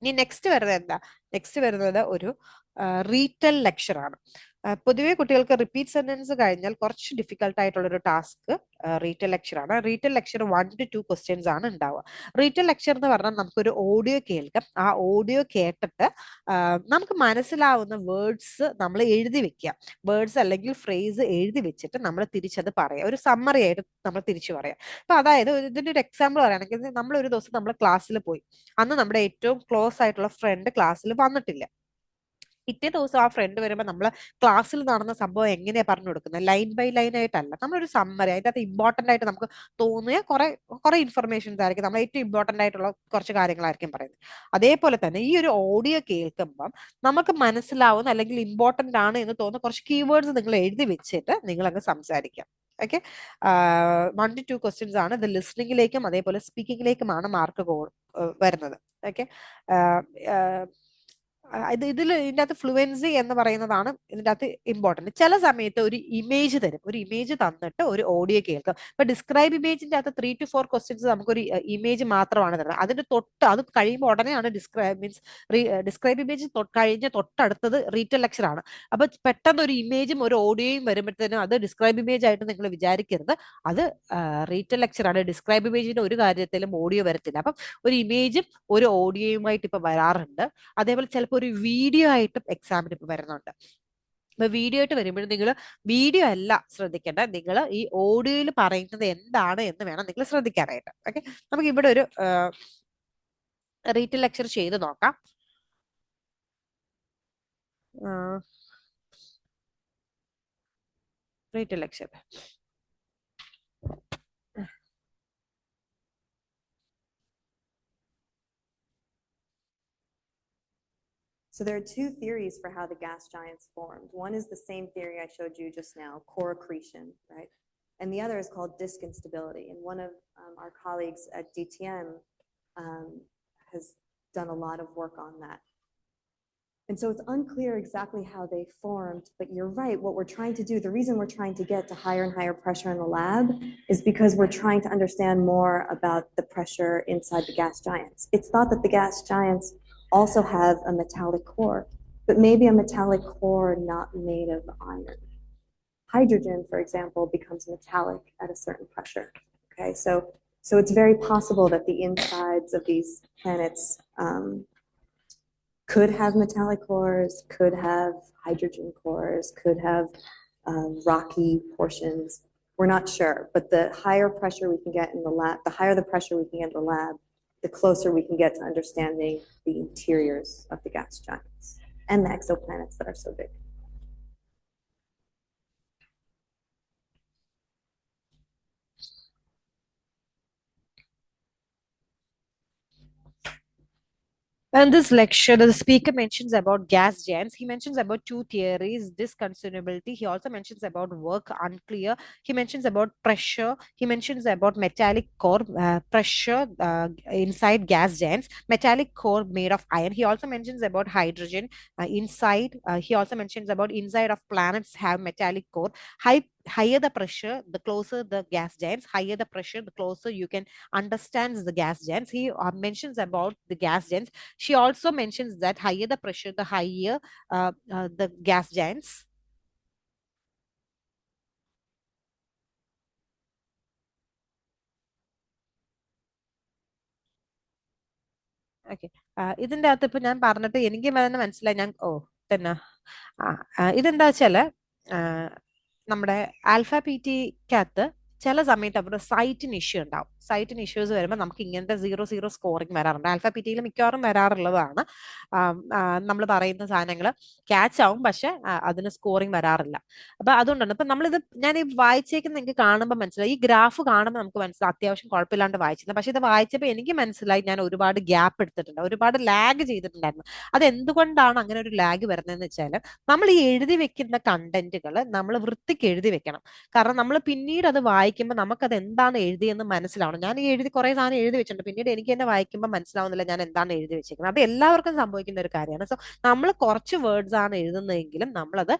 ഇനി നെക്സ്റ്റ് വരുന്നത് എന്താ? നെക്സ്റ്റ് വരുന്നത് ഒരു റീറ്റെൽ ലെക്ചർ ആണ്. പൊതുവെ കുട്ടികൾക്ക് റിപ്പീറ്റ് സെന്റൻസ് കഴിഞ്ഞാൽ കുറച്ച് ഡിഫിക്കൽട്ട് ആയിട്ടുള്ള ഒരു ടാസ്ക് റീറ്റെൽ ലെക്ചർ ആണ്. റീറ്റെൽ ലെക്ചർ 1 to 2 ക്വസ്റ്റ്യൻസ് ആണ് ഉണ്ടാവുക. റീറ്റെൽ ലെക്ചർ എന്ന് പറഞ്ഞാൽ നമുക്കൊരു ഓഡിയോ കേൾക്കാം. ആ ഓഡിയോ കേട്ടിട്ട് നമുക്ക് മനസ്സിലാവുന്ന വേർഡ്സ് നമ്മൾ എഴുതി വെക്കുക. വേർഡ്സ് അല്ലെങ്കിൽ ഫ്രേസ് എഴുതി വെച്ചിട്ട് നമ്മൾ തിരിച്ചത് പറയാം. ഒരു സമ്മറി ആയിട്ട് നമ്മൾ തിരിച്ചു പറയാം. അപ്പൊ അതായത് ഇതിന്റെ ഒരു എക്സാമ്പിൾ പറയുകയാണെങ്കിൽ, നമ്മൾ ഒരു ദിവസം നമ്മൾ ക്ലാസ്സിൽ പോയി. അന്ന് നമ്മുടെ ഏറ്റവും ക്ലോസ് ആയിട്ടുള്ള ഫ്രണ്ട് ക്ലാസ്സിൽ വന്നിട്ടില്ല. പിറ്റേ ദിവസം ആ ഫ്രണ്ട് വരുമ്പോൾ നമ്മൾ ക്ലാസ്സിൽ നടന്ന സംഭവം എങ്ങനെയാ പറഞ്ഞു കൊടുക്കുന്നത്, ലൈൻ ബൈ ലൈൻ ആയിട്ടല്ല, നമ്മളൊരു സമ്മറി, അതിൻ്റെ അകത്ത് ഇമ്പോർട്ടന്റ് ആയിട്ട് നമുക്ക് തോന്നിയ കുറെ കുറെ ഇൻഫർമേഷൻസ് ആയിരിക്കും, നമ്മൾ ഏറ്റവും ഇമ്പോർട്ടന്റ് ആയിട്ടുള്ള കുറച്ച് കാര്യങ്ങളായിരിക്കും പറയുന്നത്. അതേപോലെ തന്നെ ഈ ഒരു ഓഡിയോ കേൾക്കുമ്പം നമുക്ക് മനസ്സിലാവുന്ന അല്ലെങ്കിൽ ഇമ്പോർട്ടന്റ് ആണ് എന്ന് തോന്നുന്ന കുറച്ച് കീവേഡ്സ് നിങ്ങൾ എഴുതി വെച്ചിട്ട് നിങ്ങൾ അങ്ങ് സംസാരിക്കാം. ഓക്കെ. 1 to 2 ക്വസ്റ്റ്യൻസ് ആണ്. ഇത് ലിസ്ണിംഗിലേക്കും അതേപോലെ സ്പീക്കിംഗിലേക്കുമാണ് മാർക്ക് വരുന്നത്. ഓക്കെ. ഇതിന്റെ അകത്ത് ഫ്ലുവൻസി എന്ന് പറയുന്നതാണ് ഇതിന്റെ അകത്ത് ഇമ്പോർട്ടന്റ്. ചില സമയത്ത് ഒരു ഇമേജ് തരും, ഒരു ഇമേജ് തന്നിട്ട് ഒരു ഓഡിയോ കേൾക്കും. ഇപ്പൊ ഡിസ്ക്രൈബ് ഇമേജിന്റെ അകത്ത് 3 to 4 ക്വസ്റ്റ്യൻസ് നമുക്കൊരു ഇമേജ് മാത്രമാണ് തരുന്നത്. അതിന്റെ അത് കഴിയുമ്പോൾ ഉടനെയാണ് ഡിസ്ക്രൈബ് ഇമേജ് കഴിഞ്ഞ തൊട്ടടുത്തത് റീറ്റെൽ ലെക്ചർ ആണ്. അപ്പൊ പെട്ടെന്ന് ഒരു ഇമേജും ഒരു ഓഡിയോയും വരുമ്പോഴത്തേനും അത് ഡിസ്ക്രൈബ് ഇമേജ് ആയിട്ട് നിങ്ങൾ വിചാരിക്കരുത്. അത് റീറ്റെൽ ലെക്ചർ ആണ്. ഡിസ്ക്രൈബ് ഇമേജിന്റെ ഒരു കാര്യത്തിലും ഓഡിയോ വരത്തില്ല. അപ്പം ഒരു ഇമേജും ഒരു ഓഡിയോയുമായിട്ട് ഇപ്പൊ വരാറുണ്ട്. അതേപോലെ ചിലപ്പോൾ ഒരു വീഡിയോ ആയിട്ടും എക്സാമിന് ഇപ്പൊ വരുന്നുണ്ട്. അപ്പൊ വീഡിയോ ആയിട്ട് വരുമ്പോഴും നിങ്ങൾ വീഡിയോ അല്ല ശ്രദ്ധിക്കേണ്ടത്, നിങ്ങൾ ഈ ഓഡിയോയിൽ പറയുന്നത് എന്താണ് എന്ന് വേണം നിങ്ങൾ ശ്രദ്ധിക്കാനായിട്ട്. ഓക്കെ. നമുക്ക് ഇവിടെ ഒരു റീറ്റെൽ ലെക്ചർ ചെയ്ത് നോക്കാം. Retell lecture. So there are two theories for how the gas giants formed. One is the same theory I showed you just now, core accretion, right? And the other is called disk instability. And one of our colleagues at DTM has done a lot of work on that. And so it's unclear exactly how they formed, but you're right, what we're trying to do, the reason we're trying to get to higher and higher pressure in the lab is because we're trying to understand more about the pressure inside the gas giants. It's thought that the gas giants also have a metallic core, but maybe a metallic core not made of iron. Hydrogen, for example, becomes metallic at a certain pressure. Okay, so it's very possible that the insides of these planets could have metallic cores, could have hydrogen cores, could have rocky portions. We're not sure, but the higher pressure we can get in the lab, the higher the pressure we can get in the lab, the closer we can get to understanding the interiors of the gas giants and the exoplanets that are so big. In this lecture, the speaker mentions about gas giants. He mentions about two theories, disconsumability. He also mentions about work unclear. He mentions about pressure. He mentions about metallic core, pressure inside gas giants, metallic core made of iron. He also mentions about hydrogen inside. He also mentions about inside of planets have metallic core. Higher the pressure, the closer the gas giants. Higher the pressure, the closer you can understand the gas giants. He mentions about the gas giants. She also mentions that higher the pressure, the higher the gas giants. Okay, ഇതിന്റെ അകത്ത് ഇപ്പൊ ഞാൻ പറഞ്ഞിട്ട് എനിക്ക് തന്നെ മനസ്സിലായി. ഞാൻ തന്നെ ഇതെന്താ വെച്ചാല് നമ്മുടെ ആൽഫ പി ടിക്കകത്ത് ചില സമയത്ത് അവരുടെ സൈറ്റിന് ഇഷ്യൂ ഉണ്ടാവും. സൈറ്റിന് ഇഷ്യൂസ് വരുമ്പോൾ നമുക്ക് ഇങ്ങനത്തെ 0-0 സ്കോറിംഗ് വരാറുണ്ട്. ആൽഫ പി ടിയിൽ മിക്കവാറും വരാറുള്ളതാണ്. നമ്മൾ പറയുന്ന സാധനങ്ങൾ ക്യാച്ച് ആവും, പക്ഷെ അതിന് സ്കോറിംഗ് വരാറില്ല. അപ്പൊ അതുകൊണ്ടാണ് ഇപ്പൊ നമ്മളിത് ഞാൻ ഈ വായിച്ചേക്കുന്ന എനിക്ക് കാണുമ്പോൾ മനസ്സിലായി, ഈ ഗ്രാഫ് കാണുമ്പോൾ നമുക്ക് മനസ്സിലായി അത്യാവശ്യം കുഴപ്പമില്ലാണ്ട് വായിച്ചിരുന്നത്. പക്ഷെ ഇത് വായിച്ചപ്പോൾ എനിക്ക് മനസ്സിലായി ഞാൻ ഒരുപാട് ഗ്യാപ്പ് എടുത്തിട്ടുണ്ട്, ഒരുപാട് ലാഗ് ചെയ്തിട്ടുണ്ടായിരുന്നു. അത് എന്തുകൊണ്ടാണ് അങ്ങനെ ഒരു ലാഗ് വരുന്നതെന്ന് വെച്ചാൽ നമ്മൾ ഈ എഴുതി വെക്കുന്ന കണ്ടന്റുകൾ നമ്മൾ വൃത്തിക്ക് എഴുതി വെക്കണം. കാരണം നമ്മൾ പിന്നീട് അത് വായിക്കുമ്പോൾ നമുക്കത് എന്താണ് എഴുതിയെന്ന് മനസ്സിലാവണം. ഞാൻ ഈ കുറെ സാധനം എഴുതി വെച്ചിട്ടുണ്ട്, പിന്നീട് എനിക്ക് തന്നെ വായിക്കുമ്പോൾ മനസ്സിലാവുന്നില്ല ഞാൻ എന്താണ് എഴുതി വെച്ചിരിക്കുന്നത്. അത് എല്ലാവർക്കും സംഭവിക്കുന്ന ഒരു കാര്യമാണ്. സോ നമ്മൾ കുറച്ച് വേർഡ്സ് ആണ് എഴുതുന്നതെങ്കിലും നമ്മളത്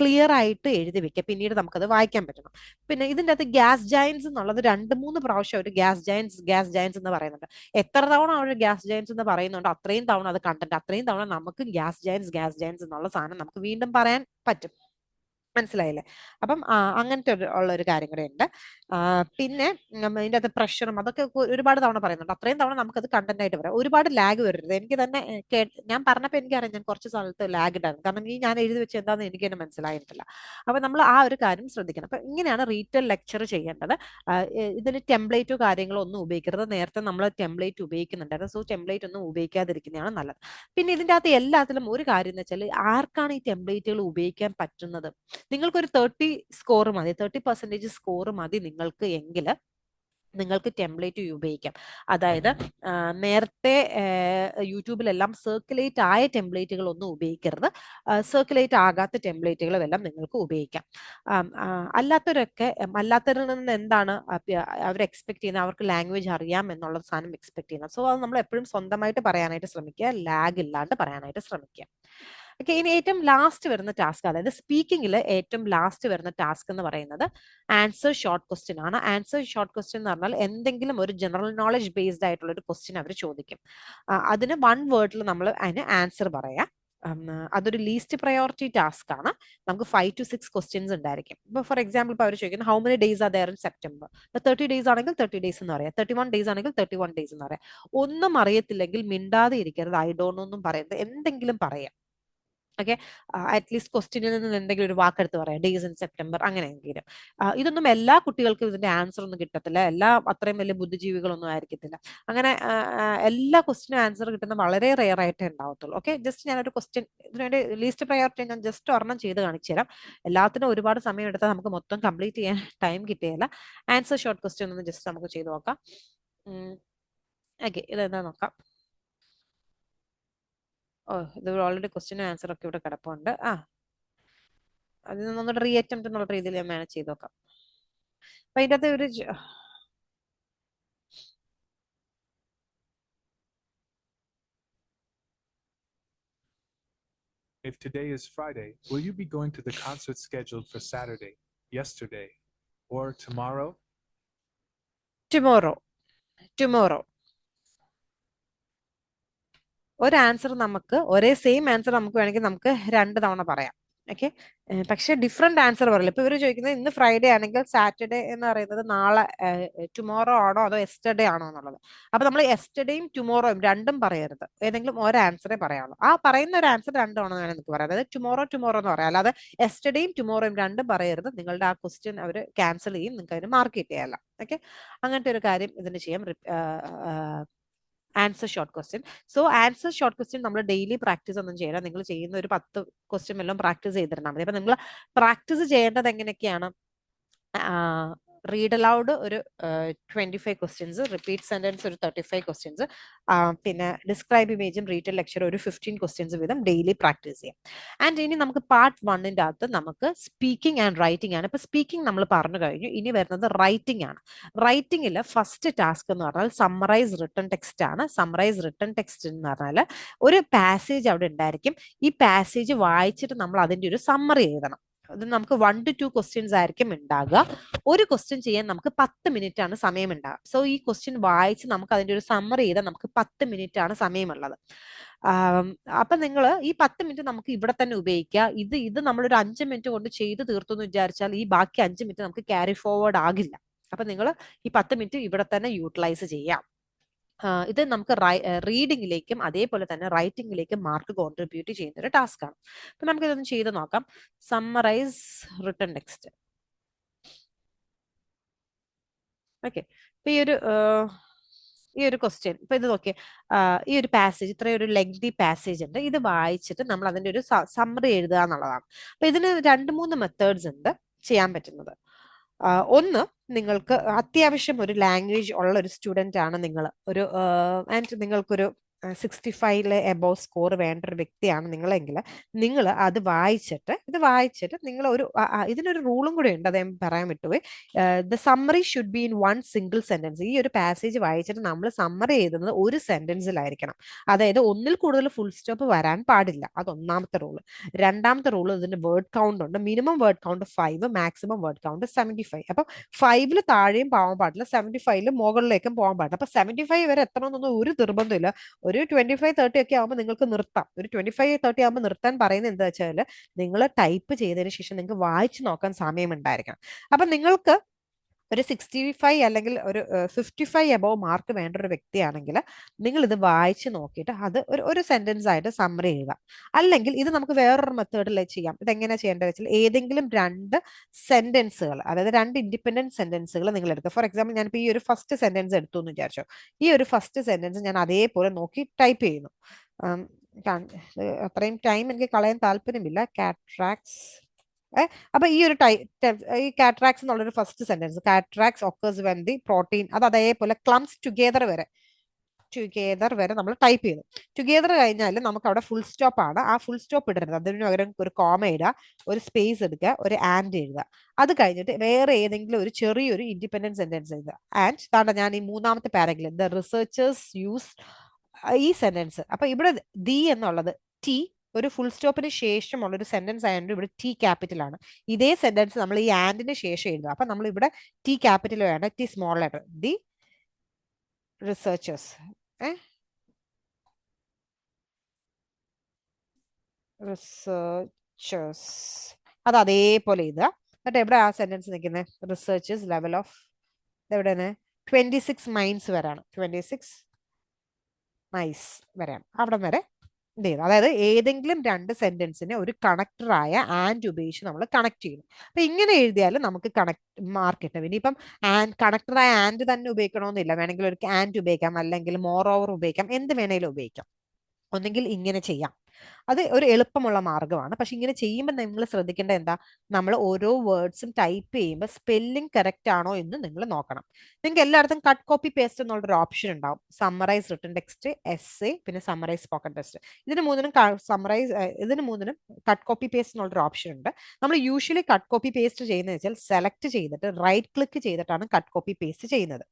ക്ലിയർ ആയിട്ട് എഴുതി വെക്കുക, പിന്നീട് നമുക്കത് വായിക്കാൻ പറ്റണം. പിന്നെ ഇതിൻ്റെ അകത്ത് ഗ്യാസ് ജയൻസ് എന്നുള്ളത് 2-3 പ്രാവശ്യം ഒരു ഗ്യാസ് ജയൻസ് എന്ന് പറയുന്നുണ്ട്. എത്ര തവണ അവർ ഗ്യാസ് ജയൻസ് എന്ന് പറയുന്നുണ്ട് അത്രയും തവണ അത് കണ്ടന്റ്, അത്രയും തവണ നമുക്ക് ഗ്യാസ് ജയൻസ് എന്നുള്ള സാധനം നമുക്ക് വീണ്ടും പറയാൻ പറ്റും. മനസ്സിലായില്ലേ? അപ്പം അങ്ങനത്തെ ഉള്ള ഒരു കാര്യം കൂടെ ഉണ്ട്. പിന്നെ ഇതിൻ്റെ അകത്ത് പ്രഷറും അതൊക്കെ ഒരുപാട് തവണ പറയുന്നുണ്ട്. അത്രയും തവണ നമുക്കത് കണ്ടന്റ് ആയിട്ട് പറയാം. ഒരുപാട് ലാഗ് വരരുത്. എനിക്ക് തന്നെ ഞാൻ പറഞ്ഞപ്പോൾ എനിക്കറിയാം ഞാൻ കുറച്ച് സ്ഥലത്ത് ലാഗ് ഉണ്ടായിരുന്നു, കാരണം ഈ ഞാൻ എഴുതി വെച്ച് എന്താണെന്ന് എനിക്ക് തന്നെ മനസ്സിലായിട്ടില്ല. അപ്പൊ നമ്മൾ ആ ഒരു കാര്യം ശ്രദ്ധിക്കണം. അപ്പൊ ഇങ്ങനെയാണ് റീറ്റെയിൽ ലെക്ചർ ചെയ്യേണ്ടത്. ഇതിന് ടെംപ്ലേറ്റോ കാര്യങ്ങളോ ഒന്നും ഉപയോഗിക്കരുത്. നേരത്തെ നമ്മൾ ടെംപ്ലേറ്റ് ഉപയോഗിക്കുന്നുണ്ടായിരുന്നു, സോ ടെംപ്ലേറ്റ് ഒന്നും ഉപയോഗിക്കാതിരിക്കുന്നതാണ് നല്ലത്. പിന്നെ ഇതിൻ്റെ അകത്ത് എല്ലാത്തിലും ഒരു കാര്യം എന്ന് വെച്ചാൽ ആർക്കാണ് ഈ ടെംപ്ലേറ്റുകൾ ഉപയോഗിക്കാൻ പറ്റുന്നത്? നിങ്ങൾക്കൊരു 30 സ്കോർ മതി, 30% സ്കോർ മതി നിങ്ങൾക്ക് എങ്കിൽ നിങ്ങൾക്ക് ടെംപ്ലേറ്റ് ഉപയോഗിക്കാം. അതായത് നേരത്തെ യൂട്യൂബിലെല്ലാം സർക്കുലേറ്റ് ആയ ടെംപ്ലേറ്റുകൾ ഒന്നും ഉപയോഗിക്കരുത്. സർക്കുലേറ്റ് ആകാത്ത ടെംപ്ലേറ്റുകളും എല്ലാം നിങ്ങൾക്ക് ഉപയോഗിക്കാം. അല്ലാത്തവരിൽ നിന്ന് എന്താണ് അവർ എക്സ്പെക്ട് ചെയ്യുന്നത്? അവർക്ക് ലാംഗ്വേജ് അറിയാം എന്നുള്ള സാധനം എക്സ്പെക്ട് ചെയ്യുന്നത്. സോ അത് നമ്മൾ എപ്പോഴും സ്വന്തമായിട്ട് പറയാനായിട്ട് ശ്രമിക്കുക, ലാഗ് ഇല്ലാണ്ട് പറയാനായിട്ട് ശ്രമിക്കുക. ഓക്കെ, ഇനി ഏറ്റവും ലാസ്റ്റ് വരുന്ന ടാസ്ക്, അതായത് സ്പീക്കിംഗിൽ ഏറ്റവും ലാസ്റ്റ് വരുന്ന ടാസ്ക് എന്ന് പറയുന്നത് ആൻസർ ഷോർട്ട് ക്വസ്റ്റ്യൻ ആണ്. ആൻസർ ഷോർട്ട് ക്വസ്റ്റ്യൻ എന്ന് പറഞ്ഞാൽ എന്തെങ്കിലും ഒരു ജനറൽ നോളജ് ബേസ്ഡ് ആയിട്ടുള്ള ഒരു ക്വസ്റ്റ്യൻ അവർ ചോദിക്കും. അതിന് 1 വേർഡിൽ നമ്മൾ അതിന് ആൻസർ പറയാം. അതൊരു ലീസ്റ്റ് പ്രയോറിറ്റി ടാസ്ക് ആണ്. നമുക്ക് 5 to 6 ക്വസ്റ്റ്യൻസ് ഉണ്ടായിരിക്കും. ഇപ്പൊ ഫോർ എക്സാമ്പിൾ ഇപ്പൊ അവർ ചോദിക്കുന്നത് how many days are there in September. 30 days ആണെങ്കിൽ 30 ഡേയ്സ് എന്ന് പറയാം, 31 ഡേയ്സ് ആണെങ്കിൽ 31 ഡേയ്സ് എന്ന് പറയാം. ഒന്നും അറിയത്തില്ലെങ്കിൽ മിണ്ടാതെ ഇരിക്കരുത്, ഐ ഡോണ്ട് നോ ഒന്നും പറയരുത്, എന്തെങ്കിലും പറയാം. ഓക്കെ, അറ്റ്ലീസ്റ്റ് ക്വസ്റ്റ്യനിൽ നിന്ന് എന്തെങ്കിലും ഒരു വാക്കെടുത്ത് പറയാം, ഡേയ്സ് ഇൻ സെപ്റ്റംബർ അങ്ങനെയെങ്കിലും. ഇതൊന്നും എല്ലാ കുട്ടികൾക്കും ഇതിന്റെ ആൻസർ ഒന്നും കിട്ടത്തില്ല, എല്ലാ അത്രയും വലിയ ബുദ്ധിജീവികളൊന്നും ആയിരിക്കത്തില്ല. അങ്ങനെ എല്ലാ ക്വസ്റ്റ്യനും ആൻസർ കിട്ടുന്ന വളരെ റെയർ ആയിട്ടേ ഉണ്ടാവത്തുള്ളൂ. ഓക്കെ, ജസ്റ്റ് ഞാനൊരു ക്വസ്റ്റ്യൻ ഇതിനുവേണ്ടി ലീസ്റ്റ് പ്രയോറിറ്റി ഞാൻ ജസ്റ്റ് ഒരെണ്ണം ചെയ്ത് കാണിച്ചു തരാം. എല്ലാത്തിനും ഒരുപാട് സമയം എടുത്താൽ നമുക്ക് മൊത്തം കംപ്ലീറ്റ് ചെയ്യാൻ ടൈം കിട്ടിയല്ല. ആൻസർ ഷോർട്ട് ക്വസ്റ്റ്യൻ ഒന്ന് ജസ്റ്റ് നമുക്ക് ചെയ്ത് നോക്കാം. ഓക്കെ, ഇതെന്താ നോക്കാം. ഇത് ഓൾറെഡി ക്വസ്റ്റ്യനും ആൻസർ ഒക്കെ ഇവിടെ കിടപ്പുണ്ട്. അതിൽ നിന്നൊന്ന് റീ അറ്റംപ്റ്റ് എന്നുള്ള രീതിയിൽ ഞാൻ മാനേജ് ചെയ്ത് നോക്കാം. അപ്പൊ അതിൻ്റെ അകത്ത് ഒരു If today is Friday, will you be going to the concert scheduled for Saturday, yesterday, or tomorrow? Tomorrow. ഒരു ആൻസർ നമുക്ക് സെയിം ആൻസർ നമുക്ക് വേണമെങ്കിൽ നമുക്ക് 2 തവണ പറയാം. ഓക്കെ, പക്ഷെ ഡിഫറെന്റ് ആൻസർ പറയില്ല. ഇപ്പൊ ഇവര് ചോദിക്കുന്നത് ഇന്ന് ഫ്രൈഡേ ആണെങ്കിൽ സാറ്റർഡേ എന്ന് പറയുന്നത് നാളെ ടുമോറോ ആണോ അതോ എസ്റ്റർഡേ ആണോ എന്നുള്ളത്. അപ്പൊ നമ്മൾ എസ്റ്റർഡേയും ടുമോറോയും രണ്ടും പറയരുത്, ഏതെങ്കിലും ഒരു ആൻസറേ പറയാവുള്ളൂ. ആ പറയുന്ന ഒരു ആൻസർ 2 തവണ വേണം നിങ്ങൾക്ക് പറയാം. അതായത് ടുമോറോ എന്ന് പറയാം, അല്ലാതെ എസ്റ്റർഡേയും ടുമോറോയും രണ്ടും പറയരുത്. നിങ്ങളുടെ ആ ക്വസ്റ്റ്യൻ അവർ ക്യാൻസൽ ചെയ്യും, നിങ്ങൾക്ക് അതിന് മാർക്ക് കിട്ടിയല്ല. ഓക്കെ, അങ്ങനത്തെ ഒരു കാര്യം ഇതിന് ചെയ്യാം. Answer short question. So answer short question നമ്മൾ ഡെയിലി പ്രാക്ടീസ് ഒന്നും ചെയ്യണം. നിങ്ങൾ ചെയ്യുന്ന ഒരു 10 ക്വസ്റ്റ്യൻ എല്ലാം പ്രാക്ടീസ് ചെയ്തിരുന്നാൽ മതി. അപ്പൊ നിങ്ങൾ പ്രാക്ടീസ് ചെയ്യേണ്ടത് എങ്ങനെയൊക്കെയാണ്? റീഡ് അലൗഡ് ഒരു 25 ക്വസ്റ്റ്യൻസ്, റിപ്പീറ്റ് സെന്റൻസ് ഒരു 35 ക്വസ്റ്റ്യൻസ്, പിന്നെ ഡിസ്ക്രൈബ് ഇമേജും റീറ്റെയിൽ ലെക്ചർ ഒരു 15 ക്വസ്റ്റ്യൻസ് വീതം ഡെയിലി പ്രാക്ടീസ് ചെയ്യാം. ആൻഡ് ഇനി നമുക്ക് പാർട്ട് 1ന്റെ അകത്ത് നമുക്ക് സ്പീക്കിംഗ് ആൻഡ് റൈറ്റിംഗ് ആണ്. ഇപ്പൊ സ്പീക്കിംഗ് നമ്മൾ പറഞ്ഞു കഴിഞ്ഞു, ഇനി വരുന്നത് റൈറ്റിംഗ് ആണ്. റൈറ്റിംഗിൽ ഫസ്റ്റ് ടാസ്ക് എന്ന് പറഞ്ഞാൽ സമ്മറൈസ് റിട്ടൺ ടെക്സ്റ്റ് ആണ്. സമ്മറൈസ് റിട്ടൺ ടെക്സ്റ്റ് എന്ന് പറഞ്ഞാൽ ഒരു പാസേജ് അവിടെ ഉണ്ടായിരിക്കും. ഈ പാസേജ് വായിച്ചിട്ട് നമ്മൾ അതിന്റെ ഒരു സമ്മറി എഴുതണം. അത് നമുക്ക് 1 to 2 ക്വസ്റ്റ്യൻസ് ആയിരിക്കും ഉണ്ടാകുക. ഒരു ക്വസ്റ്റ്യൻ ചെയ്യാൻ നമുക്ക് 10 മിനിറ്റ് ആണ് സമയം ഉണ്ടാകുക. സോ ഈ ക്വസ്റ്റ്യൻ വായിച്ച് നമുക്ക് അതിന്റെ ഒരു സമ്മറി ചെയ്താൽ നമുക്ക് 10 മിനിറ്റ് ആണ് സമയമുള്ളത്. അപ്പൊ നിങ്ങൾ ഈ 10 മിനിറ്റ് നമുക്ക് ഇവിടെ തന്നെ ഉപയോഗിക്കുക. ഇത് നമ്മളൊരു 5 മിനിറ്റ് കൊണ്ട് ചെയ്ത് തീർത്തു എന്ന് വിചാരിച്ചാൽ ഈ ബാക്കി 5 മിനിറ്റ് നമുക്ക് ക്യാരി ഫോർവേഡ് ആകില്ല. അപ്പൊ നിങ്ങൾ ഈ 10 മിനിറ്റ് ഇവിടെ തന്നെ യൂട്ടിലൈസ് ചെയ്യാം. ഇത് നമുക്ക് റീഡിങ്ങിലേക്കും അതേപോലെ തന്നെ റൈറ്റിംഗിലേക്കും മാർക്ക് കോൺട്രിബ്യൂട്ട് ചെയ്യുന്ന ഒരു ടാസ്ക് ആണ്. അപ്പൊ നമുക്ക് ഇതൊന്ന് ചെയ്ത് നോക്കാം. Summarise written text. ഓക്കെ, ഇപ്പൊ ഈ ഒരു ക്വസ്റ്റ്യൻ ഇപ്പൊ ഇത് നോക്കിയേ, ഈ ഒരു പാസേജ് ഇത്രയും ഒരു ലെങ്തി പാസേജ് ഉണ്ട്. ഇത് വായിച്ചിട്ട് നമ്മൾ അതിന്റെ ഒരു സമ്മറി എഴുതുക എന്നുള്ളതാണ്. അപ്പൊ ഇതിന് 2-3 മെത്തേഡ്സ് ഉണ്ട് ചെയ്യാൻ പറ്റുന്നത്. ഒന്ന്, നിങ്ങൾക്ക് അത്യാവശ്യം ഒരു ലാംഗ്വേജ് ഉള്ള ഒരു സ്റ്റുഡന്റ് ആണ് നിങ്ങൾ, ആൻഡ് നിങ്ങൾക്കൊരു 65 എബോവ് സ്കോർ വേണ്ട ഒരു വ്യക്തിയാണ് നിങ്ങളെങ്കിൽ നിങ്ങൾ ഇത് വായിച്ചിട്ട് നിങ്ങൾ ഇതിനൊരു റൂളും കൂടെ ഉണ്ട്, അത് ഞാൻ പറയാൻ വിട്ടുപോയി. The summary should be in 1 single sentence. ഈ ഒരു പാസേജ് വായിച്ചിട്ട് നമ്മൾ സമ്മറി എഴുതുന്നത് ഒരു സെന്റൻസിലായിരിക്കണം. അതായത് ഒന്നിൽ കൂടുതൽ ഫുൾ സ്റ്റോപ്പ് വരാൻ പാടില്ല. അത് ഒന്നാമത്തെ റൂള്. രണ്ടാമത്തെ റൂള്, ഇതിന്റെ വേർഡ് കൗണ്ട് ഉണ്ട്. Minimum word count 5, maximum word count 75. അപ്പൊ 5-ൽ താഴെയും പോകാൻ പാടില്ല, 75-ൽ മുകളിലേക്കും പോകാൻ പാടില്ല. അപ്പൊ 75 വരെ എത്തണമെന്നൊന്നും ഒരു നിർബന്ധമില്ല. ഒരു 25-30 ഒക്കെ ആകുമ്പോൾ നിങ്ങൾക്ക് നിർത്താം. ഒരു 25-30 ആകുമ്പോൾ നിർത്താൻ പറയുന്നത് എന്താ വെച്ചാൽ നിങ്ങൾ ടൈപ്പ് ചെയ്തതിന് ശേഷം നിങ്ങൾക്ക് വായിച്ചു നോക്കാൻ സമയം ഉണ്ടായിരിക്കണം. അപ്പൊ നിങ്ങൾക്ക് ഒരു 65 അല്ലെങ്കിൽ ഒരു 55 എബോവ് മാർക്ക് വേണ്ട ഒരു വ്യക്തിയാണെങ്കിൽ നിങ്ങൾ ഇത് വായിച്ച് നോക്കിയിട്ട് അത് ഒരു സെന്റൻസ് ആയിട്ട് സമ്മറി ചെയ്യുക. അല്ലെങ്കിൽ ഇത് നമുക്ക് വേറൊരു മെത്തേഡിൽ ചെയ്യാം. ഇത് എങ്ങനെയാ ചെയ്യേണ്ടത് വെച്ചാൽ ഏതെങ്കിലും 2 സെന്റൻസുകൾ, അതായത് 2 ഇൻഡിപെൻഡന്റ് സെന്റൻസുകൾ നിങ്ങൾ എടുക്കുക. ഫോർ എക്സാമ്പിൾ ഞാനിപ്പോൾ ഈ ഒരു ഫസ്റ്റ് സെന്റൻസ് എടുത്തു എന്ന് വിചാരിച്ചോ. ഈ ഒരു ഫസ്റ്റ് സെന്റൻസ് ഞാൻ അതേപോലെ നോക്കി ടൈപ്പ് ചെയ്യുന്നു. അത്രയും ടൈം എനിക്ക് കളയാൻ താല്പര്യമില്ല. കാട്രാക്സ്. അപ്പൊ ഈ ഒരു ഈ കാട്രാക്സ് എന്നുള്ളൊരു first sentence, cataracts occurs when the protein, അത് അതേപോലെ ക്ലംസ് ടുഗെദർ വരെ നമ്മൾ ടൈപ്പ് ചെയ്യുന്നു. ടുഗെദർ കഴിഞ്ഞാൽ നമുക്ക് അവിടെ ഫുൾ സ്റ്റോപ്പ് ആണ്. ആ ഫുൾ സ്റ്റോപ്പ് ഇടരുത്, അതിന് പകരം ഒരു കോമ ഇടുക, ഒരു സ്പേസ് എടുക്കുക, ഒരു ആൻഡ് എഴുതുക. അത് കഴിഞ്ഞിട്ട് വേറെ ഏതെങ്കിലും ഒരു ചെറിയൊരു ഇൻഡിപെൻഡന്റ് സെന്റൻസ് എഴുതുക. ആൻഡ് താണ്ട ഞാൻ ഈ മൂന്നാമത്തെ പാരഗ്രാഫ്, ദ റിസർച്ചേഴ്സ് യൂസ്, ഈ സെന്റൻസ്. അപ്പൊ ഇവിടെ ദി എന്നുള്ളത് ടി ഒരു ഫുൾ സ്റ്റോപ്പിന് ശേഷമുള്ള ഒരു സെന്റൻസ് ആയതുകൊണ്ട് ഇവിടെ ടി ക്യാപിറ്റൽ ആണ്. ഇതേ സെന്റൻസ് നമ്മൾ ഈ ആൻഡിന് ശേഷം എഴുതുക. അപ്പൊ നമ്മൾ ഇവിടെ ടി ക്യാപിറ്റൽ വേണ്ട, T small letter, the researchers. അത് അതേപോലെ എഴുതുക. എന്നിട്ട് എവിടെ ആ സെന്റൻസ് നിൽക്കുന്നത്? റിസർച്ചേഴ്സ് ലെവൽ ഓഫ്, എവിടെയാണ്? 26 മൈൻസ് വരെയാണ്. 26 മൈസ് വരെയാണ്. അവിടെ വരെ ഇത് ചെയ്തു. അതായത് ഏതെങ്കിലും 2 സെന്റൻസിനെ ഒരു കണക്ടറായ ആൻഡ് ഉപയോഗിച്ച് നമ്മൾ കണക്ട് ചെയ്യുന്നു. അപ്പൊ ഇങ്ങനെ എഴുതിയാൽ നമുക്ക് മാർക്ക് കിട്ടും. ഇനിയിപ്പം കണക്ടറായ ആൻഡ് തന്നെ ഉപയോഗിക്കണമെന്നില്ല, വേണമെങ്കിൽ ഒരു ആൻഡ് ഉപയോഗിക്കാം, അല്ലെങ്കിൽ മോർ ഓവർ ഉപയോഗിക്കാം, എന്ത് വേണേലും ഉപയോഗിക്കാം. ഒന്നെങ്കിൽ ഇങ്ങനെ ചെയ്യാം. അത് ഒരു എളുപ്പമുള്ള മാർഗമാണ്. പക്ഷെ ഇങ്ങനെ ചെയ്യുമ്പോൾ നിങ്ങൾ ശ്രദ്ധിക്കേണ്ട എന്താ, നമ്മൾ ഓരോ വേർഡ്സും ടൈപ്പ് ചെയ്യുമ്പോൾ സ്പെല്ലിംഗ് കറക്റ്റ് ആണോ എന്ന് നിങ്ങൾ നോക്കണം. നിങ്ങൾക്ക് എല്ലായിടത്തും കട്ട് കോപ്പി പേസ്റ്റ് എന്നുള്ളൊരു ഓപ്ഷൻ ഉണ്ടാവും. സമ്മറൈസ് റിട്ടൺ ടെക്സ്റ്റ്, എസ്സേ, പിന്നെ സമ്മറൈസ് സ്പോക്കൺ ടെസ്റ്റ്. ഇതിന് മൂന്നിനും കട്ട് കോപ്പി പേസ്റ്റ് എന്നുള്ളൊരു ഓപ്ഷൻ ഉണ്ട്. നമ്മൾ യൂഷ്വലി കട്ട് കോപ്പി പേസ്റ്റ് ചെയ്യുന്നത് വെച്ചാൽ സെലക്ട് ചെയ്തിട്ട് റൈറ്റ് ക്ലിക്ക് ചെയ്തിട്ടാണ് കട്ട് കോപ്പി പേസ്റ്റ് ചെയ്യുന്നത്.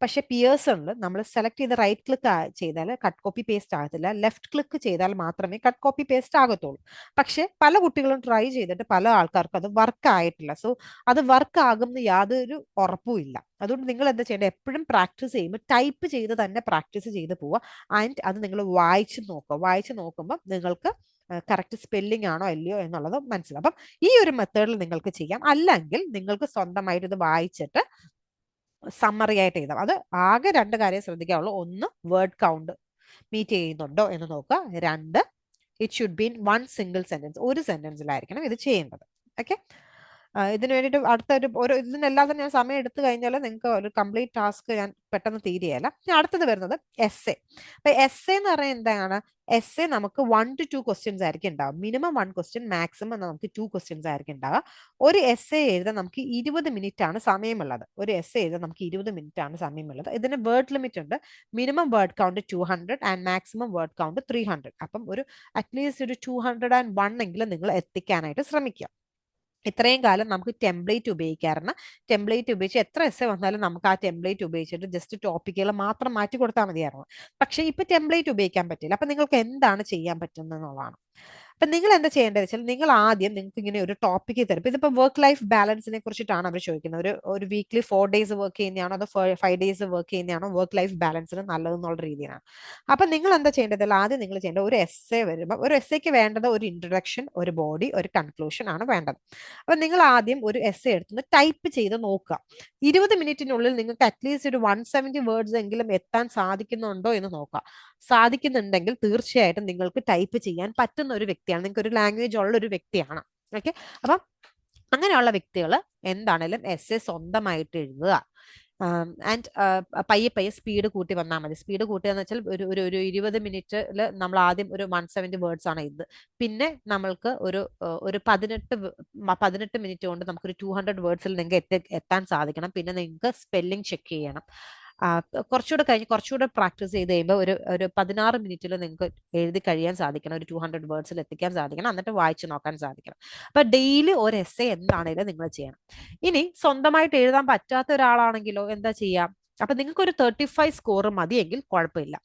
പക്ഷെ പിയേഴ്സണിൽ നമ്മൾ സെലക്ട് ചെയ്ത് റൈറ്റ് ക്ലിക്ക് ചെയ്താൽ കട്ട് കോപ്പി പേസ്റ്റ് ആകത്തില്ല, ലെഫ്റ്റ് ക്ലിക്ക് ചെയ്താൽ മാത്രമേ കട്ട് കോപ്പി പേസ്റ്റ് ആകത്തുള്ളൂ. പക്ഷെ പല കുട്ടികളും ട്രൈ ചെയ്തിട്ട് പല ആൾക്കാർക്കും അത് വർക്ക് ആയിട്ടില്ല. സോ അത് വർക്ക് ആകുമെന്ന് യാതൊരു ഉറപ്പും ഇല്ല. അതുകൊണ്ട് നിങ്ങൾ എന്താ ചെയ്യേണ്ടത്, എപ്പോഴും പ്രാക്ടീസ് ചെയ്യുമ്പോൾ ടൈപ്പ് ചെയ്ത് തന്നെ പ്രാക്ടീസ് ചെയ്ത് പോവുക. ആൻഡ് അത് നിങ്ങൾ വായിച്ച് നോക്കുമ്പോൾ നിങ്ങൾക്ക് കറക്റ്റ് സ്പെല്ലിംഗ് ആണോ അല്ലയോ എന്നുള്ളത് മനസ്സിലാവും. അപ്പം ഈ ഒരു മെത്തേഡിൽ നിങ്ങൾക്ക് ചെയ്യാം. അല്ലെങ്കിൽ നിങ്ങൾക്ക് സ്വന്തമായിട്ട് ഇത് വായിച്ചിട്ട് സമ്മറി ആയിട്ട് എഴുതാം. അത് ആകെ 2 കാര്യം ശ്രദ്ധിക്കാവുള്ളൂ. ഒന്ന്, വേർഡ് കൗണ്ട് മീറ്റ് ചെയ്യുന്നുണ്ടോ എന്ന് നോക്കുക. 2, it should be in 1 single sentence, ഒരു സെന്റൻസിലായിരിക്കണം ഇത് ചെയ്യേണ്ടത്. ഓക്കെ, ഇതിന് വേണ്ടിയിട്ട് അടുത്ത ഒരു ഇതിനെല്ലാം ഞാൻ സമയം എടുത്തു കഴിഞ്ഞാൽ നിങ്ങൾക്ക് ഒരു കംപ്ലീറ്റ് ടാസ്ക് ഞാൻ പെട്ടെന്ന് തീരുകയല്ല. ഇനി അടുത്തത് വരുന്നത് എസ് എ. അപ്പൊ എസ് എ എന്ന് പറയുന്നത് എന്താണ്? എസ് എ നമുക്ക് 1 to 2 ക്വസ്റ്റ്യൻസ് ആയിരിക്കും ഉണ്ടാവുക. മിനിമം 1 ക്വസ്റ്റ്യൻ, മാക്സിമം നമുക്ക് 2 ക്വസ്റ്റ്യൻസ് ആയിരിക്കും ഉണ്ടാവുക. ഒരു എസ് എ എഴുതാൻ നമുക്ക് 20 മിനിറ്റ് ആണ് സമയമുള്ളത്. ഒരു എസ് എ എഴുതാൻ നമുക്ക് 20 മിനിറ്റ് ആണ് സമയമുള്ളത്. ഇതിന് വേർഡ് ലിമിറ്റ് ഉണ്ട്. Minimum word count 200 and maximum word count 300. അപ്പം ഒരു അറ്റ്ലീസ്റ്റ് ഒരു 201 എങ്കിലും നിങ്ങൾ എത്തിക്കാനായിട്ട് ശ്രമിക്കുക. ഇത്രയും കാലം നമുക്ക് ടെംപ്ലേറ്റ് ഉപയോഗിക്കാറുണ്ട്. ടെംപ്ലേറ്റ് ഉപയോഗിച്ച് എത്ര എസ് വന്നാലും നമുക്ക് ആ ടെംപ്ലേറ്റ് ഉപയോഗിച്ചിട്ട് ജസ്റ്റ് ടോപ്പിക്കുകൾ മാത്രം മാറ്റി കൊടുത്താൽ മതിയായിരുന്നു. പക്ഷേ ഇപ്പൊ ടെംപ്ലേറ്റ് ഉപയോഗിക്കാൻ പറ്റില്ല. അപ്പൊ നിങ്ങൾക്ക് എന്താണ് ചെയ്യാൻ പറ്റുന്നത് എന്നുള്ളതാണ്. അപ്പൊ നിങ്ങൾ എന്താ ചെയ്യേണ്ടത് വെച്ചാൽ നിങ്ങൾ ആദ്യം നിങ്ങൾക്ക് ഇങ്ങനെ ഒരു ടോപ്പിക്ക് തരും. ഇതിപ്പോ വർക്ക് ലൈഫ് ബാലൻസിനെ കുറിച്ചിട്ടാണ് അവർ ചോദിക്കുന്നത്. ഒരു വീക്ക്ലി 4 days വർക്ക് ചെയ്യുന്നതാണോ അതോ 5 days വർക്ക് ചെയ്യുന്നതാണോ വർക്ക് ലൈഫ് ബാലൻസിന് നല്ലതെന്നുള്ള രീതിയിലാണ്. അപ്പൊ നിങ്ങൾ എന്താ ചെയ്യേണ്ടത്? ആദ്യം നിങ്ങൾ ചെയ്യേണ്ടത് ഒരു എസ്സേ വരുമ്പോൾ ഒരു എസ്സേക്ക് വേണ്ടത് ഒരു ഇൻട്രൊഡക്ഷൻ, ഒരു ബോഡി, ഒരു കൺക്ലൂഷൻ ആണ് വേണ്ടത്. അപ്പൊ നിങ്ങൾ ആദ്യം ഒരു എസ്സേ എടുത്ത് ടൈപ്പ് ചെയ്ത് നോക്കുക. 20 മിനിറ്റിനുള്ളിൽ നിങ്ങൾക്ക് അറ്റ്ലീസ്റ്റ് ഒരു 170 വേർഡ്സ് എങ്കിലും എത്താൻ സാധിക്കുന്നുണ്ടോ എന്ന് നോക്കുക. സാധിക്കുന്നുണ്ടെങ്കിൽ തീർച്ചയായിട്ടും നിങ്ങൾക്ക് ടൈപ്പ് ചെയ്യാൻ പറ്റുന്ന ഒരു വ്യക്തിയാണ്, നിങ്ങൾക്ക് ഒരു ലാംഗ്വേജ് ഉള്ള ഒരു വ്യക്തിയാണ്. ഓക്കെ, അപ്പം അങ്ങനെയുള്ള വ്യക്തികൾ എന്താണേലും എസ് എ സ്വന്തമായിട്ട് എഴുതുക. ആൻഡ് പയ്യെ പയ്യെ സ്പീഡ് കൂട്ടി വന്നാൽ മതി. സ്പീഡ് കൂട്ടുക എന്ന് വെച്ചാൽ ഒരു 20 മിനിറ്റിൽ നമ്മൾ ആദ്യം ഒരു 170 വേർഡ്സ് ആണ് ഇത്. പിന്നെ നമ്മൾക്ക് ഒരു 18 മിനിറ്റ് കൊണ്ട് നമുക്കൊരു 200 വേർഡ്സിൽ നിങ്ങൾക്ക് എത്താൻ സാധിക്കണം. പിന്നെ നിങ്ങൾക്ക് സ്പെല്ലിംഗ് ചെക്ക് ചെയ്യണം. കുറച്ചുകൂടെ കഴിഞ്ഞ് കുറച്ചുകൂടെ പ്രാക്ടീസ് ചെയ്ത് കഴിയുമ്പോൾ ഒരു 16 മിനിറ്റിൽ നിങ്ങൾക്ക് എഴുതി കഴിയാൻ സാധിക്കണം. ഒരു 200 വേർഡ്സിൽ എത്തിക്കാൻ സാധിക്കണം. എന്നിട്ട് വായിച്ചു നോക്കാൻ സാധിക്കണം. അപ്പൊ ഡെയിലി ഒരു എസ്സേ എന്താണെങ്കിലും നിങ്ങൾ ചെയ്യണം. ഇനി സ്വന്തമായിട്ട് എഴുതാൻ പറ്റാത്ത ഒരാളാണെങ്കിലോ എന്താ ചെയ്യാം? അപ്പൊ നിങ്ങൾക്ക് ഒരു 35 സ്കോർ മതിയെങ്കിൽ കുഴപ്പമില്ല.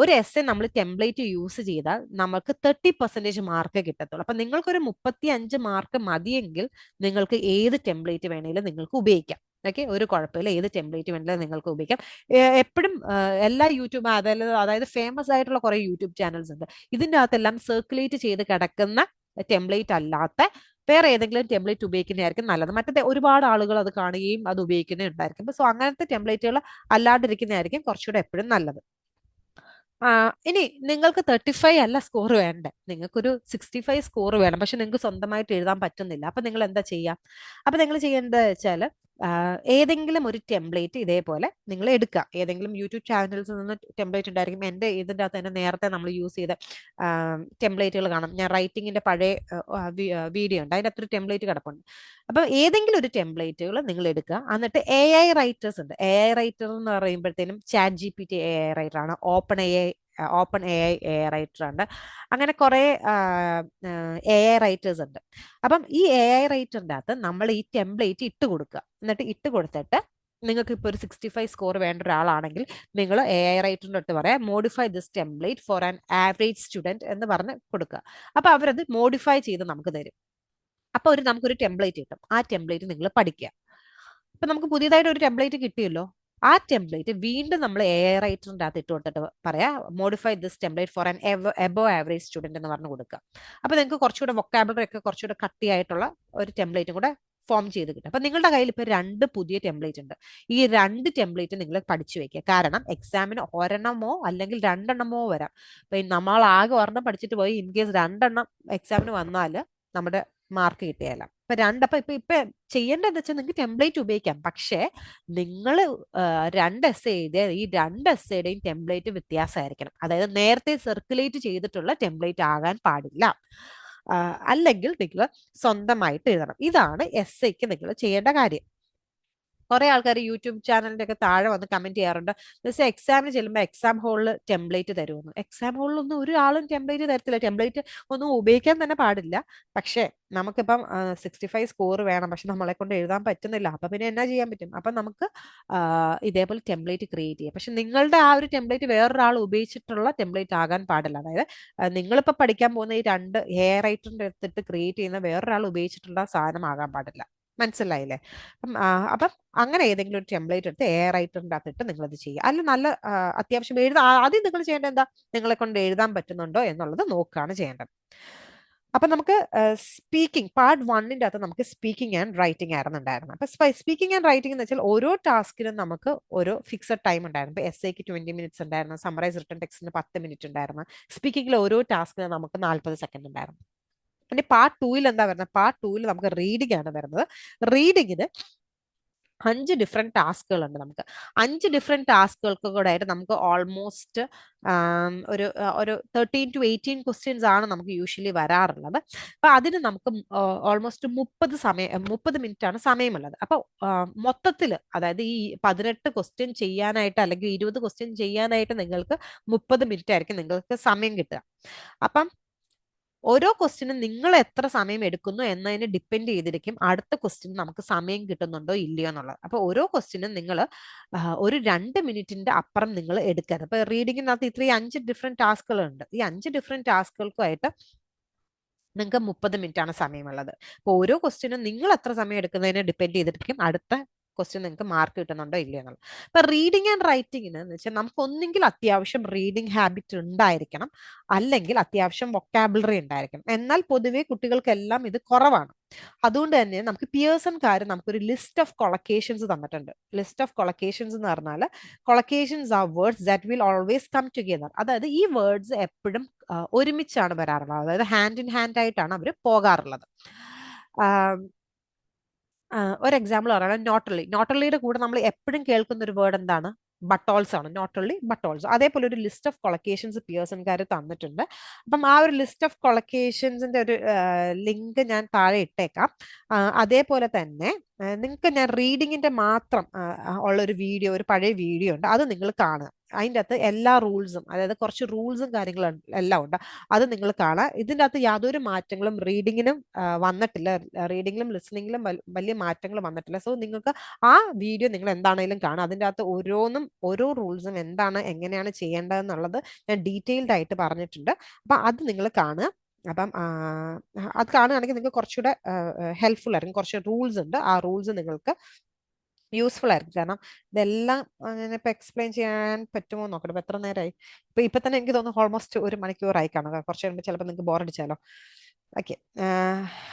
ഒരു എസ്സേ നമ്മൾ ടെംപ്ലേറ്റ് യൂസ് ചെയ്താൽ നമുക്ക് 30% മാർക്ക് കിട്ടത്തുള്ളൂ. അപ്പൊ നിങ്ങൾക്കൊരു 35 മാർക്ക് മതിയെങ്കിൽ നിങ്ങൾക്ക് ഏത് ടെംപ്ലേറ്റ് വേണമെങ്കിലും നിങ്ങൾക്ക് ഉപയോഗിക്കാം. ഓക്കെ, ഒരു കുഴപ്പമില്ല. ഏത് ടെംപ്ലേറ്റ് വേണമെങ്കിലും നിങ്ങൾക്ക് ഉപയോഗിക്കാം. എപ്പോഴും എല്ലാ യൂട്യൂബ് അതായത് ഫേമസ് ആയിട്ടുള്ള കുറെ യൂട്യൂബ് ചാനൽസ് ഉണ്ട്. ഇതിൻ്റെ അകത്തെല്ലാം സർക്കുലേറ്റ് ചെയ്ത് കിടക്കുന്ന ടെംപ്ലേറ്റ് അല്ലാത്ത വേറെ ഏതെങ്കിലും ടെംപ്ലേറ്റ് ഉപയോഗിക്കുന്നതായിരിക്കും നല്ലത്. മറ്റേ ഒരുപാട് ആളുകൾ അത് കാണുകയും അത് ഉപയോഗിക്കുന്നതുണ്ടായിരിക്കും. സോ അങ്ങനത്തെ ടെംപ്ലേറ്റുകൾ അല്ലാണ്ടിരിക്കുന്നതായിരിക്കും കുറച്ചുകൂടെ എപ്പോഴും നല്ലത്. ഇനി നിങ്ങൾക്ക് 35 അല്ല സ്കോർ വേണ്ടേ, നിങ്ങൾക്കൊരു 65 സ്കോർ വേണം. പക്ഷെ നിങ്ങൾക്ക് സ്വന്തമായിട്ട് എഴുതാൻ പറ്റുന്നില്ല. അപ്പൊ നിങ്ങൾ എന്താ ചെയ്യാം? അപ്പൊ നിങ്ങൾ ചെയ്യേണ്ടത് വെച്ചാൽ ഏതെങ്കിലും ഒരു ടെംപ്ലേറ്റ് ഇതേപോലെ നിങ്ങൾ എടുക്കുക. ഏതെങ്കിലും യൂട്യൂബ് ചാനൽസിൽ നിന്ന് ടെംപ്ലേറ്റ് ഉണ്ടായിരിക്കും. എൻ്റെ ഇതിൻ്റെ അകത്ത് തന്നെ നേരത്തെ നമ്മൾ യൂസ് ചെയ്ത ടെംപ്ലേറ്റുകൾ കാണാം. ഞാൻ റൈറ്റിങ്ങിന്റെ പഴയ വീഡിയോ ഉണ്ട്, അതിൻ്റെ അത്ര ടെംപ്ലേറ്റ് കിടപ്പുണ്ട്. അപ്പൊ ഏതെങ്കിലും ഒരു ടെംപ്ലേറ്റുകൾ നിങ്ങൾ എടുക്കുക. എന്നിട്ട് AI റൈറ്റേഴ്സ് ഉണ്ട്. AI റൈറ്റർ എന്ന് പറയുമ്പോഴത്തേനും ChatGPT AI റൈറ്റർ ആണ്, ഓപ്പൺ AI റൈറ്റർ ഉണ്ട്. അങ്ങനെ കുറെ AI റൈറ്റേഴ്സ് ഉണ്ട്. അപ്പം ഈ AI റൈറ്ററിൻ്റെ അകത്ത് നമ്മൾ ഈ ടെംപ്ലേറ്റ് ഇട്ട് കൊടുക്കുക. എന്നിട്ട് ഇട്ട് കൊടുത്തിട്ട് നിങ്ങൾക്ക് ഇപ്പോൾ ഒരു 65 സ്കോർ വേണ്ട ഒരാളാണെങ്കിൽ നിങ്ങൾ AI റൈറ്ററിൻ്റെ അടുത്ത് പറയാം modify this template for an average student എന്ന് പറഞ്ഞ് കൊടുക്കുക. അപ്പൊ അവരത് മോഡിഫൈ ചെയ്ത് നമുക്ക് തരും. അപ്പൊ നമുക്കൊരു ടെംപ്ലേറ്റ് കിട്ടും. ആ ടെംപ്ലേറ്റ് നിങ്ങൾ പഠിക്കുക. അപ്പൊ നമുക്ക് പുതിയതായിട്ട് ഒരു ടെംപ്ലേറ്റ് കിട്ടിയല്ലോ. ആ ടെംപ്ലേറ്റ് വീണ്ടും നമ്മൾ AI റൈറ്ററിൻ്റെ അകത്ത് ഇട്ട് കൊടുത്തിട്ട് പറയാം modify this template for an above average student എന്ന് പറഞ്ഞു കൊടുക്കുക. അപ്പൊ നിങ്ങൾക്ക് കുറച്ചുകൂടെ വൊക്കാബുലറി ഒക്കെ കുറച്ചുകൂടെ കട്ടിയായിട്ടുള്ള ഒരു ടെംപ്ലേറ്റും കൂടെ ഫോം ചെയ്ത് കിട്ടും. അപ്പൊ നിങ്ങളുടെ കയ്യിൽ ഇപ്പൊ 2 പുതിയ ടെംപ്ലേറ്റ് ഉണ്ട്. ഈ 2 ടെംപ്ലേറ്റ് നിങ്ങൾ പഠിച്ചു വെക്കുക. കാരണം എക്സാമിന് ഒരെണ്ണമോ അല്ലെങ്കിൽ 2 എണ്ണമോ വരാം. അപ്പൊ നമ്മൾ ആകെ ഒരെണ്ണം പഠിച്ചിട്ട് പോയി ഇൻ കേസ് 2 എണ്ണം എക്സാമിന് വന്നാൽ നമ്മുടെ മാർക്ക് കിട്ടിയല്ല. ഇപ്പൊ ചെയ്യേണ്ടതെന്ന് വെച്ചാൽ നിങ്ങൾക്ക് ടെംപ്ലേറ്റ് ഉപയോഗിക്കാം. പക്ഷേ നിങ്ങൾ 2 എസ്സേ എഴുതിയ ഈ 2 എസ്സേയുടെയും ടെംപ്ലേറ്റ് വ്യത്യാസമായിരിക്കണം. അതായത് നേരത്തെ സർക്കുലേറ്റ് ചെയ്തിട്ടുള്ള ടെംപ്ലേറ്റ് ആകാൻ പാടില്ല. അല്ലെങ്കിൽ നിങ്ങൾ സ്വന്തമായിട്ട് എഴുതണം. ഇതാണ് എസ്സേക്ക് നിങ്ങൾ ചെയ്യേണ്ട കാര്യം. കുറെ ആൾക്കാർ യൂട്യൂബ് ചാനലിന്റെ ഒക്കെ താഴെ വന്ന് കമന്റ് ചെയ്യാറുണ്ട്, എക്സാമിന് ചെല്ലുമ്പോൾ എക്സാം ഹോളിൽ ടെംപ്ലേറ്റ് തരുമെന്ന്. എക്സാം ഹോളിലൊന്നും ഒരാളും ടെംപ്ലേറ്റ് തരത്തില്ല. ടെംപ്ലേറ്റ് ഒന്നും ഉപയോഗിക്കാൻ തന്നെ പാടില്ല. പക്ഷെ നമുക്കിപ്പം 65 സ്കോർ വേണം, പക്ഷെ നമ്മളെ കൊണ്ട് എഴുതാൻ പറ്റുന്നില്ല. അപ്പൊ പിന്നെ എന്നാ ചെയ്യാൻ പറ്റും? അപ്പൊ നമുക്ക് ഇതേപോലെ ടെംപ്ലേറ്റ് ക്രിയേറ്റ് ചെയ്യാം. പക്ഷെ നിങ്ങളുടെ ആ ഒരു ടെംപ്ലേറ്റ് വേറൊരാൾ ഉപയോഗിച്ചിട്ടുള്ള ടെംപ്ലേറ്റ് ആകാൻ പാടില്ല. അതായത് നിങ്ങളിപ്പോൾ പഠിക്കാൻ പോകുന്ന ഈ 2 AI റൈറ്ററിന്റെ എടുത്തിട്ട് ക്രിയേറ്റ് ചെയ്യുന്ന വേറൊരാൾ ഉപയോഗിച്ചിട്ടുള്ള സാധനം ആകാൻ പാടില്ല. മനസ്സിലായില്ലേ? അപ്പം അങ്ങനെ ഏതെങ്കിലും ഒരു ടെംപ്ലേറ്റ് എടുത്ത് AI റൈറ്ററിൻ്റെ അകത്തിട്ട് നിങ്ങളത് ചെയ്യുക. അല്ല നല്ല അത്യാവശ്യം ആദ്യം നിങ്ങൾ ചെയ്യേണ്ടത് എന്താ? നിങ്ങളെ കൊണ്ട് എഴുതാൻ പറ്റുന്നുണ്ടോ എന്നുള്ളത് നോക്കുകയാണ് ചെയ്യേണ്ടത്. അപ്പൊ നമുക്ക് സ്പീക്കിംഗ് പാർട്ട് 1ന്റെ അകത്ത് നമുക്ക് സ്പീക്കിംഗ് ആൻഡ് റൈറ്റിംഗ് ആയിരുന്നു ഉണ്ടായിരുന്നത്. അപ്പൊ സ്പീക്കിംഗ് ആൻഡ് റൈറ്റിംഗ് എന്ന് വെച്ചാൽ ഓരോ ടാസ്കിനും നമുക്ക് ഒരു ഫിക്സഡ് ടൈം ഉണ്ടായിരുന്നു. ഇപ്പൊ എസ്സേക്ക് 20 മിനിറ്റ്സ് ഉണ്ടായിരുന്നു, സമ്മറൈസ് റിട്ടൺ ടെക്സ്റ്റിന് 10 മിനിറ്റ് ഉണ്ടായിരുന്നു. സ്പീക്കിംഗിൽ ഓരോ ടാസ്കിനും നമുക്ക് 40 സെക്കൻഡ് ഉണ്ടായിരുന്നു. ഇനി പാർട്ട് 2-ൽ എന്താ വരുന്നത്? പാർട്ട് 2-ൽ നമുക്ക് റീഡിംഗ് ആണ് വരുന്നത്. റീഡിങ്ങിന് 5 ഡിഫറെന്റ് ടാസ്കുകൾ ഉണ്ട് നമുക്ക്. 5 ഡിഫറെന്റ് ടാസ്കുകൾക്ക് കൂടെ ആയിട്ട് നമുക്ക് ഓൾമോസ്റ്റ് ഒരു 13 to 18 ക്വസ്റ്റ്യൻസ് ആണ് നമുക്ക് യൂഷ്വലി വരാറുള്ളത്. അപ്പൊ അതിന് നമുക്ക് ഓൾമോസ്റ്റ് 30 മിനിറ്റ് ആണ് സമയമുള്ളത്. അപ്പൊ മൊത്തത്തിൽ അതായത് ഈ 18 ക്വസ്റ്റ്യൻ ചെയ്യാനായിട്ട് അല്ലെങ്കിൽ 20 ക്വസ്റ്റ്യൻ ചെയ്യാനായിട്ട് നിങ്ങൾക്ക് 30 മിനിറ്റ് ആയിരിക്കും നിങ്ങൾക്ക് സമയം കിട്ടുക. അപ്പം ഓരോ ക്വസ്റ്റിനും നിങ്ങൾ എത്ര സമയം എടുക്കുന്നു എന്നതിനെ ഡിപ്പെൻഡ് ചെയ്തിരിക്കും അടുത്ത ക്വസ്റ്റിന് നമുക്ക് സമയം കിട്ടുന്നുണ്ടോ ഇല്ലയോ എന്നുള്ളത്. അപ്പൊ ഓരോ ക്വസ്റ്റിനും നിങ്ങൾ ഒരു 2 മിനിറ്റിന്റെ അപ്പുറം നിങ്ങൾ എടുക്കരുത്. ഇപ്പൊ റീഡിങ്ങിനകത്ത് ഇത്രയും 5 ഡിഫറെന്റ് ടാസ്കുകളുണ്ട്. ഈ 5 ഡിഫറെന്റ് ടാസ്കുകൾക്കുമായിട്ട് നിങ്ങൾക്ക് 30 മിനിറ്റ് ആണ് സമയമുള്ളത്. അപ്പോൾ ഓരോ ക്വസ്റ്റിനും നിങ്ങൾ എത്ര സമയം എടുക്കുന്നതിനെ ഡിപ്പെൻഡ് ചെയ്തിരിക്കും അടുത്ത ക്വസ്റ്റ്യൻ നിങ്ങൾക്ക് മാർക്ക് കിട്ടുന്നുണ്ടോ ഇല്ലയോ എന്നുള്ളത്. ഇപ്പൊ റീഡിങ് ആൻഡ് റൈറ്റിങ്ങിന് എന്ന് വെച്ചാൽ നമുക്ക് ഒന്നെങ്കിൽ അത്യാവശ്യം റീഡിംഗ് ഹാബിറ്റ് ഉണ്ടായിരിക്കണം, അല്ലെങ്കിൽ അത്യാവശ്യം വൊക്കാബുലറി ഉണ്ടായിരിക്കണം. എന്നാൽ പൊതുവെ കുട്ടികൾക്കെല്ലാം ഇത് കുറവാണ്. അതുകൊണ്ട് തന്നെ നമുക്ക് പിയേഴ്സൺകാർ നമുക്കൊരു ലിസ്റ്റ് ഓഫ് കൊളക്കേഷൻസ് തന്നിട്ടുണ്ട്. ലിസ്റ്റ് ഓഫ് കൊളക്കേഷൻസ് എന്ന് പറഞ്ഞാൽ collocations are words that will always come together. അതായത് ഈ വേർഡ്സ് എപ്പോഴും ഒരുമിച്ചാണ് വരാറുള്ളത്, അതായത് ഹാൻഡ് ഇൻ ഹാൻഡ് ആയിട്ടാണ് അവർ പോകാറുള്ളത്. ഒരു എക്സാമ്പിൾ പറയുന്നത് നോട്ടള്ളി. നോട്ടള്ളിയുടെ കൂടെ നമ്മൾ എപ്പോഴും കേൾക്കുന്ന ഒരു വേർഡ് എന്താണ്? ബട്ടോൾസ് ആണ്. നോട്ടള്ളി, ബട്ടോൾസ്. അതേപോലെ ഒരു ലിസ്റ്റ് ഓഫ് കൊളക്കേഷൻസ് പിയേഴ്സൺകാർ തന്നിട്ടുണ്ട്. അപ്പം ആ ഒരു ലിസ്റ്റ് ഓഫ് കൊളക്കേഷൻസിന്റെ ഒരു ലിങ്ക് ഞാൻ താഴെ ഇട്ടേക്കാം. അതേപോലെ തന്നെ നിങ്ങൾക്ക് ഞാൻ റീഡിങ്ങിന്റെ മാത്രം ഉള്ളൊരു വീഡിയോ, ഒരു പഴയ വീഡിയോ ഉണ്ട്, അത് നിങ്ങൾ കാണുക. അതിൻ്റെ അകത്ത് എല്ലാ റൂൾസും, അതായത് കുറച്ച് റൂൾസും കാര്യങ്ങളും എല്ലാം ഉണ്ട്, അത് നിങ്ങൾ കാണുക. ഇതിൻ്റെ അകത്ത് യാതൊരു മാറ്റങ്ങളും റീഡിങ്ങിനും വന്നിട്ടില്ല. റീഡിങ്ങിലും ലിസണിങ്ങിലും വലിയ മാറ്റങ്ങൾ വന്നിട്ടില്ല. സോ നിങ്ങൾക്ക് ആ വീഡിയോ നിങ്ങൾ എന്താണെങ്കിലും കാണുക. അതിൻ്റെ അകത്ത് ഓരോന്നും ഓരോ റൂൾസും എന്താണ്, എങ്ങനെയാണ് ചെയ്യേണ്ടതെന്നുള്ളത് ഞാൻ ഡീറ്റെയിൽഡ് ആയിട്ട് പറഞ്ഞിട്ടുണ്ട്. അപ്പം അത് നിങ്ങൾ കാണുക. അപ്പം അത് കാണുകയാണെങ്കിൽ നിങ്ങൾക്ക് കുറച്ചുകൂടെ ഹെൽപ്ഫുൾ ആയിരിക്കും. കുറച്ച് റൂൾസ് ഉണ്ട്, ആ റൂൾസ് നിങ്ങൾക്ക് യൂസ്ഫുൾ ആയിരിക്കും. കാരണം ഇതെല്ലാം ഞാനിപ്പോൾ എക്സ്പ്ലെയിൻ ചെയ്യാൻ പറ്റുമോ നോക്കട്ടെ. ഇപ്പം എത്ര നേരമായി? ഇപ്പൊ തന്നെ എനിക്ക് തോന്നുന്നു ഓൾമോസ്റ്റ് 1 മണിക്കൂറായി കാണുക. കുറച്ച് കഴിയുമ്പോൾ ചിലപ്പോൾ നിങ്ങൾക്ക് ബോറടിച്ചാലോ. ഓക്കെ,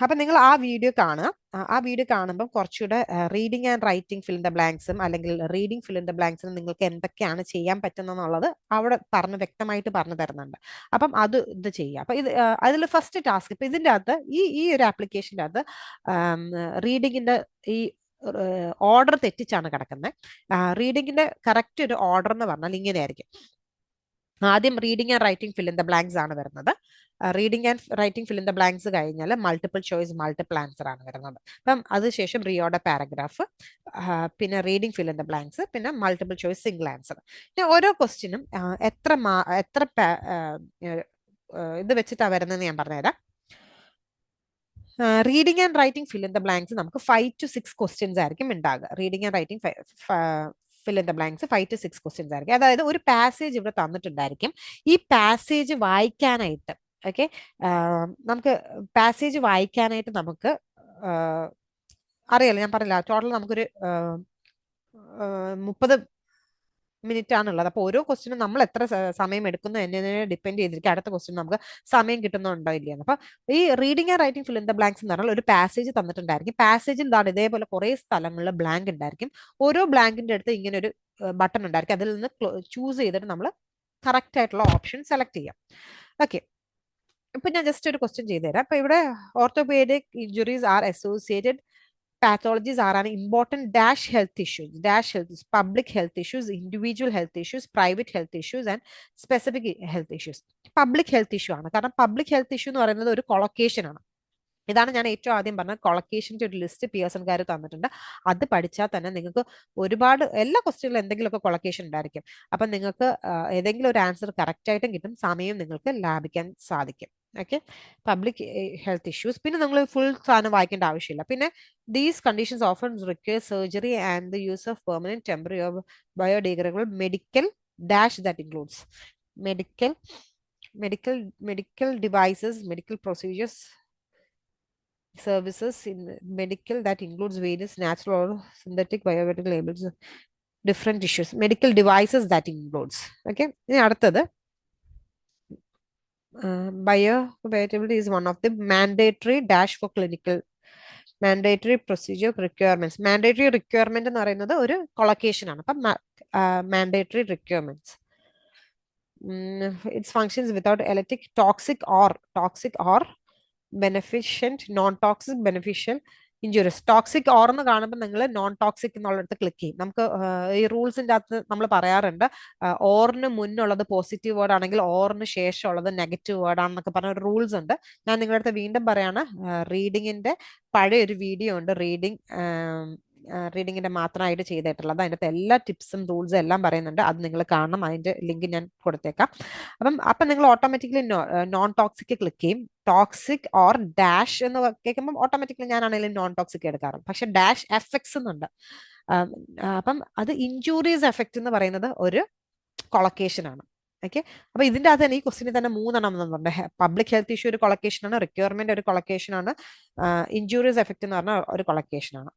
അപ്പം നിങ്ങൾ ആ വീഡിയോ കാണുക. ആ വീഡിയോ കാണുമ്പോൾ കുറച്ചുകൂടെ reading and writing fill in the ബ്ലാങ്ക്സും അല്ലെങ്കിൽ റീഡിംഗ് ഫിൽ ഇൻ ദ ബ്ലാങ്ക്സും നിങ്ങൾക്ക് എന്തൊക്കെയാണ് ചെയ്യാൻ പറ്റുന്നതെന്നുള്ളത് അവിടെ വ്യക്തമായിട്ട് പറഞ്ഞു തരുന്നുണ്ട്. അപ്പം ഇത് ചെയ്യുക. അപ്പം അതിൽ ഫസ്റ്റ് ടാസ്ക്, ഇപ്പം ഇതിൻ്റെ അകത്ത് ഈ ഒരു ആപ്ലിക്കേഷൻ്റെ അകത്ത് റീഡിങ്ങിൻ്റെ ഈ ഓർഡർ തെറ്റിച്ചാണ് കിടക്കുന്നത്. റീഡിങ്ങിന്റെ കറക്റ്റ് ഒരു ഓർഡർ എന്ന് പറഞ്ഞാൽ ഇങ്ങനെയായിരിക്കും. ആദ്യം reading and writing fill in the blanks ആണ് വരുന്നത്. Reading and writing fill in the blanks കഴിഞ്ഞാൽ മൾട്ടിപ്പിൾ ചോയ്സ് മൾട്ടിപ്പിൾ ആൻസർ ആണ് വരുന്നത്. അപ്പം അതിനുശേഷം റീഓർഡർ പാരഗ്രാഫ്, പിന്നെ reading fill in the blanks, പിന്നെ മൾട്ടിപ്പിൾ ചോയ്സ് സിംഗിൾ ആൻസർ. പിന്നെ ഓരോ ക്വസ്റ്റിനും എത്ര ഇത് വെച്ചിട്ടാണ് വരുന്നതെന്ന് ഞാൻ പറഞ്ഞുതരാം. Reading and writing fill in the blanks നമുക്ക് 5 to 6 ക്വസ്റ്റ്യൻസ് ആയിരിക്കും ഉണ്ടാകുക. Reading and writing fill in the blanks 5 to 6 questions ആയിരിക്കും. അതായത് ഒരു പാസേജ് ഇവിടെ തന്നിട്ടുണ്ടായിരിക്കും. ഈ പാസേജ് വായിക്കാനായിട്ട് നമുക്ക് പാസേജ് വായിക്കാനായിട്ട് നമുക്ക് അറിയാലോ, ഞാൻ പറഞ്ഞില്ല, ടോട്ടൽ നമുക്കൊരു 30 മിനിറ്റ് ആണുള്ളത്. അപ്പോൾ ഓരോ ക്വസ്റ്റിനും നമ്മൾ എത്ര സമയം എടുക്കുന്നു എന്നതിനെ ഡിപ്പെൻഡ് ചെയ്തിരിക്കും അടുത്ത ക്വസ്റ്റ്യൻ നമുക്ക് സമയം കിട്ടുന്നുണ്ടോ ഇല്ലയെന്ന്. അപ്പൊ ഈ reading and writing fill in the blanks എന്ന് പറഞ്ഞാൽ ഒരു പാസേജ് തന്നിട്ടുണ്ടായിരിക്കും. പാസേജിൽ എന്താണ് ഇതേപോലെ കുറെ സ്ഥലങ്ങളിൽ ബ്ലാങ്ക് ഉണ്ടായിരിക്കും. ഓരോ ബ്ലാങ്കിന്റെ അടുത്ത് ഇങ്ങനെ ഒരു ബട്ടൺ ഉണ്ടായിരിക്കും. അതിൽ നിന്ന് ചൂസ് ചെയ്തിട്ട് നമ്മൾ കറക്റ്റ് ആയിട്ടുള്ള ഓപ്ഷൻ സെലക്ട് ചെയ്യാം. ഓക്കെ, ഇപ്പൊ ഞാൻ ജസ്റ്റ് ഒരു ക്വസ്റ്റ്യൻ ചെയ്തുതരാം. അപ്പൊ ഇവിടെ orthopaedic injuries are associated pathologies are an important health issues, public health issues, individual health issues, private health issues and specific health issues. Public health issue ആണ്. കാരണം പബ്ലിക് ഹെൽത്ത് ഇഷ്യൂ എന്ന് പറയുന്നത് ഒരു കൊളക്കേഷൻ ആണ്. ഇതാണ് ഞാൻ ഏറ്റവും ആദ്യം പറഞ്ഞ കൊളക്കേഷൻ്റെ ഒരു ലിസ്റ്റ് പിയേഴ്സൺകാർ തന്നിട്ടുണ്ട്. അത് പഠിച്ചാൽ തന്നെ നിങ്ങൾക്ക് ഒരുപാട് എല്ലാ ക്വസ്റ്റ്യനിലും എന്തെങ്കിലുമൊക്കെ കൊളക്കേഷൻ ഉണ്ടായിരിക്കും. അപ്പം നിങ്ങൾക്ക് ഏതെങ്കിലും ഒരു ആൻസർ കറക്റ്റ് ആയിട്ടും കിട്ടും, സമയം നിങ്ങൾക്ക് ലാഭിക്കാൻ സാധിക്കും. Okay, public health issues. പിന്നെ നിങ്ങൾ ഫുൾ സാധനം വായിക്കേണ്ട ആവശ്യമില്ല. പിന്നെ these conditions often require surgery and the use of permanent temporary of biodegradable medical that includes medical devices, medical procedures, services in medical that includes various natural or synthetic biomedical labels, different issues. Medical devices that includes. Okay, ഇനി അടുത്തത് biocompatibility is one of the mandatory for clinical mandatory procedure requirements. Mandatory requirement എന്ന് പറയുന്നത് ഒരു കൊളക്കേഷൻ ആണ്. അപ്പം mandatory requirements. Its functions without electric toxic or beneficent, non toxic, beneficial, injurious. Toxic ഓർന്ന് കാണുമ്പോൾ നിങ്ങൾ നോൺ ടോക്സിക് എന്നുള്ളിടത്ത് ക്ലിക്ക് ചെയ്യും. നമുക്ക് ഈ റൂൾസിൻ്റെ അകത്ത് നമ്മൾ പറയാറുണ്ട് ഓറിന് മുന്നുള്ളത് പോസിറ്റീവ് വേർഡ് ആണെങ്കിൽ ഓറിന് ശേഷമുള്ളത് നെഗറ്റീവ് വേർഡ് ആണെന്നൊക്കെ പറഞ്ഞ ഒരു റൂൾസ് ഉണ്ട്. ഞാൻ നിങ്ങളുടെ അടുത്ത് വീണ്ടും പറയാണ്, റീഡിങ്ങിന്റെ പഴയ ഒരു വീഡിയോ ഉണ്ട്, റീഡിങ്ങിന്റെ മാത്രമായിട്ട് ചെയ്തിട്ടുള്ളത്. അതിൻ്റെ അകത്ത് എല്ലാ ടിപ്സും റൂൾസും എല്ലാം പറയുന്നുണ്ട്. അത് നിങ്ങൾ കാണണം. അതിന്റെ ലിങ്ക് ഞാൻ കൊടുത്തേക്കാം. അപ്പം നിങ്ങൾ ഓട്ടോമാറ്റിക്കലി നോൺ ടോക്സിക് ക്ലിക്ക് ചെയ്യും. ടോക്സിക് ഓർ ഡാഷ് എന്ന് കേൾക്കുമ്പോൾ ഓട്ടോമാറ്റിക്കലി ഞാനാണെങ്കിലും നോൺ ടോക്സിക് എടുക്കാറുണ്ട്. പക്ഷെ ഡാഷ് എഫക്ട്സ് എന്നുണ്ട്. അപ്പം അത് ഇഞ്ചൂറിയസ് എഫക്റ്റ് എന്ന് പറയുന്നത് ഒരു കൊളക്കേഷൻ ആണ്. ഓക്കെ, അപ്പൊ ഇതിന്റെ അകത്ത് തന്നെ ഈ ക്വസ്റ്റിന് തന്നെ 3 എന്നുണ്ട്. പബ്ലിക് ഹെൽത്ത് ഇഷ്യൂ ഒരു കൊളക്കേഷൻ ആണ്, റിക്വയർമെന്റ് ഒരു കൊളക്കേഷൻ ആണ്, ഇഞ്ചൂറിയസ് എഫക്റ്റ് എന്ന് പറഞ്ഞാൽ ഒരു കൊളക്കേഷൻ ആണ്.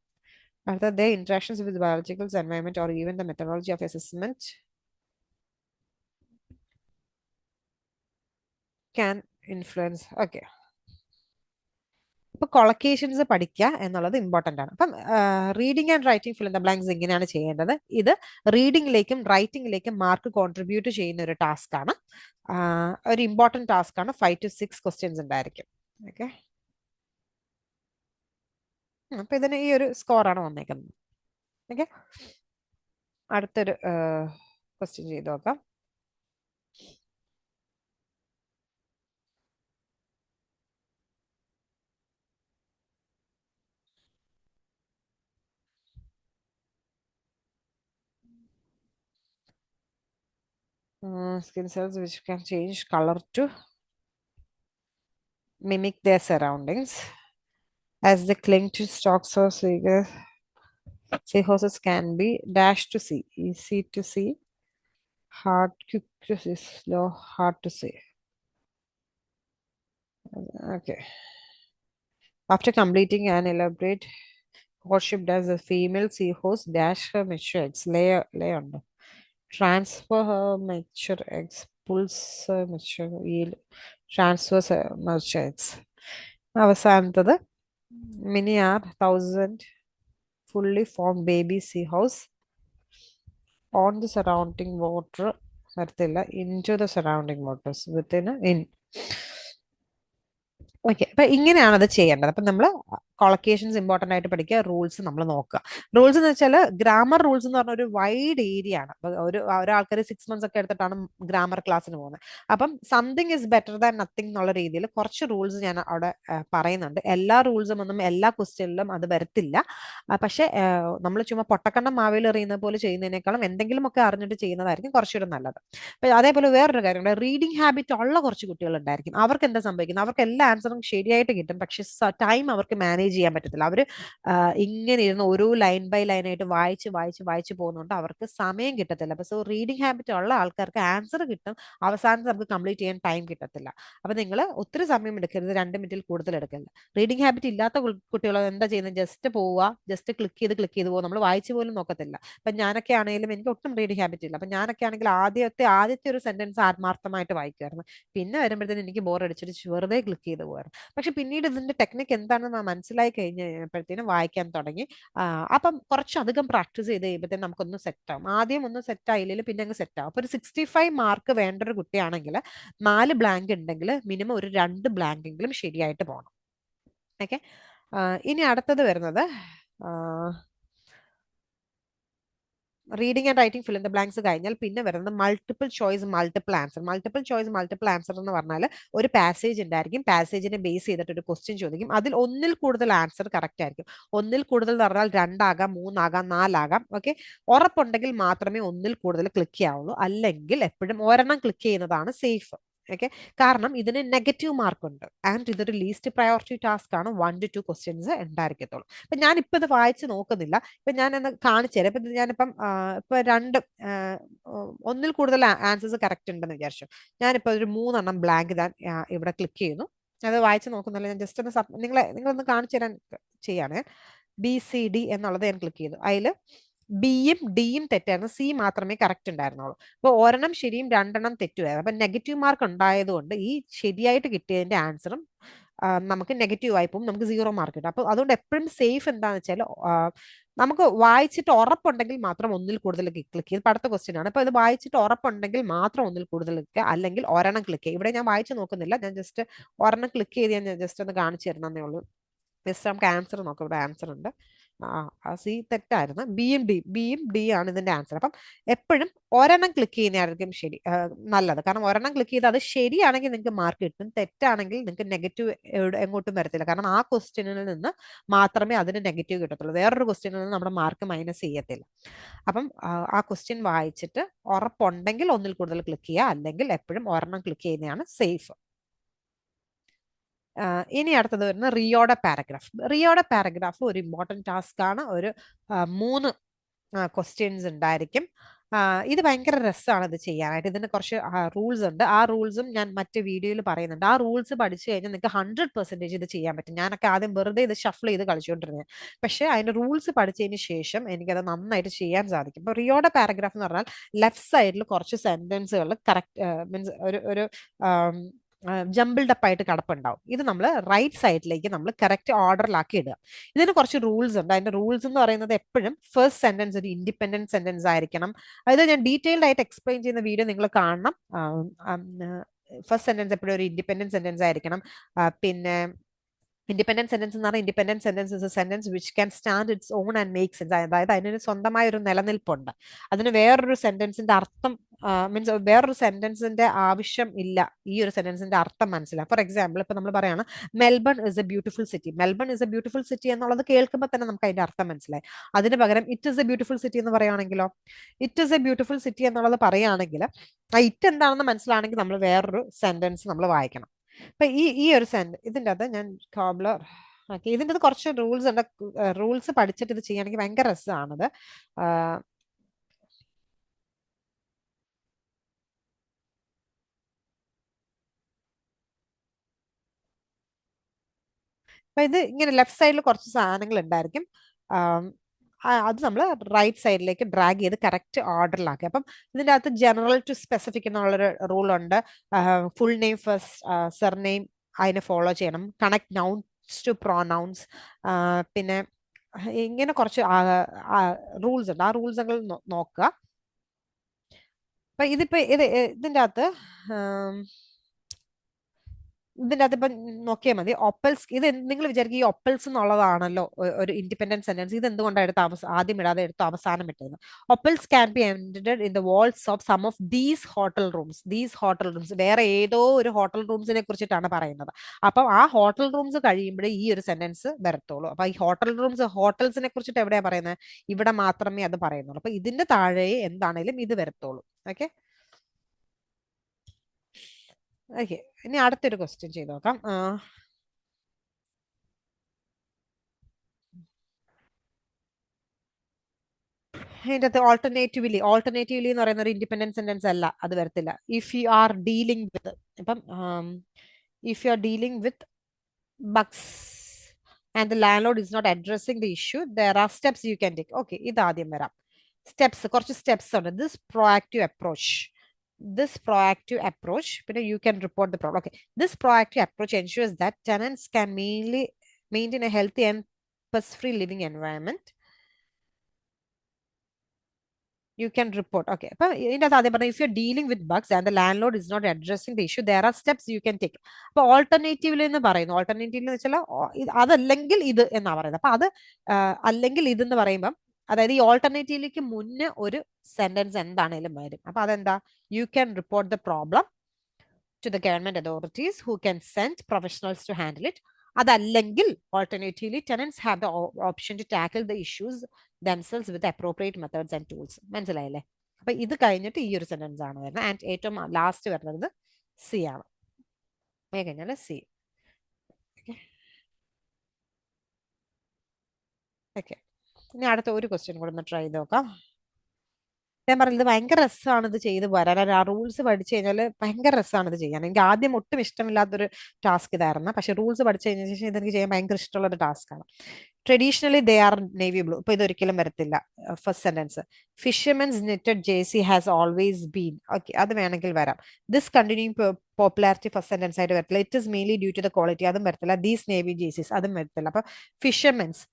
Are there interactions with biological environment or even the methodology of assessment can influence? Okay. ഇപ്പൊ കൊളക്കേഷൻസ് പഠിക്കുക എന്നുള്ളത് ഇമ്പോർട്ടന്റ് ആണ്. അപ്പം reading and writing fill in the blanks ഇങ്ങനെയാണ് ചെയ്യേണ്ടത്. ഇത് റീഡിംഗിലേക്കും റൈറ്റിംഗിലേക്കും മാർക്ക് കോൺട്രിബ്യൂട്ട് ചെയ്യുന്ന ഒരു ടാസ്ക് ആണ്. ഒരു ഇമ്പോർട്ടന്റ് ടാസ്ക് ആണ്. 5 to 6 ക്വസ്റ്റ്യൻസ് ഉണ്ടായിരിക്കും. ഓക്കെ, അപ്പൊ ഇതിന് ഈ ഒരു സ്കോറാണ് വന്നേക്കുന്നത്. ഓക്കെ, അടുത്തൊരു ക്വസ്റ്റ്യൻ ചെയ്ത് നോക്കാം. Skin cells which can change color to mimic their surroundings as they cling to stalks or seahorses can be dash to see, easy to see, hard, quick to see, slow, hard to see. Okay. After completing an elaborate courtship, does the female seahorse dash her mature eggs, lay on them, transfer her mature eggs, pulls her mature yield, transfers her mature eggs. അവസാനത്തത് many are 1,000 fully formed baby seahorse on the surrounding water വരത്തില്ല, into the surrounding waters within in. Okay, അപ്പൊ ഇങ്ങനെയാണ് അത് ചെയ്യേണ്ടത്. അപ്പൊ നമ്മൾ കൊളക്കേഷൻസ് ഇമ്പോർട്ടന്റ് ആയിട്ട് പഠിക്കുക, റൂൾസ് നമ്മൾ നോക്കുക. റൂൾസ് എന്ന് വെച്ചാൽ ഗ്രാമർ റൂൾസ് എന്ന് പറഞ്ഞ ഒരു വൈഡ് ഏരിയ ആണ്. അപ്പൊ ഒരാൾക്കാർ 6 months ഒക്കെ എടുത്തിട്ടാണ് ഗ്രാമർ ക്ലാസ്സിന് പോകുന്നത്. അപ്പം something is better than nothing എന്നുള്ള രീതിയിൽ കുറച്ച് റൂൾസ് ഞാൻ അവിടെ പറയുന്നുണ്ട്. എല്ലാ റൂൾസും ഒന്നും എല്ലാ ക്വസ്റ്റ്യനിലും അത് വരത്തില്ല. പക്ഷെ നമ്മൾ ചുമ്മാ പൊട്ടക്കണ്ണം മാവേൽ എറിയുന്ന പോലെ ചെയ്യുന്നതിനേക്കാളും എന്തെങ്കിലുമൊക്കെ അറിഞ്ഞിട്ട് ചെയ്യുന്നതായിരിക്കും കുറച്ചുകൂടെ നല്ലത്. അതേപോലെ വേറൊരു കാര്യം, റീഡിംഗ് ഹാബിറ്റ് ഉള്ള കുറച്ച് കുട്ടികൾ ഉണ്ടായിരിക്കും. അവർക്ക് എന്താ സംഭവിക്കുന്നത്, അവർക്ക് എല്ലാ ആൻസറും ശരിയായിട്ട് കിട്ടും, പക്ഷെ ടൈം അവർക്ക് മാനേജ് ചെയ്യാൻ പറ്റത്തില്ല. അവർ ഇങ്ങനെ ഇരുന്ന് ഓരോ ലൈൻ ബൈ ലൈൻ ആയിട്ട് വായിച്ച് പോകുന്നുണ്ട്, അവർക്ക് സമയം കിട്ടത്തില്ല. അപ്പൊ റീഡിംഗ് ഹാബിറ്റ് ഉള്ള ആൾക്കാർക്ക് ആൻസർ കിട്ടും, അവസാനത്ത് നമുക്ക് കംപ്ലീറ്റ് ചെയ്യാൻ ടൈം കിട്ടത്തില്ല. അപ്പൊ നിങ്ങൾ ഒത്തിരി സമയം എടുക്കരുത്, 2 മിനിറ്റിൽ കൂടുതൽ എടുക്കരുത്. റീഡിംഗ് ഹാബിറ്റ് ഇല്ലാത്ത കുട്ടികൾ എന്താ ചെയ്യുന്നത്, ജസ്റ്റ് പോവുക, ജസ്റ്റ് ക്ലിക്ക് ചെയ്ത് പോകുക, നമ്മൾ വായിച്ചു പോലും നോക്കത്തില്ല. അപ്പൊ ഞാനൊക്കെ ആണെങ്കിലും എനിക്ക് ഒട്ടും റീഡിംഗ് ഹാബിറ്റ് ഇല്ല. അപ്പൊ ഞാനൊക്കെ ആണെങ്കിൽ ആദ്യത്തെ ഒരു സെന്റൻസ് ആത്മാർത്ഥമായിട്ട് വായിക്കുമായിരുന്നു. പിന്നെ വരുമ്പോഴത്തേനും എനിക്ക് ബോർ അടിച്ചിട്ട് വെറുതെ ക്ലിക്ക് ചെയ്ത് പോകാറ്. പക്ഷെ പിന്നീട് ഇതിന്റെ ടെക്നിക്ക് എന്താണെന്ന് മനസ്സിലായി കഴിഞ്ഞപ്പോഴത്തേനും വായിക്കാൻ തുടങ്ങി. അപ്പം കുറച്ചധികം പ്രാക്ടീസ് ചെയ്ത് കഴിയുമ്പോഴത്തേനും നമുക്കൊന്ന് സെറ്റ് ആവും. ആദ്യം ഒന്ന് സെറ്റ് ആയില്ലെങ്കിൽ പിന്നെ അങ്ങ് സെറ്റ് ആവും. അപ്പൊ ഒരു 65 മാർക്ക് വേണ്ട ഒരു കുട്ടിയാണെങ്കിൽ 4 ബ്ലാങ്ക് ഉണ്ടെങ്കിൽ മിനിമം ഒരു 2 ബ്ലാങ്ക് എങ്കിലും ശരിയായിട്ട് പോകണം. ഓക്കെ, ഇനി അടുത്തത് വരുന്നത് reading and writing fill in the blanks കഴിഞ്ഞാൽ പിന്നെ വരുന്നത് multiple choice multiple answer. Multiple choice multiple answer എന്ന് പറഞ്ഞാൽ ഒരു പാസേജ് ഉണ്ടായിരിക്കും, പാസേജിനെ ബേസ് ചെയ്തിട്ട് ഒരു ക്വസ്റ്റ്യൻ ചോദിക്കും, അതിൽ ഒന്നിൽ കൂടുതൽ ആൻസർ കറക്റ്റ് ആയിരിക്കും. ഒന്നിൽ കൂടുതൽ എന്ന് പറഞ്ഞാൽ 2 ആകാം, 3 ആകാം, 4 ആകാം. ഓക്കെ, ഉറപ്പുണ്ടെങ്കിൽ മാത്രമേ ഒന്നിൽ കൂടുതൽ ക്ലിക്ക് ചെയ്യാവുള്ളൂ, അല്ലെങ്കിൽ എപ്പോഴും ഒരെണ്ണം ക്ലിക്ക് ചെയ്യുന്നതാണ് സേഫ്. ഓക്കെ, കാരണം ഇതിന് നെഗറ്റീവ് മാർക്ക് ഉണ്ട് ആൻഡ് ഇതൊരു ലീസ്റ്റ് പ്രയോറിറ്റി ടാസ്ക് ആണ്. 1 to 2 ക്വസ്റ്റ്യൻസ് ഉണ്ടായിരിക്കത്തുള്ളൂ. ഇപ്പൊ ഞാനിപ്പോ ഇത് വായിച്ച് നോക്കുന്നില്ല, ഇപ്പൊ ഞാൻ ഒന്ന് കാണിച്ചു തരാം. ഇപ്പൊ ഞാനിപ്പം ഇപ്പൊ ഒന്നിൽ കൂടുതൽ ആൻസേഴ്സ് കറക്റ്റ് ഉണ്ടെന്ന് വിചാരിച്ചു. ഞാനിപ്പോ ഒരു 3 എണ്ണം ബ്ലാങ്ക് ഇവിടെ ക്ലിക്ക് ചെയ്യുന്നു. അത് വായിച്ച് നോക്കുന്നില്ല, ഞാൻ ജസ്റ്റ് ഒന്ന് നിങ്ങളൊന്ന് കാണിച്ചു തരാൻ ചെയ്യാണ്. BCD എന്നുള്ളത് ഞാൻ ക്ലിക്ക് ചെയ്തു. അതിൽ ബിയും ഡിയും തെറ്റായിരുന്നു, സി മാത്രമേ കറക്റ്റ് ഉണ്ടായിരുന്നുള്ളൂ. അപ്പൊ ഒരെണ്ണം ശരിയും 2 എണ്ണം തെറ്റുമായിരുന്നു. അപ്പൊ നെഗറ്റീവ് മാർക്ക് ഉണ്ടായതുകൊണ്ട് ഈ ശരിയായിട്ട് കിട്ടിയതിന്റെ ആൻസറും നമുക്ക് നെഗറ്റീവ് ആയി പോകും, നമുക്ക് 0 മാർക്ക് കിട്ടും. അപ്പൊ അതുകൊണ്ട് എപ്പോഴും സേഫ് എന്താന്ന് വെച്ചാൽ നമുക്ക് വായിച്ചിട്ട് ഉറപ്പുണ്ടെങ്കിൽ മാത്രം ഒന്നിൽ കൂടുതൽ ക്ലിക്ക് ചെയ്ത്. ഇപ്പൊ അടുത്ത ക്വസ്റ്റ്യൻ ആണ്. ഇപ്പൊ ഇത് വായിച്ചിട്ട് ഉറപ്പുണ്ടെങ്കിൽ മാത്രം ഒന്നിൽ കൂടുതൽ ക്ലിക്ക്, അല്ലെങ്കിൽ ഒരെണ്ണം ക്ലിക്ക് ചെയ്യുക. ഇവിടെ ഞാൻ വായിച്ചു നോക്കുന്നില്ല, ഞാൻ ജസ്റ്റ് ഒരെണ്ണം ക്ലിക്ക് ചെയ്ത് ഞാൻ ജസ്റ്റ് ഒന്ന് കാണിച്ചു തരുന്നേ ഉള്ളൂ. ജസ്റ്റ് നമുക്ക് ആൻസർ നോക്കാം. ഇവിടെ ആൻസർ ഉണ്ട്. സി തെറ്റായിരുന്നു. ബിയും ഡി ആണ് ഇതിന്റെ ആൻസർ. അപ്പം എപ്പോഴും ഒരെണ്ണം ക്ലിക്ക് ചെയ്യുന്നതായിരിക്കും ശരി, നല്ലത്. കാരണം ഒരെണ്ണം ക്ലിക്ക് ചെയ്ത് അത് ശരിയാണെങ്കിൽ നിങ്ങൾക്ക് മാർക്ക് കിട്ടും, തെറ്റാണെങ്കിൽ നിങ്ങൾക്ക് നെഗറ്റീവ് എങ്ങോട്ടും വരത്തില്ല. കാരണം ആ ക്വസ്റ്റ്യനിൽ നിന്ന് മാത്രമേ അതിന് നെഗറ്റീവ് കിട്ടത്തുള്ളൂ, വേറൊരു ക്വസ്റ്റ്യനിൽ നിന്ന് നമ്മുടെ മാർക്ക് മൈനസ് ചെയ്യത്തില്ല. അപ്പം ആ ക്വസ്റ്റ്യൻ വായിച്ചിട്ട് ഉറപ്പുണ്ടെങ്കിൽ ഒന്നിൽ കൂടുതൽ ക്ലിക്ക് ചെയ്യുക, അല്ലെങ്കിൽ എപ്പോഴും ഒരെണ്ണം ക്ലിക്ക് ചെയ്യുന്നതാണ് സേഫ്. ഇനി അടുത്തത് വരുന്ന റിയോയുടെ പാരഗ്രാഫ്. റിയോയുടെ പാരഗ്രാഫ് ഒരു ഇമ്പോർട്ടൻറ്റ് ടാസ്ക് ആണ്. ഒരു 3 ക്വസ്റ്റ്യൻസ് ഉണ്ടായിരിക്കും. ഇത് ഭയങ്കര രസമാണ് ഇത് ചെയ്യാനായിട്ട്. ഇതിന് കുറച്ച് റൂൾസ് ഉണ്ട്. ആ റൂൾസും ഞാൻ മറ്റു വീഡിയോയിൽ പറയുന്നുണ്ട്. ആ റൂൾസ് പഠിച്ചു കഴിഞ്ഞാൽ നിങ്ങൾക്ക് 100% ഇത് ചെയ്യാൻ പറ്റും. ഞാനൊക്കെ ആദ്യം വെറുതെ ഇത് ഷഫിൾ ചെയ്ത് കളിച്ചുകൊണ്ടിരുന്നത്, പക്ഷേ അതിന്റെ റൂൾസ് പഠിച്ചതിന് ശേഷം എനിക്കത് നന്നായിട്ട് ചെയ്യാൻ സാധിക്കും. ഇപ്പോൾ റിയോയുടെ പാരഗ്രാഫ് എന്ന് പറഞ്ഞാൽ ലെഫ്റ്റ് സൈഡിൽ കുറച്ച് സെന്റൻസുകൾ കറക്റ്റ് മീൻസ് ഒരു ജംബിൾഡ് അപ്പ് ആയിട്ട് കിടപ്പുണ്ടാവും. ഇത് നമ്മൾ റൈറ്റ് സൈഡിലേക്ക് നമ്മൾ കറക്റ്റ് ഓർഡറിലാക്കി ഇടുക. ഇതിന് കുറച്ച് റൂൾസ് ഉണ്ട്. അതിന്റെ റൂൾസ് എന്ന് പറയുന്നത് എപ്പോഴും ഫസ്റ്റ് സെന്റൻസ് ഒരു ഇൻഡിപെൻഡന്റ് സെന്റൻസ് ആയിരിക്കണം. അതായത് ഞാൻ ഡീറ്റെയിൽഡ് ആയിട്ട് എക്സ്പ്ലെയിൻ ചെയ്യുന്ന വീഡിയോ നിങ്ങൾ കാണണം. ഫസ്റ്റ് സെന്റൻസ് എപ്പോഴും ഒരു ഇൻഡിപെൻഡന്റ് സെന്റൻസ് ആയിരിക്കണം. പിന്നെ ഇൻഡിപെൻഡന്റ് സെന്റൻസ് എന്ന് പറഞ്ഞാൽ independent sentence is A sentence which can stand it's on and make sense. അതായത് അതിന് സ്വന്തമായ ഒരു നിലനിൽപ്പുണ്ട്. അതിന് വേറൊരു സെന്റൻസിന്റെ അർത്ഥം മീൻസ് വേറൊരു സെന്റൻസിന്റെ ആവശ്യം ഇല്ല ഈ ഒരു സെന്റൻസിന്റെ അർത്ഥം മനസ്സിലാക്കാം. ഫോർ എക്സാമ്പിൾ ഇപ്പൊ നമ്മൾ പറയാണ് Melbourne is a beautiful city. Melbourne is a beautiful city എന്നുള്ളത് കേൾക്കുമ്പോൾ തന്നെ നമുക്ക് അതിന്റെ അർത്ഥം മനസ്സിലായി. അതിന് പകരം it is a beautiful city എന്ന് പറയുകയാണെങ്കിലോ, it is a beautiful city എന്നുള്ളത് പറയുകയാണെങ്കിൽ ആ ഇറ്റ് എന്താണെന്ന് മനസ്സിലാണെങ്കിൽ നമ്മൾ വേറൊരു സെന്റൻസ് നമ്മൾ വായിക്കണം. അപ്പൊ ഈ ഒരു ഇതിന്റെ അത് ഞാൻ കോബ്ലർ ആക്കി. ഇതിന്റെ അത് കുറച്ച് റൂൾസ് ഉണ്ട്. റൂൾസ് പഠിച്ചിട്ട് ഇത് ചെയ്യുകയാണെങ്കിൽ ഭയങ്കര രസമാണത്. അപ്പൊ ഇത് ഇങ്ങനെ ലെഫ്റ്റ് സൈഡിൽ കുറച്ച് സാധനങ്ങൾ ഉണ്ടായിരിക്കും. അത് നമ്മൾ റൈറ്റ് സൈഡിലേക്ക് ഡ്രാഗ് ചെയ്ത് കറക്റ്റ് ഓർഡറിലാക്കി. അപ്പം ഇതിൻ്റെ അകത്ത് ജനറൽ ടു സ്പെസിഫിക് എന്നുള്ളൊരു റൂൾ ഉണ്ട്. ഫുൾ നെയിം ഫസ്റ്റ്, സർനെയിം അതിനെ ഫോളോ ചെയ്യണം. Connect nouns to pronouns. പിന്നെ ഇങ്ങനെ കുറച്ച് റൂൾസ് ഉണ്ട്. ആ റൂൾസ് നിങ്ങൾ നോക്കുക. അപ്പൊ ഇതിന്റെ അകത്ത് ഇപ്പൊ നോക്കിയാൽ മതി. ഒപ്പൽസ്, ഇത് നിങ്ങൾ വിചാരിക്കും ഈ ഒപ്പൽസ് എന്നുള്ളതാണല്ലോ ഒരു ഇൻഡിപെൻഡന്റ് സെന്റൻസ്, ഇത് എന്തുകൊണ്ടാണ് എടുത്ത് ആദ്യം ഇടാതെ എടുത്ത് അവസാനം ഇട്ടത്? Opals can be hunted in the walls of some of these hotel rooms. These hotel rooms വേറെ ഏതോ ഒരു ഹോട്ടൽ റൂംസിനെ കുറിച്ചിട്ടാണ് പറയുന്നത്. അപ്പം ആ ഹോട്ടൽ റൂംസ് കഴിയുമ്പോഴേ ഈ ഒരു സെന്റൻസ് വരത്തുള്ളൂ. അപ്പൊ ഈ ഹോട്ടൽ റൂംസ് ഹോട്ടൽസിനെ കുറിച്ചിട്ട് എവിടെയാ പറയുന്നത്? ഇവിടെ മാത്രമേ അത് പറയുന്നുള്ളൂ. അപ്പൊ ഇതിന്റെ താഴെ എന്താണേലും ഇത് വരത്തുള്ളൂ. ഓക്കെ ഓക്കെ ഇനി അടുത്തൊരു ക്വസ്റ്റ്യൻ ചെയ്ത് നോക്കാം. അതിൻ്റെ അകത്ത് ഓൾട്ടർനേറ്റീവ്ലി എന്ന് പറയുന്ന ഒരു ഇൻഡിപെൻഡന്റ് സെന്റൻസ് അല്ല, അത് വരത്തില്ല. If you are dealing with, ഇപ്പം if you are dealing with bugs and the landlord is not addressing the issue, there are steps you can take. Okay ഇത് ആദ്യം വരാം. കുറച്ച് സ്റ്റെപ്സ് ഉണ്ട്. This proactive approach, you can report the problem. Okay, this proactive approach ensures that tenants can mainly maintain a healthy and pest-free living environment. You can report. Okay, if you're dealing with bugs and the landlord is not addressing the issue, there are steps you can take. But alternatively എന്ന് പറയുന്നു. Alternatively എന്ന് വെച്ചാൽ അതല്ലെങ്കിൽ ഇത് എന്നാ പറയുന്നത്. അപ്പൊ അത് അല്ലെങ്കിൽ ഇതെന്ന് പറയുമ്പം അതായത് ഈ ഓൾട്ടർനേറ്റീവിലേക്ക് മുന്നേ ഒരു സെന്റൻസ് എന്താണേലും വരും. അപ്പൊ അതെന്താ? You can report the problem to the government authorities who can send professionals to handle it. അതല്ലെങ്കിൽ alternatively tenants have the option to tackle the issues themselves with appropriate methods and tools. മനസ്സിലായില്ലേ? അപ്പൊ ഇത് കഴിഞ്ഞിട്ട് ഈ ഒരു സെന്റൻസ് ആണ് വരുന്നത്. ആൻഡ് ഏറ്റവും ലാസ്റ്റ് വരുന്നത് സി ആണ്. കഴിഞ്ഞാൽ സി. ഓക്കെ ഇനി അടുത്ത ഒരു ക്വസ്റ്റ്യൻ കൂടെ ഒന്ന് ട്രൈ ചെയ്ത് നോക്കാം. ഞാൻ പറയുന്നത് ഭയങ്കര രസമാണ് ഇത് ചെയ്ത് വരാൻ. ആ റൂൾസ് പഠിച്ചു കഴിഞ്ഞാൽ ഭയങ്കര രസമാണ് ഇത് ചെയ്യാൻ. എനിക്ക് ആദ്യം ഒട്ടും ഇഷ്ടമില്ലാത്തൊരു ടാസ്ക് ഇതായിരുന്നു, പക്ഷെ റൂൾസ് പഠിച്ചു കഴിഞ്ഞ ശേഷം ഇതെനിക്ക് ചെയ്യാൻ ഭയങ്കര ഇഷ്ടമുള്ള ഒരു ടാസ്ക്കാണ്. Traditionally they are navy blue. ഇപ്പൊ ഇതൊരിക്കലും വരത്തില്ല. First sentence fishermen's knitted jersey has always been. Okay അത് വേണമെങ്കിൽ വരാം. This continuing popularity first sentence ആയിട്ട് വരത്തില്ല. It is mainly due to the quality, അതും വരത്തില്ല. ദീസ് നേവി ജേഴ്സീസ് അതും വരത്തില്ല. അപ്പൊ fishermen's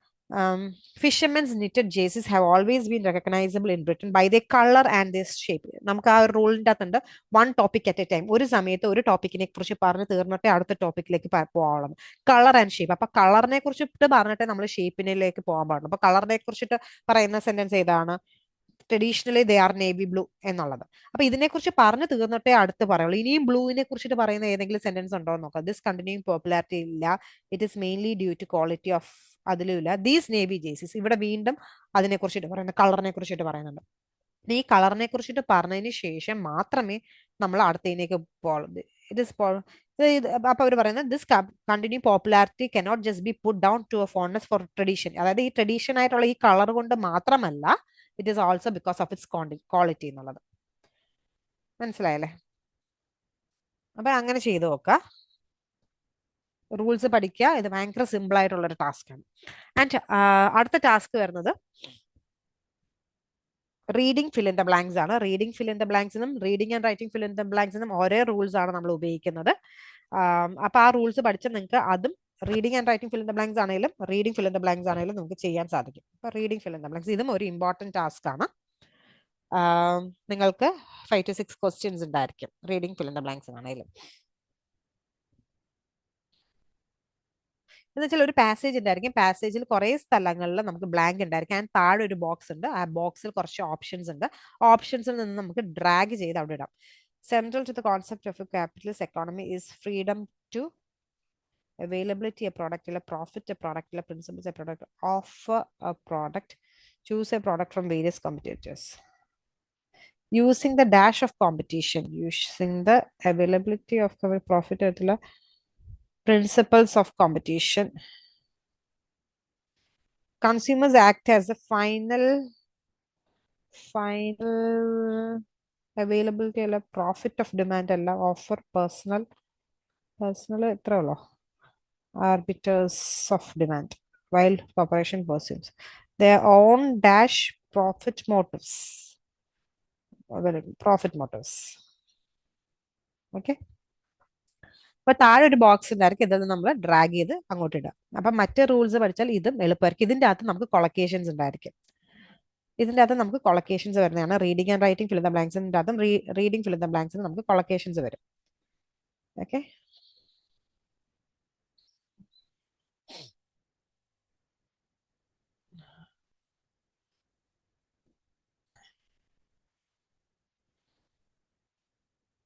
Fishermen's knitted jerseys have always been recognizable in Britain by their color and their shape. നമുക്ക് ആ ഒരു റൂളിൻ്റെ അകത്തുണ്ട് one topic at a time. ഒരു സമയത്ത് ഒരു ടോപ്പിക്കിനെ കുറിച്ച് പറഞ്ഞ് തീർന്നിട്ടേ അടുത്ത ടോപ്പിക്കിലേക്ക് പോകാവുള്ളൂ. Colour and shape. അപ്പൊ കളറിനെ കുറിച്ചിട്ട് പറഞ്ഞിട്ട് നമ്മൾ ഷേപ്പിനിലേക്ക് പോകാൻ പാടുള്ളൂ. അപ്പൊ കളറിനെ കുറിച്ചിട്ട് പറയുന്ന സെന്റൻസ് ഏതാണ്? Traditionally they are navy blue എന്നുള്ളത്. അപ്പൊ ഇതിനെക്കുറിച്ച് പറഞ്ഞു തീർന്നിട്ടേ അടുത്ത് പറയുള്ളൂ. ഇനിയും ബ്ലൂവിനെ കുറിച്ചിട്ട് പറയുന്ന ഏതെങ്കിലും സെന്റൻസ് ഉണ്ടോ എന്ന് നോക്കാം. ദിസ് കണ്ടിന്യൂയിങ് പോപ്പുലാരിറ്റി ഇല്ല. It is mainly due to quality of, അതിലുമില്ല. ദീസ് നേവി ജേഴ്സീസ്, ഇവിടെ വീണ്ടും അതിനെ കുറിച്ചിട്ട് പറയുന്നത്, കളറിനെ കുറിച്ചിട്ട് പറയുന്നുണ്ട്. ഈ കളറിനെ കുറിച്ചിട്ട് പറഞ്ഞതിന് ശേഷം മാത്രമേ നമ്മൾ അടുത്തതിലേക്ക് പോകുള്ളൂ. ഇറ്റ് ഇസ് അപ്പൊ അവർ പറയുന്നത് this continue popularity cannot just be put down to a fondness for tradition. അതായത് ഈ ട്രഡീഷൻ ആയിട്ടുള്ള ഈ കളർ കൊണ്ട് മാത്രമല്ല, it is also because of its quality എന്നുള്ളത്. മനസ്സിലായല്ലേ? അപ്പൊ അങ്ങനെ ചെയ്തു നോക്കുക. റൂൾസ് പഠിക്കുക. ഇത് ഭയങ്കര സിമ്പിൾ ആയിട്ടുള്ള ഒരു ടാസ്ക് ആണ്. ആൻഡ് അടുത്ത ടാസ്ക് വരുന്നത് reading fill in the blanks ആണ്. റീഡിംഗ് ഫിൽ ഇൻ ദ ബ്ലാങ്ക്സിനും reading and writing fill in the ബ്ലാങ്ക്സിനും ഒരേ റൂൾസ് ആണ് നമ്മൾ ഉപയോഗിക്കുന്നത്. അപ്പൊ ആ റൂൾസ് പഠിച്ചാൽ നിങ്ങൾക്ക് അതും reading and writing fill in the blanks ആണെങ്കിലും reading fill in the blanks ആണെങ്കിലും നമുക്ക് ചെയ്യാൻ സാധിക്കും. അപ്പൊ reading fill in the blanks ഇതും ഒരു ഇമ്പോർട്ടൻറ്റ് ടാസ്ക് ആണ്. നിങ്ങൾക്ക് 5 to 6 ക്വസ്റ്റ്യൻസ് ഉണ്ടായിരിക്കും reading fill in the blanks ആണെങ്കിലും. എന്ന് വെച്ചാൽ ഒരു പാസേജ് ഉണ്ടായിരിക്കും. പാസേജിൽ കുറെ സ്ഥലങ്ങളിൽ നമുക്ക് ബ്ലാങ്ക് ഉണ്ടായിരിക്കും. ആൻഡ് താഴെ ഒരു ബോക്സ് ഉണ്ട്. ആ ബോക്സിൽ കുറച്ച് ഓപ്ഷൻസ് ഉണ്ട്. ഓപ്ഷൻസിൽ നിന്ന് നമുക്ക് ഡ്രാഗ് ചെയ്ത് അവിടെ ഇടാം. Central to the concept of a capitalist economy is freedom to availability a product, a profit a product, a principles a product, offer a product, choose a product from various competitors. Using the dash of competition, using the availability of profit at the principles of competition. Consumers act as the final availability a profit of demand alla offer personal arbiters of demand while corporation pursues their own dash profit motives. Okay. അപ്പൊ താഴെ ഒരു ബോക്സ് ഉണ്ടായിരിക്കും. ഇതൊന്ന് നമ്മൾ ഡ്രാഗ് ചെയ്ത് അങ്ങോട്ട് ഇടാം. അപ്പൊ മറ്റ് റൂൾസ് പഠിച്ചാൽ ഇതും എളുപ്പമായിരിക്കും. ഇതിന്റെ അകത്ത് നമുക്ക് കൊളക്കേഷൻസ് ഉണ്ടായിരിക്കും. ഇതിന്റെ അകത്ത് നമുക്ക് കൊളക്കേഷൻസ് വരുന്നതാണ്. Reading and writing fill in the ബ്ലാങ്ക്സിന്റെ അതും റീഡിംഗ് ഫിൽ ഇൻ ദ ബ്ലാങ്ക്സിന് നമുക്ക് കൊളക്കേഷൻസ് വരും. Okay.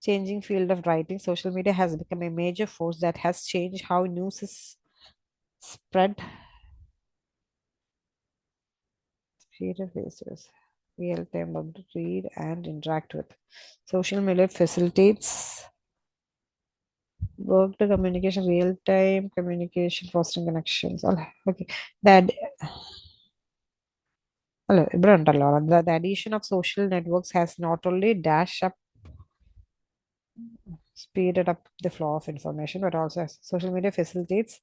Changing field of writing, social media has become a major force that has changed how news is spread. Real time to read and interact with. Social media facilitates work to communication, real time communication, fostering connections. Okay, that. The addition of social networks has not only speeded up the flow of information, but also social media facilitates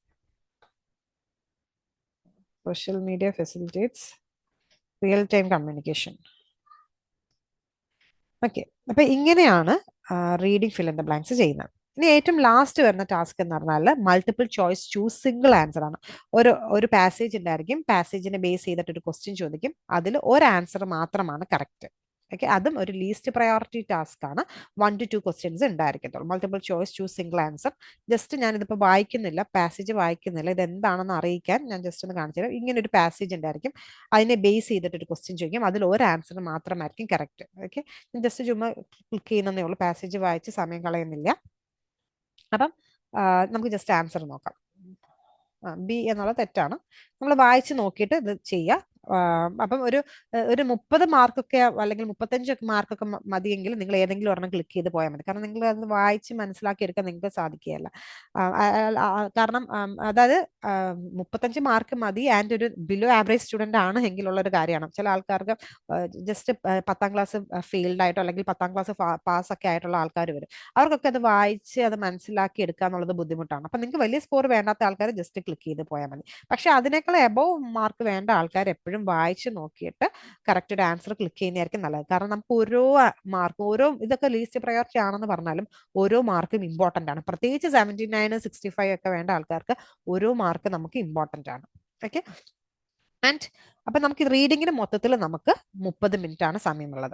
real-time communication. Okay. അപ്പൊ ഇങ്ങനെയാണ് reading fill in the blanks ചെയ്യുന്നത്. ഇനി ഏറ്റവും ലാസ്റ്റ് വരുന്ന ടാസ്ക് എന്ന് പറഞ്ഞാൽ multiple choice choose single answer ആണ്. ഒരു പാസേജ് ഉണ്ടായിരിക്കും. പാസേജിനെ ബേസ് ചെയ്തിട്ട് ഒരു ക്വസ്റ്റ്യൻ ചോദിക്കും. അതിൽ ഒരു ആൻസർ മാത്രമാണ് കറക്റ്റ്. ഓക്കെ. അതും ഒരു ലീസ്റ്റ് പ്രയോറിറ്റി ടാസ്ക് ആണ്. 1 to 2 ക്വസ്റ്റ്യൻസ് ഉണ്ടായിരിക്കത്തുള്ളൂ. Multiple choice choose single answer. Just ഞാനിതിപ്പോൾ വായിക്കുന്നില്ല, പാസേജ് വായിക്കുന്നില്ല, ഇത് എന്താണെന്ന് അറിയിക്കാൻ ഞാൻ ജസ്റ്റ് ഒന്ന് കാണിച്ചു തരാം. ഇങ്ങനെ ഒരു പാസേജ് ഉണ്ടായിരിക്കും. അതിനെ ബേസ് ചെയ്തിട്ട് ഒരു ക്വസ്റ്റ്യൻ ചോദിക്കും. അതിൽ ഒരു ആൻസർ മാത്രമായിരിക്കും കറക്റ്റ്. ഓക്കെ. ഞാൻ ജസ്റ്റ് ചുമ്മാ ക്ലിക്ക് ചെയ്യുന്നതേ ഉള്ളൂ. പാസേജ് വായിച്ച് സമയം കളയുന്നില്ല. അപ്പം നമുക്ക് ജസ്റ്റ് ആൻസർ നോക്കാം. ബി എന്നുള്ള തെറ്റാണ്. നമ്മൾ വായിച്ച് നോക്കിയിട്ട് ഇത് ചെയ്യുക. അപ്പം ഒരു 30 മാർക്കൊക്കെ അല്ലെങ്കിൽ 35 മാർക്കൊക്കെ മതിയെങ്കിൽ നിങ്ങൾ ഏതെങ്കിലും ഒരെണ്ണം ക്ലിക്ക് ചെയ്ത് പോയാൽ മതി. കാരണം നിങ്ങൾ അത് വായിച്ച് മനസ്സിലാക്കി എടുക്കാൻ നിങ്ങൾക്ക് സാധിക്കുകയല്ല. കാരണം അതായത് 35 മാർക്ക് മതി ആൻഡ് ഒരു ബിലോ ആവറേജ് സ്റ്റുഡൻ്റ് ആണ് എങ്കിലുള്ള ഒരു കാര്യമാണ്. ചില ആൾക്കാർക്ക് ജസ്റ്റ് 10ാം ക്ലാസ് ഫെയിൽഡ് ആയിട്ടോ അല്ലെങ്കിൽ 10ാം ക്ലാസ് പാസ്സൊക്കെ ആയിട്ടുള്ള ആൾക്കാർ വരും. അവർക്കൊക്കെ അത് വായിച്ച് അത് മനസ്സിലാക്കി എടുക്കുക എന്നുള്ളത് ബുദ്ധിമുട്ടാണ്. അപ്പം നിങ്ങൾക്ക് വലിയ സ്കോർ വേണ്ടാത്ത ആൾക്കാർ ജസ്റ്റ് ക്ലിക്ക് ചെയ്ത് പോയാൽ മതി. പക്ഷെ അതിനേക്കാൾ എബോവ് മാർക്ക് വേണ്ട ആൾക്കാർ എപ്പോഴും വായിച്ച് നോക്കിയിട്ട് കറക്റ്റ് ഒരു ആൻസർ ക്ലിക്ക് ചെയ്യുന്നതായിരിക്കും നല്ലത്. കാരണം നമുക്ക് ഓരോ മാർക്കും ഇതൊക്കെ ലീസ്റ്റ് പ്രയോറിറ്റി ആണെന്ന് പറഞ്ഞാലും ഓരോ മാർക്കും ഇമ്പോർട്ടൻ്റ് ആണ്. പ്രത്യേകിച്ച് 79, 65 ഒക്കെ വേണ്ട ആൾക്കാർക്ക് ഓരോ മാർക്ക് നമുക്ക് ഇമ്പോർട്ടൻ്റ് ആണ്. ഓക്കെ. ആൻഡ് അപ്പം നമുക്ക് റീഡിങ്ങിന് മൊത്തത്തിൽ നമുക്ക് 30 മിനിറ്റ് ആണ് സമയമുള്ളത്.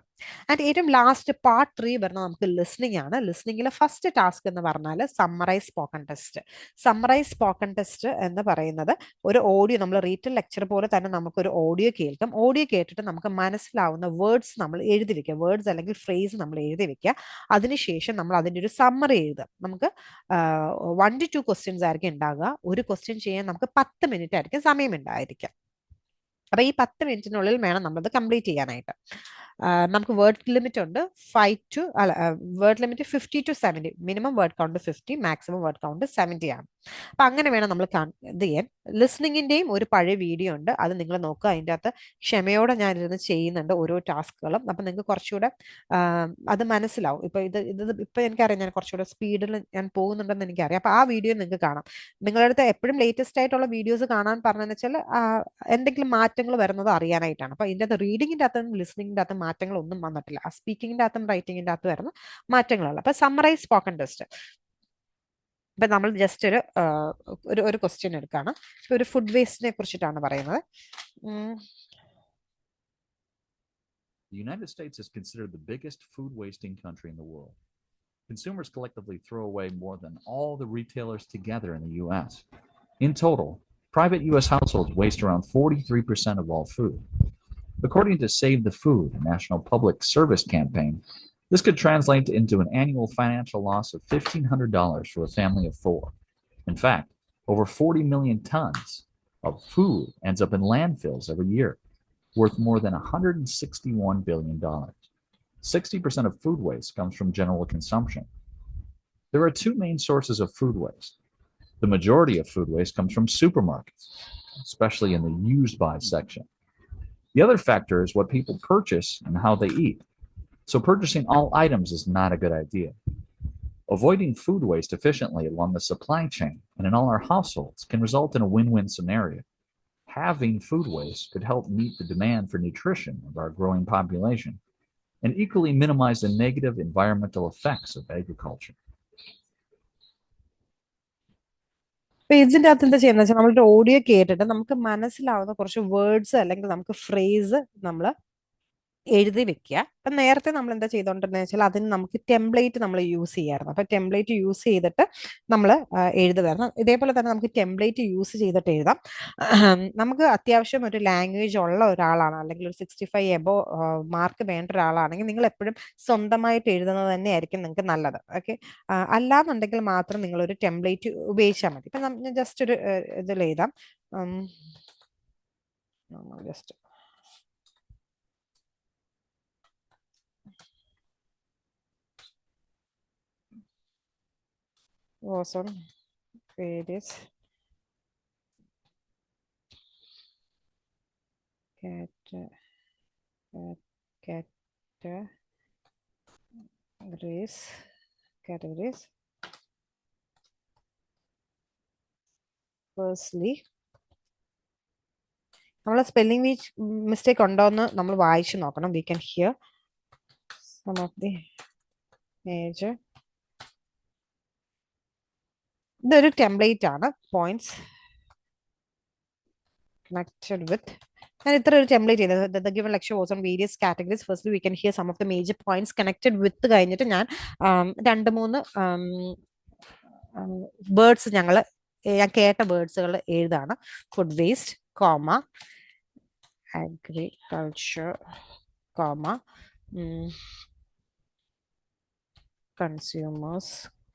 ആൻഡ് ഏറ്റവും ലാസ്റ്റ് പാർട്ട് 3 വരുന്നത് നമുക്ക് ലിസ്ണിംഗ് ആണ്. ലിസ്ണിംഗിലെ ഫസ്റ്റ് ടാസ്ക് എന്ന് പറഞ്ഞാൽ summarise spoken test. Summarise spoken test എന്ന് പറയുന്നത് ഒരു ഓഡിയോ, നമ്മൾ റീറ്റൽ ലെക്ചർ പോലെ തന്നെ നമുക്കൊരു ഓഡിയോ കേൾക്കും. ഓഡിയോ കേട്ടിട്ട് നമുക്ക് മനസ്സിലാവുന്ന വേർഡ്സ് നമ്മൾ എഴുതി വെക്കുക, വേർഡ്സ് അല്ലെങ്കിൽ ഫ്രേസ് നമ്മൾ എഴുതി വെക്കുക. അതിനുശേഷം നമ്മൾ അതിൻ്റെ ഒരു സമ്മറി എഴുതുക. നമുക്ക് 1 to 2 ക്വസ്റ്റ്യൻസ് ആയിരിക്കും ഉണ്ടാകുക. ഒരു ക്വസ്റ്റ്യൻ ചെയ്യാൻ നമുക്ക് 10 മിനിറ്റ് ആയിരിക്കും സമയം ഉണ്ടായിരിക്കുക. അപ്പൊ ഈ 10 മിനിറ്റിനുള്ളിൽ വേണം നമ്മളത് കംപ്ലീറ്റ് ചെയ്യാനായിട്ട്. നമുക്ക് വേർഡ് ലിമിറ്റ് ഉണ്ട് 50 to 70. Minimum word count 50, maximum word count 70 ആണ്. അപ്പൊ അങ്ങനെ വേണം നമ്മൾ ഇത് ചെയ്യാൻ. ലിസ്ണിങ്ങിന്റെയും ഒരു പഴയ വീഡിയോ ഉണ്ട്, അത് നിങ്ങൾ നോക്കുക. അതിൻ്റെ അകത്ത് ക്ഷമയോടെ ഞാൻ ഇരുന്ന് ചെയ്യുന്നുണ്ട് ഓരോ ടാസ്കുകളും. അപ്പൊ നിങ്ങൾക്ക് കുറച്ചുകൂടെ അത് മനസ്സിലാവും. ഇപ്പൊ എനിക്കറിയാം ഞാൻ കുറച്ചുകൂടെ സ്പീഡിൽ ഞാൻ പോകുന്നുണ്ടെന്ന് എനിക്കറിയാം. അപ്പൊ ആ വീഡിയോ നിങ്ങൾക്ക് കാണാം. നിങ്ങളുടെ അടുത്ത് എപ്പോഴും ലേറ്റസ്റ്റ് ആയിട്ടുള്ള വീഡിയോസ് കാണാൻ പറഞ്ഞതെന്ന് വെച്ചാൽ എന്തെങ്കിലും മാറ്റങ്ങൾ വരുന്നത് അറിയാനായിട്ടാണ്. അപ്പൊ ഇതിൻ്റെ അകത്ത് റീഡിങ്ങിൻ്റെ അകത്തും ലിസ്ണിങ്ങിൻ്റെ അകത്തും മാറ്റങ്ങളൊന്നും വന്നിട്ടില്ല. ആ സ്പീക്കിങ്ങിൻ്റെ അകത്തും റൈറ്റിങ്ങിൻ്റെ അകത്തും വരുന്ന മാറ്റങ്ങളുള്ള. അപ്പൊ സമ്മറൈസ് സ്പോക്കൺ ടെസ്റ്റ്. ഇപ്പൊ നമ്മൾ ജസ്റ്റ് ഒരു ക്വസ്റ്റ്യൻ എടുക്കാണ്. ഒരു ഫുഡ് വേസ്റ്റിനെ കുറിച്ചിട്ടാണ് പറയുന്നത്. The United States is considered the biggest food wasting country in the world. Consumers collectively throw away more than all the retailers together in the U.S. In total, private U.S. households waste around 43% of all food. According to Save the Food, a national public service campaign, this could translate into an annual financial loss of $1,500 for a family of 4. In fact, over 40 million tons of food ends up in landfills every year, worth more than $161 billion. 60% of food waste comes from general consumption. There are two main sources of food waste. The majority of food waste comes from supermarkets, especially in the used by section. The other factor is what people purchase and how they eat. So purchasing all items is not a good idea. Avoiding food waste efficiently along the supply chain and in all our households can result in a win-win scenario. Having food waste could help meet the demand for nutrition of our growing population and equally minimize the negative environmental effects of agriculture. അപ്പൊ ഇതിന്റെ അകത്ത് എന്താ ചെയ്യുന്നത് വെച്ചാൽ നമ്മളുടെ ഓഡിയോ കേട്ടിട്ട് നമുക്ക് മനസ്സിലാവുന്ന കുറച്ച് വേർഡ്സ് അല്ലെങ്കിൽ നമുക്ക് ഫ്രേസ് നമ്മൾ എഴുതി വെക്കുക. അപ്പൊ നേരത്തെ നമ്മൾ എന്താ ചെയ്തോണ്ടിരുന്നത് വെച്ചാൽ അതിന് നമുക്ക് ടെംപ്ലേറ്റ് നമ്മൾ യൂസ് ചെയ്യാറുണ്ട്. അപ്പൊ ടെംപ്ലേറ്റ് യൂസ് ചെയ്തിട്ട് നമ്മൾ എഴുതുമായിരുന്നു. ഇതേപോലെ തന്നെ നമുക്ക് ടെംപ്ലേറ്റ് യൂസ് ചെയ്തിട്ട് എഴുതാം. നമുക്ക് അത്യാവശ്യം ഒരു ലാംഗ്വേജ് ഉള്ള ഒരാളാണ്, അല്ലെങ്കിൽ ഒരു 65 എബോ മാർക്ക് വേണ്ട ഒരാളാണെങ്കിൽ നിങ്ങൾ എപ്പോഴും സ്വന്തമായിട്ട് എഴുതുന്നത് തന്നെയായിരിക്കും നിങ്ങൾക്ക് നല്ലത്. ഓക്കെ, അല്ലാന്നുണ്ടെങ്കിൽ മാത്രം നിങ്ങൾ ഒരു ടെംപ്ലേറ്റ് ഉപയോഗിച്ചാൽ മതി. ഇപ്പൊ ഞാൻ ജസ്റ്റ് ഒരു ഇതിൽ എഴുതാം. Just was on various categories. Firstly, നമ്മൾ സ്പെല്ലിംഗ് മിസ്റ്റേക്ക് ഉണ്ടോ എന്ന് നമ്മൾ വായിച്ചു നോക്കണം. We can hear some of the major. ഇതൊരു ടെംപ്ലേറ്റ് ആണ്. Points connected with. ഞാൻ ഇത്ര ഒരു ടെംപ്ലേറ്റ് ചെയ്തത്. The given lecture was on various categories. Firstly, we can hear some of the major points connected with കഴിഞ്ഞിട്ട് ഞാൻ 2-3 വേർഡ്സ് ഞാൻ കേട്ട വേർഡ്സുകൾ എഴുതാണ്. Food waste, comma, agriculture, comma, consumers,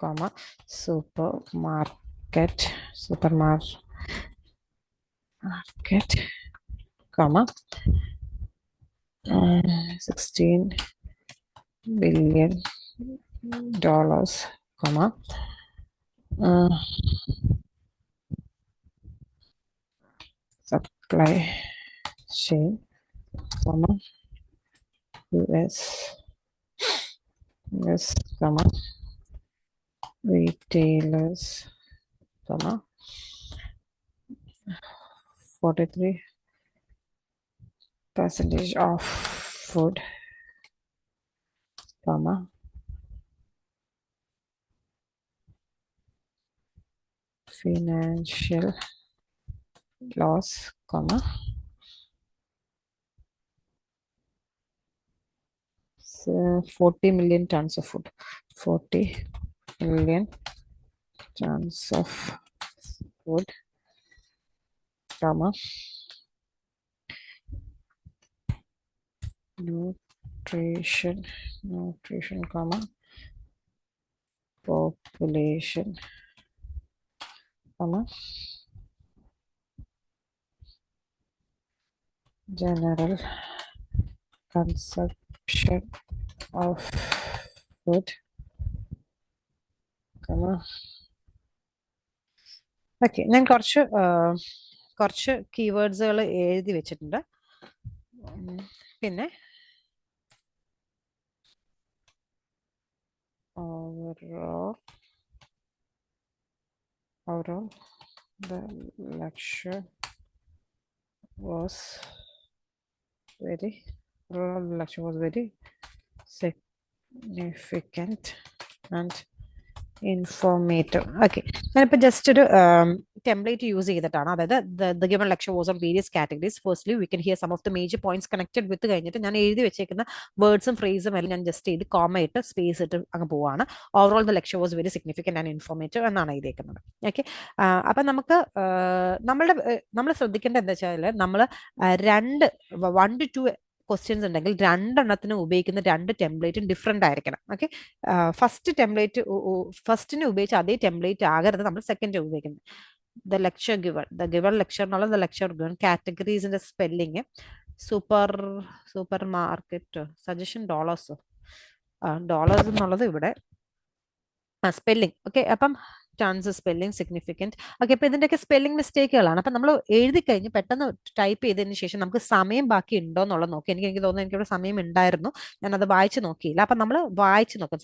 comma, supermarket, comma, $16 billion, comma, supply chain, comma, US, comma, retailers, comma, 43% of food, comma, financial loss, comma, 40 million tons of food. 40 million tons of food, comma, nutrition, comma, population, comma, general consumption of food, comma. Okay, ഞാൻ കുറച്ച് കീവേഡ്സുകൾ എഴുതി വെച്ചിട്ടുണ്ട്. പിന്നെ overall the lecture was very significant and informative. Okay, ഞാനിപ്പോൾ ജസ്റ്റ് ഒരു ടെംപ്ലേറ്റ് യൂസ് ചെയ്തിട്ടാണ്, അതായത് the given lecture was on various categories. Firstly, we can hear some of the major points connected with കഴിഞ്ഞിട്ട് ഞാൻ എഴുതി വെച്ചേക്കുന്ന വേർഡ്സും ഫ്രേസും എല്ലാം ഞാൻ ജസ്റ്റ് ചെയ്ത് കോമ ഇട്ട് സ്പേസ് ഇട്ട് അങ്ങ് പോവാണ്. Overall the lecture was very significant and informative എന്നാണ് എഴുതിയേക്കുന്നത്. ഓക്കെ, അപ്പം നമുക്ക് നമ്മൾ ശ്രദ്ധിക്കേണ്ട എന്താ വെച്ചാൽ, നമ്മൾ 1 to 2 ക്വസ്റ്റ്യൻസ് ഉണ്ടെങ്കിൽ രണ്ടെണ്ണത്തിന് ഉപയോഗിക്കുന്ന രണ്ട് ടെംപ്ലേറ്റും ഡിഫറെൻ്റ് ആയിരിക്കണം. ഓക്കെ, ഫസ്റ്റിന് ഉപയോഗിച്ച അതേ ടെംപ്ലേറ്റ് ആകരുത് നമ്മൾ സെക്കൻഡ് ഉപയോഗിക്കുന്നത്. ദ ഗിവൺ ലെക്ചർ എന്നുള്ളത് ദ ലെക്ചർ ഗിവൺ കാറ്റഗറീസിന്റെ spelling supermarket suggestion dollars എന്നുള്ളത് ഇവിടെ സ്പെല്ലിംഗ്. ഓക്കെ, അപ്പം ചാൻസ് സ്പെല്ലിംഗ് സിഗ്നിഫിക്കൻറ്റ്. ഓക്കെ, അപ്പോൾ ഇതിൻ്റെയൊക്കെ സ്പെല്ലിംഗ് മിസ്റ്റേക്കുകളാണ്. അപ്പം നമ്മൾ എഴുതി കഴിഞ്ഞ് പെട്ടെന്ന് ടൈപ്പ് ചെയ്തതിന് ശേഷം നമുക്ക് സമയം ബാക്കി ഉണ്ടോ എന്നുള്ളത് നോക്കി. എനിക്ക് തോന്നുന്നു എനിക്കിവിടെ സമയം ഉണ്ടായിരുന്നു, ഞാനത് വായിച്ച് നോക്കിയില്ല. അപ്പം നമ്മൾ വായിച്ച് നോക്കാം,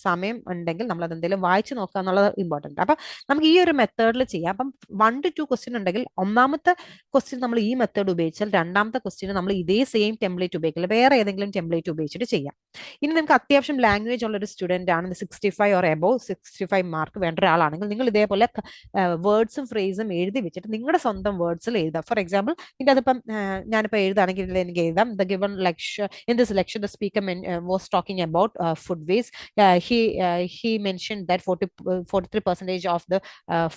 സമയം ഉണ്ടെങ്കിൽ നമ്മൾ അത് എന്തെങ്കിലും വായിച്ച് നോക്കുക എന്നുള്ളത് ഇമ്പോർട്ടൻറ്റ്. അപ്പം നമുക്ക് ഈ ഒരു മെത്തേഡിൽ ചെയ്യാം. അപ്പം 1 to 2 ക്വസ്റ്റ്യൻ ഉണ്ടെങ്കിൽ ഒന്നാമത്തെ ക്വസ്റ്റ്യൻ നമ്മൾ ഈ മെത്തേഡ് ഉപയോഗിച്ചാൽ രണ്ടാമത്തെ ക്വസ്റ്റ്യൻ നമ്മൾ ഇതേ സെയിം ടെംപ്ലേറ്റ് ഉപയോഗിക്കില്ല, വേറെ ഏതെങ്കിലും ടെംപ്ലേറ്റ് ഉപയോഗിച്ചിട്ട് ചെയ്യാം. ഇനി നിങ്ങൾക്ക് അത്യാവശ്യം ലാംഗ്വേജ് ഉള്ള ഒരു സ്റ്റുഡൻ്റ് ആണ്, 65 or above 65 മാർക്ക് വേണ്ട ഒരാളാണെങ്കിൽ നിങ്ങൾ ഇതേപോലെ വേർഡ്സും ഫ്രേസും എഴുതി വെച്ചിട്ട് നിങ്ങളുടെ സ്വന്തം വേർഡ്സിൽ എഴുതാം. ഫോർ എക്സാമ്പിൾ ഇതിൻ്റെ അതിപ്പം ഞാനിപ്പോൾ എഴുതാണെങ്കിൽ എനിക്ക് എഴുതാം, the given lecture in this lecture the speaker was talking about food waste. He mentioned that 43% of the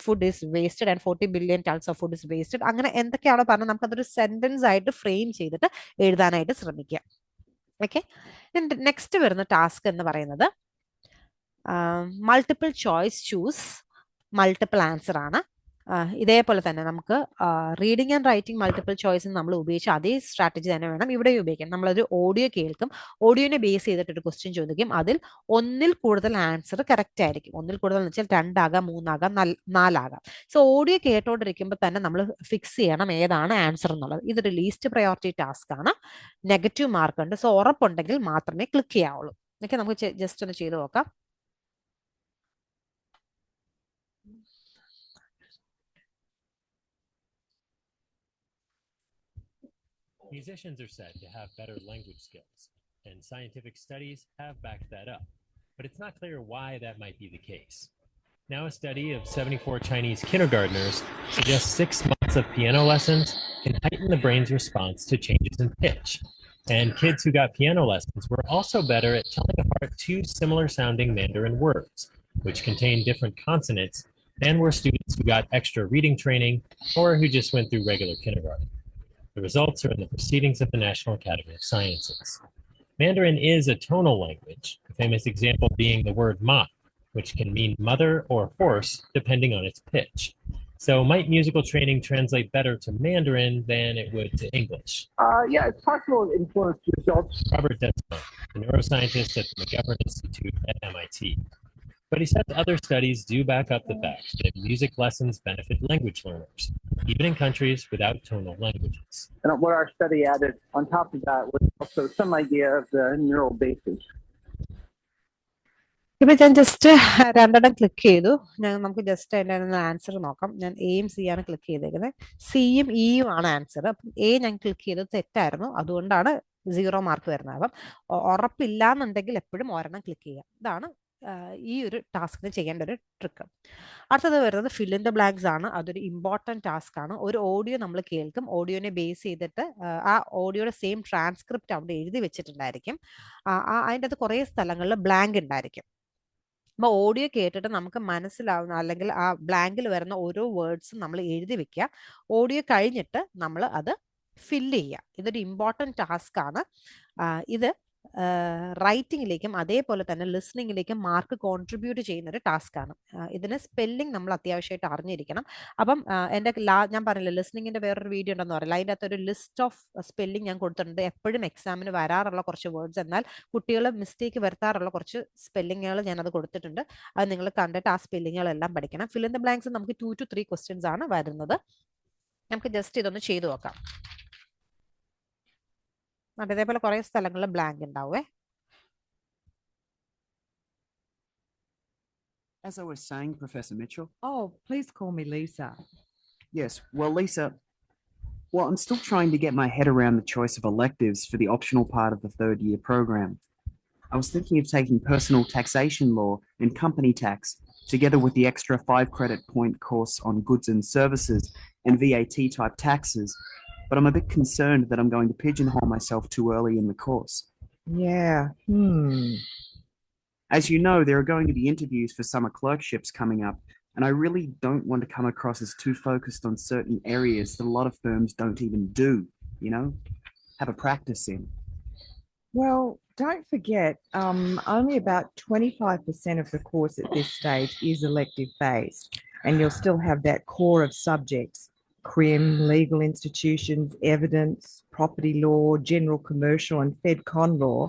food is wasted and 40 billion tons of food is wasted. അങ്ങനെ എന്തൊക്കെയാണോ പറഞ്ഞത് നമുക്കതൊരു സെന്റൻസ് ആയിട്ട് ഫ്രെയിം ചെയ്തിട്ട് എഴുതാനായിട്ട് ശ്രമിക്കുക. ഓക്കെ, നെക്സ്റ്റ് വരുന്ന ടാസ്ക് എന്ന് പറയുന്നത് multiple choice choose multiple answer ആണ്. ഇതേപോലെ തന്നെ നമുക്ക് reading and writing multiple choice നമ്മൾ ഉപയോഗിച്ച അതേ സ്ട്രാറ്റജി തന്നെ വേണം ഇവിടെ ഉപയോഗിക്കാൻ. നമ്മളൊരു ഓഡിയോ കേൾക്കും, ഓഡിയോനെ ബേസ് ചെയ്തിട്ട് ഒരു ക്വസ്റ്റ്യൻ ചോദിക്കും, അതിൽ ഒന്നിൽ കൂടുതൽ ആൻസർ കറക്റ്റ് ആയിരിക്കും. ഒന്നിൽ കൂടുതൽ എന്ന് വെച്ചാൽ 2 ആകാം, 3 ആകാം, 4 ആകാം. സോ ഓഡിയോ കേട്ടോണ്ടിരിക്കുമ്പോൾ തന്നെ നമ്മൾ ഫിക്സ് ചെയ്യണം ഏതാണ് ആൻസർ എന്നുള്ളത്. ഇതൊരു ലീസ്റ്റ് പ്രയോറിറ്റി ടാസ്ക് ആണ്, നെഗറ്റീവ് മാർക്ക് ഉണ്ട്. സോ ഉറപ്പുണ്ടെങ്കിൽ മാത്രമേ ക്ലിക്ക് ചെയ്യാവുള്ളൂ. ഓക്കെ, നമുക്ക് ജസ്റ്റ് ഒന്ന് ചെയ്ത് നോക്കാം. Musicians are said to have better language skills, and scientific studies have backed that up. But it's not clear why that might be the case. Now, a study of 74 Chinese kindergartners suggests 6 months of piano lessons can heighten the brain's response to changes in pitch. And kids who got piano lessons were also better at telling apart 2 similar sounding Mandarin words, which contain different consonants, than were students who got extra reading training or who just went through regular kindergarten. The results are in the proceedings of the National Academy of Sciences. Mandarin is a tonal language, a famous example being the word ma, which can mean mother or horse depending on its pitch. So might musical training translate better to Mandarin than it would to English? Yeah, it's possible it influenced results. Robert Desmond, a neuroscientist at the McGovern Institute at MIT. But he says other studies do back up the fact that music lessons benefit language learners, even in countries without tonal languages. And what our study added on top of that was also some idea of the neural basis. ഇപ്പൊ ഞാൻ ജസ്റ്റ് രണ്ടെണ്ണം ക്ലിക്ക് ചെയ്തു. നമുക്ക് ജസ്റ്റ് അതിൻ്റെ ആൻസർ നോക്കാം. ഞാൻ എയും സി ആണ് ക്ലിക്ക് ചെയ്തേക്കുന്നത്. സിയും ഇയും ആണ് ആൻസർ. അപ്പം എ ഞാൻ ക്ലിക്ക് ചെയ്തത് തെറ്റായിരുന്നു, അതുകൊണ്ടാണ് 0 മാർക്ക് വരുന്നത്. അപ്പം ഉറപ്പില്ല എന്നുണ്ടെങ്കിൽ എപ്പോഴും ഒരെണ്ണം ക്ലിക്ക് ചെയ്യാം. ഇതാണ് ഈ ഒരു ടാസ്കിന് ചെയ്യേണ്ട ഒരു ട്രിക്ക്. അടുത്തത് വരുന്നത് ഫിൽ ഇൻ ദ ബ്ലാങ്ക്സ് ആണ്. അതൊരു ഇമ്പോർട്ടൻറ്റ് ടാസ്ക് ആണ്. ഒരു ഓഡിയോ നമ്മൾ കേൾക്കും. ഓഡിയോനെ ബേസ് ചെയ്തിട്ട് ആ ഓഡിയോയുടെ സെയിം ട്രാൻസ്ക്രിപ്റ്റ് അവിടെ എഴുതി വെച്ചിട്ടുണ്ടായിരിക്കും. അതിൻ്റെ അത് കുറേ സ്ഥലങ്ങളിൽ ബ്ലാങ്ക് ഉണ്ടായിരിക്കും. അപ്പോൾ ഓഡിയോ കേട്ടിട്ട് നമുക്ക് മനസ്സിലാവുന്ന അല്ലെങ്കിൽ ആ ബ്ലാങ്കിൽ വരുന്ന ഓരോ വേർഡ്സും നമ്മൾ എഴുതി വെക്കുക. ഓഡിയോ കഴിഞ്ഞിട്ട് നമ്മൾ അത് ഫില്ല് ചെയ്യുക. ഇതൊരു ഇമ്പോർട്ടൻറ്റ് ടാസ്ക് ആണ്. ഇത് റൈറ്റിങ്ങിലേക്കും അതേപോലെ തന്നെ ലിസണിങ്ങിലേക്കും മാർക്ക് കോൺട്രിബ്യൂട്ട് ചെയ്യുന്ന ഒരു ടാസ്ക് ആണ്. ഇതിന് സ്പെല്ലിംഗ് നമ്മൾ അത്യാവശ്യമായിട്ട് അറിഞ്ഞിരിക്കണം. അപ്പം എൻ്റെ ഞാൻ പറഞ്ഞില്ല ലിസണിങ്ങിൻ്റെ വേറൊരു വീഡിയോ ഉണ്ടെന്ന് പറയില്ല, അതിൻ്റെ അകത്ത് ഒരു ലിസ്റ്റ് ഓഫ് സ്പെല്ലിംഗ് ഞാൻ കൊടുത്തിട്ടുണ്ട്. എപ്പോഴും എക്സാമിന് വരാറുള്ള കുറച്ച് വേർഡ്സ്, എന്നാൽ കുട്ടികൾ മിസ്റ്റേക്ക് വരുത്താറുള്ള കുറച്ച് സ്പെല്ലിങ്ങുകൾ ഞാനത് കൊടുത്തിട്ടുണ്ട്. അത് നിങ്ങൾ കണ്ടിട്ട് ആ സ്പെല്ലിങ്ങുകളെല്ലാം പഠിക്കണം. ഫിൽ ഇൻ ദ ബ്ലാങ്ക്സ് നമുക്ക് 2 to 3 ക്വസ്റ്റ്യൻസ് ആണ് വരുന്നത്. നമുക്ക് ജസ്റ്റ് ഇതൊന്ന് ചെയ്തു നോക്കാം. അതേപോലെ കുറേ സ്ഥലങ്ങളിൽ blank ഉണ്ടാവേ. As I was saying, Professor Mitchell. Oh, please call me Lisa. Yes, well, Lisa, well, I'm still trying to get my head around the choice of electives for the optional part of the third year program. I was thinking of taking personal taxation law and company tax, together with the extra 5 credit point course on goods and services and VAT type taxes. But I'm a bit concerned that I'm going to pigeonhole myself too early in the course. Yeah. As you know, there are going to be interviews for summer clerkships coming up, and I really don't want to come across as too focused on certain areas that a lot of firms don't even do, have a practice in. Well, don't forget, only about 25% of the course at this stage is elective based, and you'll still have that core of subjects: crim, legal institutions, evidence, property law, general commercial and FedCon law,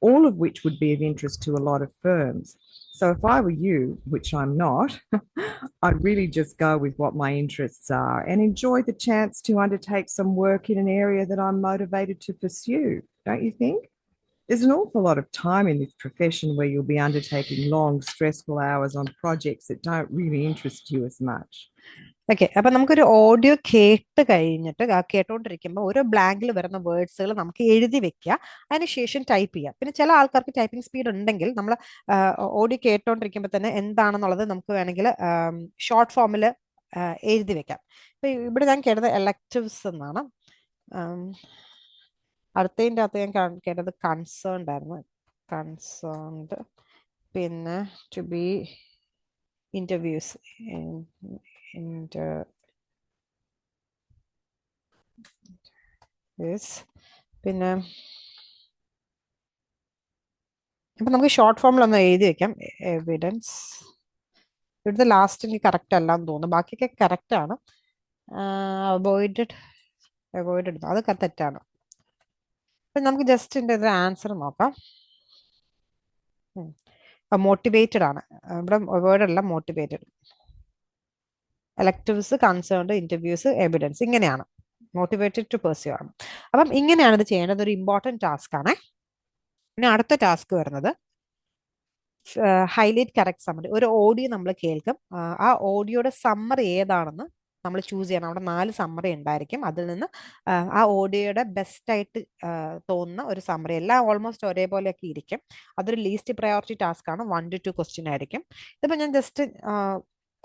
all of which would be of interest to a lot of firms. So if I were you, which I'm not, I'd really just go with what my interests are and enjoy the chance to undertake some work in an area that I'm motivated to pursue. Don't you think? There's an awful lot of time in this profession where you'll be undertaking long, stressful hours on projects that don't really interest you as much. Okay, അപ്പൊ നമുക്കൊരു ഓഡിയോ കേട്ട് കഴിഞ്ഞിട്ട് കേട്ടോണ്ടിരിക്കുമ്പോൾ ഓരോ ബ്ലാങ്കിൽ വരുന്ന വേർഡ്സുകൾ നമുക്ക് എഴുതി വെക്കുക, അതിനുശേഷം ടൈപ്പ് ചെയ്യുക. പിന്നെ ചില ആൾക്കാർക്ക് ടൈപ്പിംഗ് സ്പീഡ് ഉണ്ടെങ്കിൽ നമ്മൾ ഓഡിയോ കേട്ടോണ്ടിരിക്കുമ്പോൾ തന്നെ എന്താണെന്നുള്ളത് നമുക്ക് വേണമെങ്കിൽ ഷോർട്ട് ഫോമിൽ എഴുതി വെക്കാം. ഇപ്പൊ ഇവിടെ ഞാൻ കേട്ടത് എലക്റ്റീവ്സ് എന്നാണ്. അടുത്തതിൻ്റെ അകത്ത് ഞാൻ കേട്ടത് കൺസേൺഡ് ആയിരുന്നു. കൺസേൺഡ്, പിന്നെ ടു ബി ഇന്റർവ്യൂസ്, പിന്നെ അപ്പൊ നമുക്ക് ഷോർട്ട് ഫോമിലൊന്ന് എഴുതി വെക്കാം. എവിഡൻസ്, ഇവിടുത്തെ ലാസ്റ്റ് എനിക്ക് കറക്റ്റ് അല്ലാന്ന് തോന്നുന്നു, ബാക്കിയൊക്കെ കറക്റ്റ് ആണ്. അവോയ്ഡഡ് അത് തെറ്റാണ്. അപ്പൊ നമുക്ക് ജസ്റ്റ് ഇതിന്റെ ആൻസർ നോക്കാം. മോട്ടിവേറ്റഡ് ആണ് ഇവിടെ, അവോയ്ഡഡ് അല്ല, motivated. Electives, concerned, interviews, evidence, ഇങ്ങനെയാണ്. മോട്ടിവേറ്റഡ് ടു പെർസ്യൂ ആണ്. അപ്പം ഇങ്ങനെയാണ് ഇത് ചെയ്യേണ്ടത്. ഒരു ഇമ്പോർട്ടൻറ്റ് ടാസ്ക് ആണ്. പിന്നെ അടുത്ത ടാസ്ക് വരുന്നത് ഹൈലൈറ്റ് കറക്റ്റ് സമ്മറി. ഒരു ഓഡിയോ നമ്മൾ കേൾക്കും. ആ ഓഡിയോയുടെ സമ്മറി ഏതാണെന്ന് നമ്മൾ ചൂസ് ചെയ്യണം. അവിടെ 4 സമ്മറി ഉണ്ടായിരിക്കും. അതിൽ നിന്ന് ആ ഓഡിയോയുടെ ബെസ്റ്റായിട്ട് തോന്നുന്ന ഒരു സമ്മറി, എല്ലാം ഓൾമോസ്റ്റ് ഒരേപോലെയൊക്കെ ഇരിക്കും. അതൊരു ലീസ്റ്റ് പ്രയോറിറ്റി ടാസ്ക് ആണ്. 1 to 2 ക്വസ്റ്റ്യൻ ആയിരിക്കും. ഇതിപ്പോൾ ഞാൻ ജസ്റ്റ്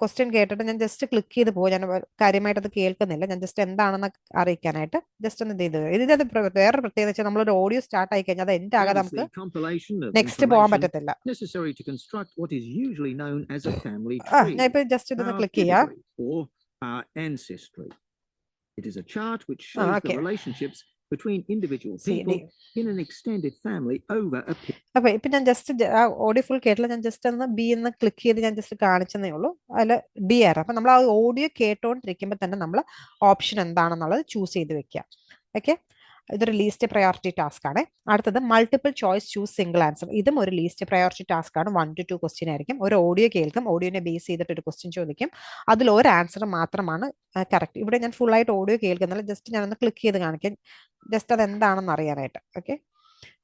ക്വസ്റ്റ്യൻ കേട്ടിട്ട് ഞാൻ ജസ്റ്റ് ക്ലിക്ക് ചെയ്ത് പോകും. ഞാൻ കാര്യമായിട്ട് അത് കേൾക്കുന്നില്ല. ഞാൻ ജസ്റ്റ് എന്താണെന്ന് അറിയിക്കാനായിട്ട് ജസ്റ്റ് ഒന്ന് ഇത് ഇതിന്റെ വേറൊരു പ്രത്യേകത വെച്ചാൽ നമ്മളൊരു ഓഡിയോ സ്റ്റാർട്ട് ആയി കഴിഞ്ഞാൽ അത് എൻഡ് ആകാതെ നമുക്ക് നെക്സ്റ്റ് പോകാൻ പറ്റത്തില്ല. ഞാൻ ഇപ്പൊ ജസ്റ്റ് ഇതൊന്ന് ക്ലിക്ക് ചെയ്യാം. between individual people in an extended family over a period. അപ്പൊ ഇപ്പൊ ഞാൻ ജസ്റ്റ് ഓഡിയോ ഫുൾ കേട്ടില്ല. ഞാൻ ജസ്റ്റ് ഒന്ന് ബി എന്ന് ക്ലിക്ക് ചെയ്ത് ഞാൻ ജസ്റ്റ് കാണിച്ചതേ ഉള്ളൂ. അതിൽ ഡി ആയിരുന്നു. അപ്പൊ നമ്മൾ ആ ഓഡിയോ കേട്ടോണ്ടിരിക്കുമ്പോൾ തന്നെ നമ്മൾ ഓപ്ഷൻ എന്താണെന്നുള്ളത് ചൂസ് ചെയ്ത് വെക്കുക. ഓക്കെ, ഇതൊരു ലീസ്റ്റ് പ്രയോറിറ്റി ടാസ്ക് ആണ്. അടുത്തത് multiple choice choose single answer. ഇതും ഒരു ലീസ്റ്റ് പ്രയോറിറ്റി ടാസ്ക് ആണ്. 1 to 2 ക്വസ്റ്റ്യൻ ആയിരിക്കും. ഒരു ഓഡിയോ കേൾക്കും, ഓഡിയോനെ ബേസ് ചെയ്തിട്ട് ഒരു ക്വസ്റ്റ്യൻ ചോദിക്കും. അതിൽ ഒരു ആൻസർ മാത്രമാണ് കറക്റ്റ്. ഇവിടെ ഞാൻ ഫുൾ ആയിട്ട് ഓഡിയോ കേൾക്കുന്നില്ല. ജസ്റ്റ് ഞാനൊന്ന് ക്ലിക്ക് ചെയ്ത് കാണിക്കാം, ജസ്റ്റ് അത് എന്താണെന്ന് അറിയാനായിട്ട്. ഓക്കെ,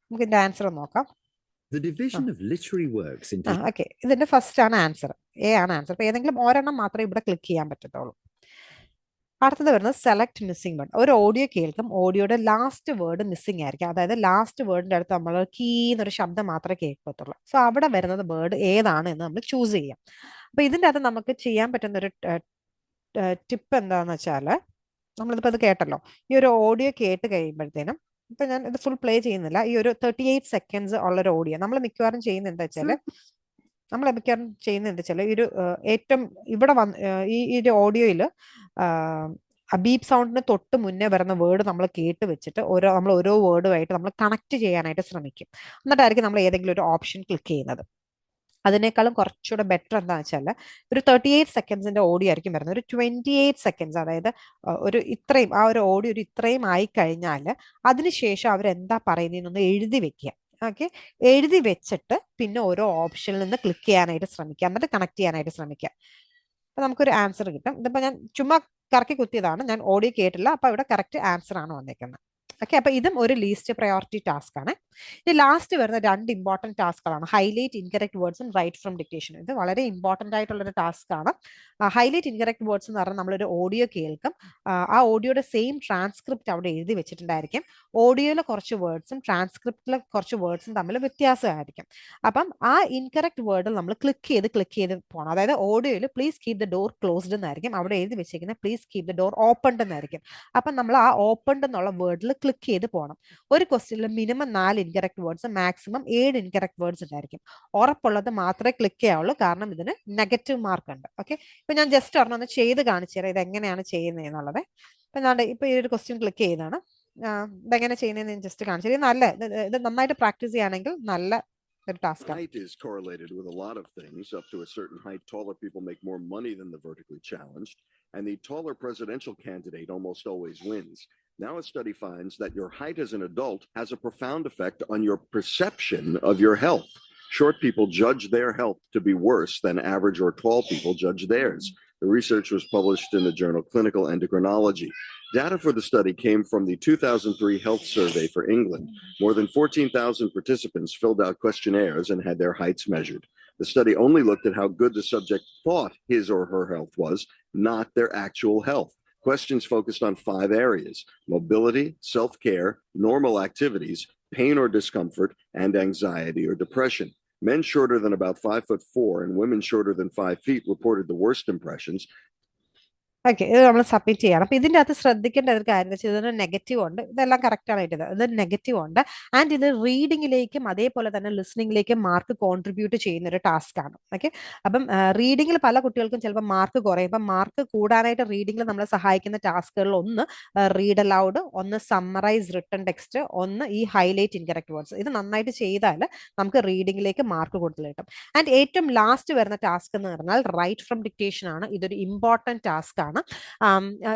നമുക്ക് ഇതിന്റെ ആൻസർ നോക്കാം. ഓക്കെ, ഇതിന്റെ ഫസ്റ്റ് ആണ് ആൻസർ, എ ആണ് ആൻസർ. അപ്പൊ ഏതെങ്കിലും ഒരെണ്ണം മാത്രമേ ഇവിടെ ക്ലിക്ക് ചെയ്യാൻ പറ്റത്തുള്ളൂ. അടുത്തത് വരുന്നത് സെലക്ട് മിസ്സിംഗ് വേർഡ്. ഒരു ഓഡിയോ കേൾക്കും, ഓഡിയോയുടെ ലാസ്റ്റ് വേർഡ് മിസ്സിംഗ് ആയിരിക്കും. അതായത് ലാസ്റ്റ് വേർഡിന്റെ അടുത്ത് നമ്മൾ കീ എന്നൊരു ശബ്ദം മാത്രമേ കേൾക്കത്തുള്ളൂ. സോ അവിടെ വരുന്നത് വേർഡ് ഏതാണ് എന്ന് നമ്മൾ ചൂസ് ചെയ്യാം. അപ്പൊ ഇതിൻ്റെ അകത്ത് നമുക്ക് ചെയ്യാൻ പറ്റുന്ന ഒരു ടിപ്പ് എന്താണെന്ന് വെച്ചാൽ, നമ്മളിതിപ്പോൾ ഇത് കേട്ടല്ലോ, ഈ ഒരു ഓഡിയോ കേട്ട് കഴിയുമ്പോഴത്തേനും, ഇപ്പൊ ഞാൻ ഇത് ഫുൾ പ്ലേ ചെയ്യുന്നില്ല, ഈ ഒരു 38 സെക്കൻഡ്സ് ഉള്ളൊരു ഓഡിയോ നമ്മൾ മിക്കവാറും ചെയ്യുന്നത് എന്താ വെച്ചാൽ ഈ ഒരു ഏറ്റവും ഇവിടെ വന്ന് ഈ ഒരു ഓഡിയോയിൽ ബീപ്പ് സൗണ്ടിന് തൊട്ട് മുന്നേ വരുന്ന വേർഡ് നമ്മൾ കേട്ട് വെച്ചിട്ട് നമ്മൾ ഓരോ വേർഡുമായിട്ട് നമ്മൾ കണക്ട് ചെയ്യാനായിട്ട് ശ്രമിക്കും. എന്നിട്ടായിരിക്കും നമ്മൾ ഏതെങ്കിലും ഒരു ഓപ്ഷൻ ക്ലിക്ക് ചെയ്യുന്നത്. അതിനേക്കാളും കുറച്ചുകൂടെ ബെറ്റർ എന്താണെന്ന് വെച്ചാൽ ഒരു 38 സെക്കൻഡ്സിന്റെ ഓഡിയോ ആയിരിക്കും വരുന്നത്. ഒരു 28 സെക്കൻഡ്സ്, അതായത് ഒരു ഇത്രയും ആ ഒരു ഓഡിയോ ഒരു ഇത്രയും ആയി കഴിഞ്ഞാൽ അതിനുശേഷം അവരെന്താ പറയുന്നതെന്നൊന്ന് എഴുതി വെക്കുക. ഓക്കെ, എഴുതി വെച്ചിട്ട് പിന്നെ ഓരോ ഓപ്ഷനിൽ നിന്ന് ക്ലിക്ക് ചെയ്യാനായിട്ട് ശ്രമിക്കുക, എന്നിട്ട് കണക്ട് ചെയ്യാനായിട്ട് ശ്രമിക്കുക. അപ്പൊ നമുക്കൊരു ആൻസർ കിട്ടും. ഇതിപ്പോ ഞാൻ ചുമ്മാ കറക്കി കുത്തിയതാണ്, ഞാൻ ഓഡിയോ കേട്ടില്ല, അപ്പൊ ഇവിടെ കറക്റ്റ് ആൻസർ ആണ് വന്നേക്കുന്നത്. ഓക്കെ, അപ്പൊ ഇതും ഒരു ലീസ്റ്റ് പ്രയോറിറ്റി ടാസ്ക് ആണ്. ഇനി ലാസ്റ്റ് വരുന്ന 2 ഇമ്പോർട്ടൻറ്റ് ടാസ്കുകളാണ് ഹൈലൈറ്റ് ഇൻകറക്റ്റ് വേർഡ്സും റൈറ്റ് ഫ്രം ഡിക്റ്റേഷൻ. ഇത് വളരെ ഇമ്പോർട്ടൻ്റ് ആയിട്ടുള്ളൊരു ടാസ്ക് ആണ്. ഹൈലൈറ്റ് ഇൻകറക്റ്റ് വേർഡ്സ് എന്ന് പറഞ്ഞാൽ നമ്മളൊരു ഓഡിയോ കേൾക്കും, ആ ഓഡിയോയുടെ സെയിം ട്രാൻസ്ക്രിപ്റ്റ് അവിടെ എഴുതി വെച്ചിട്ടുണ്ടായിരിക്കും. ഓഡിയോയിലെ കുറച്ച് വേർഡ്സും ട്രാൻസ്ക്രിപ്റ്റിലെ കുറച്ച് വേർഡ്സും തമ്മിൽ വ്യത്യാസമായിരിക്കും. അപ്പം ആ ഇൻകറക്റ്റ് വേർഡിൽ നമ്മൾ ക്ലിക്ക് ചെയ്ത് പോകണം. അതായത് ഓഡിയോയിൽ please keep the door closed എന്നായിരിക്കും, അവിടെ എഴുതി വെച്ചിരിക്കുന്നത് please keep the door opened എന്നായിരിക്കും. അപ്പം നമ്മൾ ആ ഓപ്പൺഡ് എന്നുള്ള വേർഡിൽ ക്ലിക്ക് ചെയ്ത് പോകണം. ഒരു ക്വസ്റ്റ്യനിൽ minimum 4 incorrect words, maximum 7 incorrect words ഉണ്ടായിരിക്കും. ഉറപ്പുള്ളത് മാത്രമേ ക്ലിക്ക് ചെയ്യാവുള്ളൂ, കാരണം ഇതിന് നെഗറ്റീവ് മാർക്ക് ഉണ്ട്. ഓക്കെ, ഇപ്പൊ ഞാൻ ജസ്റ്റ് ഒരെണ്ണം ചെയ്ത് കാണിച്ചു തരാം ഇത് എങ്ങനെയാണ് ചെയ്യുന്നത് എന്നുള്ളത്. ഇപ്പൊ ഞാൻ ഇപ്പൊ ഈ ഒരു ക്വസ്റ്റ്യൻ ക്ലിക്ക് ചെയ്താണ്, ഇതെങ്ങനെ ചെയ്യുന്നതെന്ന് ഞാൻ ജസ്റ്റ് കാണിച്ചു തരാം. ഇത് നന്നായിട്ട് പ്രാക്ടീസ് ചെയ്യുകയാണെങ്കിൽ നല്ല ഒരു ടാസ്ക് ആണ്. Height is correlated with a lot of things. Up to a certain height, taller people make more money than the vertically challenged, and the taller presidential candidate almost always wins. Now a study finds that your height as an adult has a profound effect on your perception of your health. Short people judge their health to be worse than average or tall people judge theirs. The research was published in the journal Clinical Endocrinology. Data for the study came from the 2003 Health Survey for England. More than 14,000 participants filled out questionnaires and had their heights measured. The study only looked at how good the subject thought his or her health was, not their actual health. Questions focused on 5 areas: mobility, self-care, normal activities, pain or discomfort, and anxiety or depression. Men shorter than about 5'4" and women shorter than 5 feet reported the worst impressions. Okay, ഇത് നമ്മൾ സബ്മിറ്റ് ചെയ്യണം. അപ്പൊ ഇതിന്റെ അകത്ത് ശ്രദ്ധിക്കേണ്ട ഒരു കാര്യം എന്ന് വെച്ചാൽ ഇതിന് നെഗറ്റീവ് ഉണ്ട്, ഇതെല്ലാം കറക്റ്റ് ആണ് ഇത് നെഗറ്റീവ് ഉണ്ട്. ആൻഡ് ഇത് റീഡിങ്ങിലേക്കും അതേപോലെ തന്നെ ലിസണിങ്ങിലേക്കും മാർക്ക് കോൺട്രിബ്യൂട്ട് ചെയ്യുന്ന ഒരു ടാസ്ക് ആണ്. ഓക്കെ, അപ്പം റീഡിങ്ങിൽ പല കുട്ടികൾക്കും ചിലപ്പോൾ മാർക്ക് കുറയും. അപ്പം മാർക്ക് കൂടാനായിട്ട് റീഡിങ്ങിൽ നമ്മളെ സഹായിക്കുന്ന ടാസ്കുകളിൽ ഒന്ന് റീഡ് അലൗഡ്, ഒന്ന് സമ്മറൈസ് റിട്ടൺ ടെക്സ്റ്റ്, ഒന്ന് ഈ ഹൈലൈറ്റ് ഇൻകറക്റ്റ് വേർഡ്സ്. ഇത് നന്നായിട്ട് ചെയ്താൽ നമുക്ക് റീഡിങ്ങിലേക്ക് മാർക്ക് കൂടുതൽ കിട്ടും. ആൻഡ് ഏറ്റവും ലാസ്റ്റ് വരുന്ന ടാസ്ക് എന്ന് പറഞ്ഞാൽ റൈറ്റ് ഫ്രം ഡിക്റ്റേഷൻ ആണ്. ഇതൊരു ഇമ്പോർട്ടൻറ്റ് ടാസ്ക് ആണ്.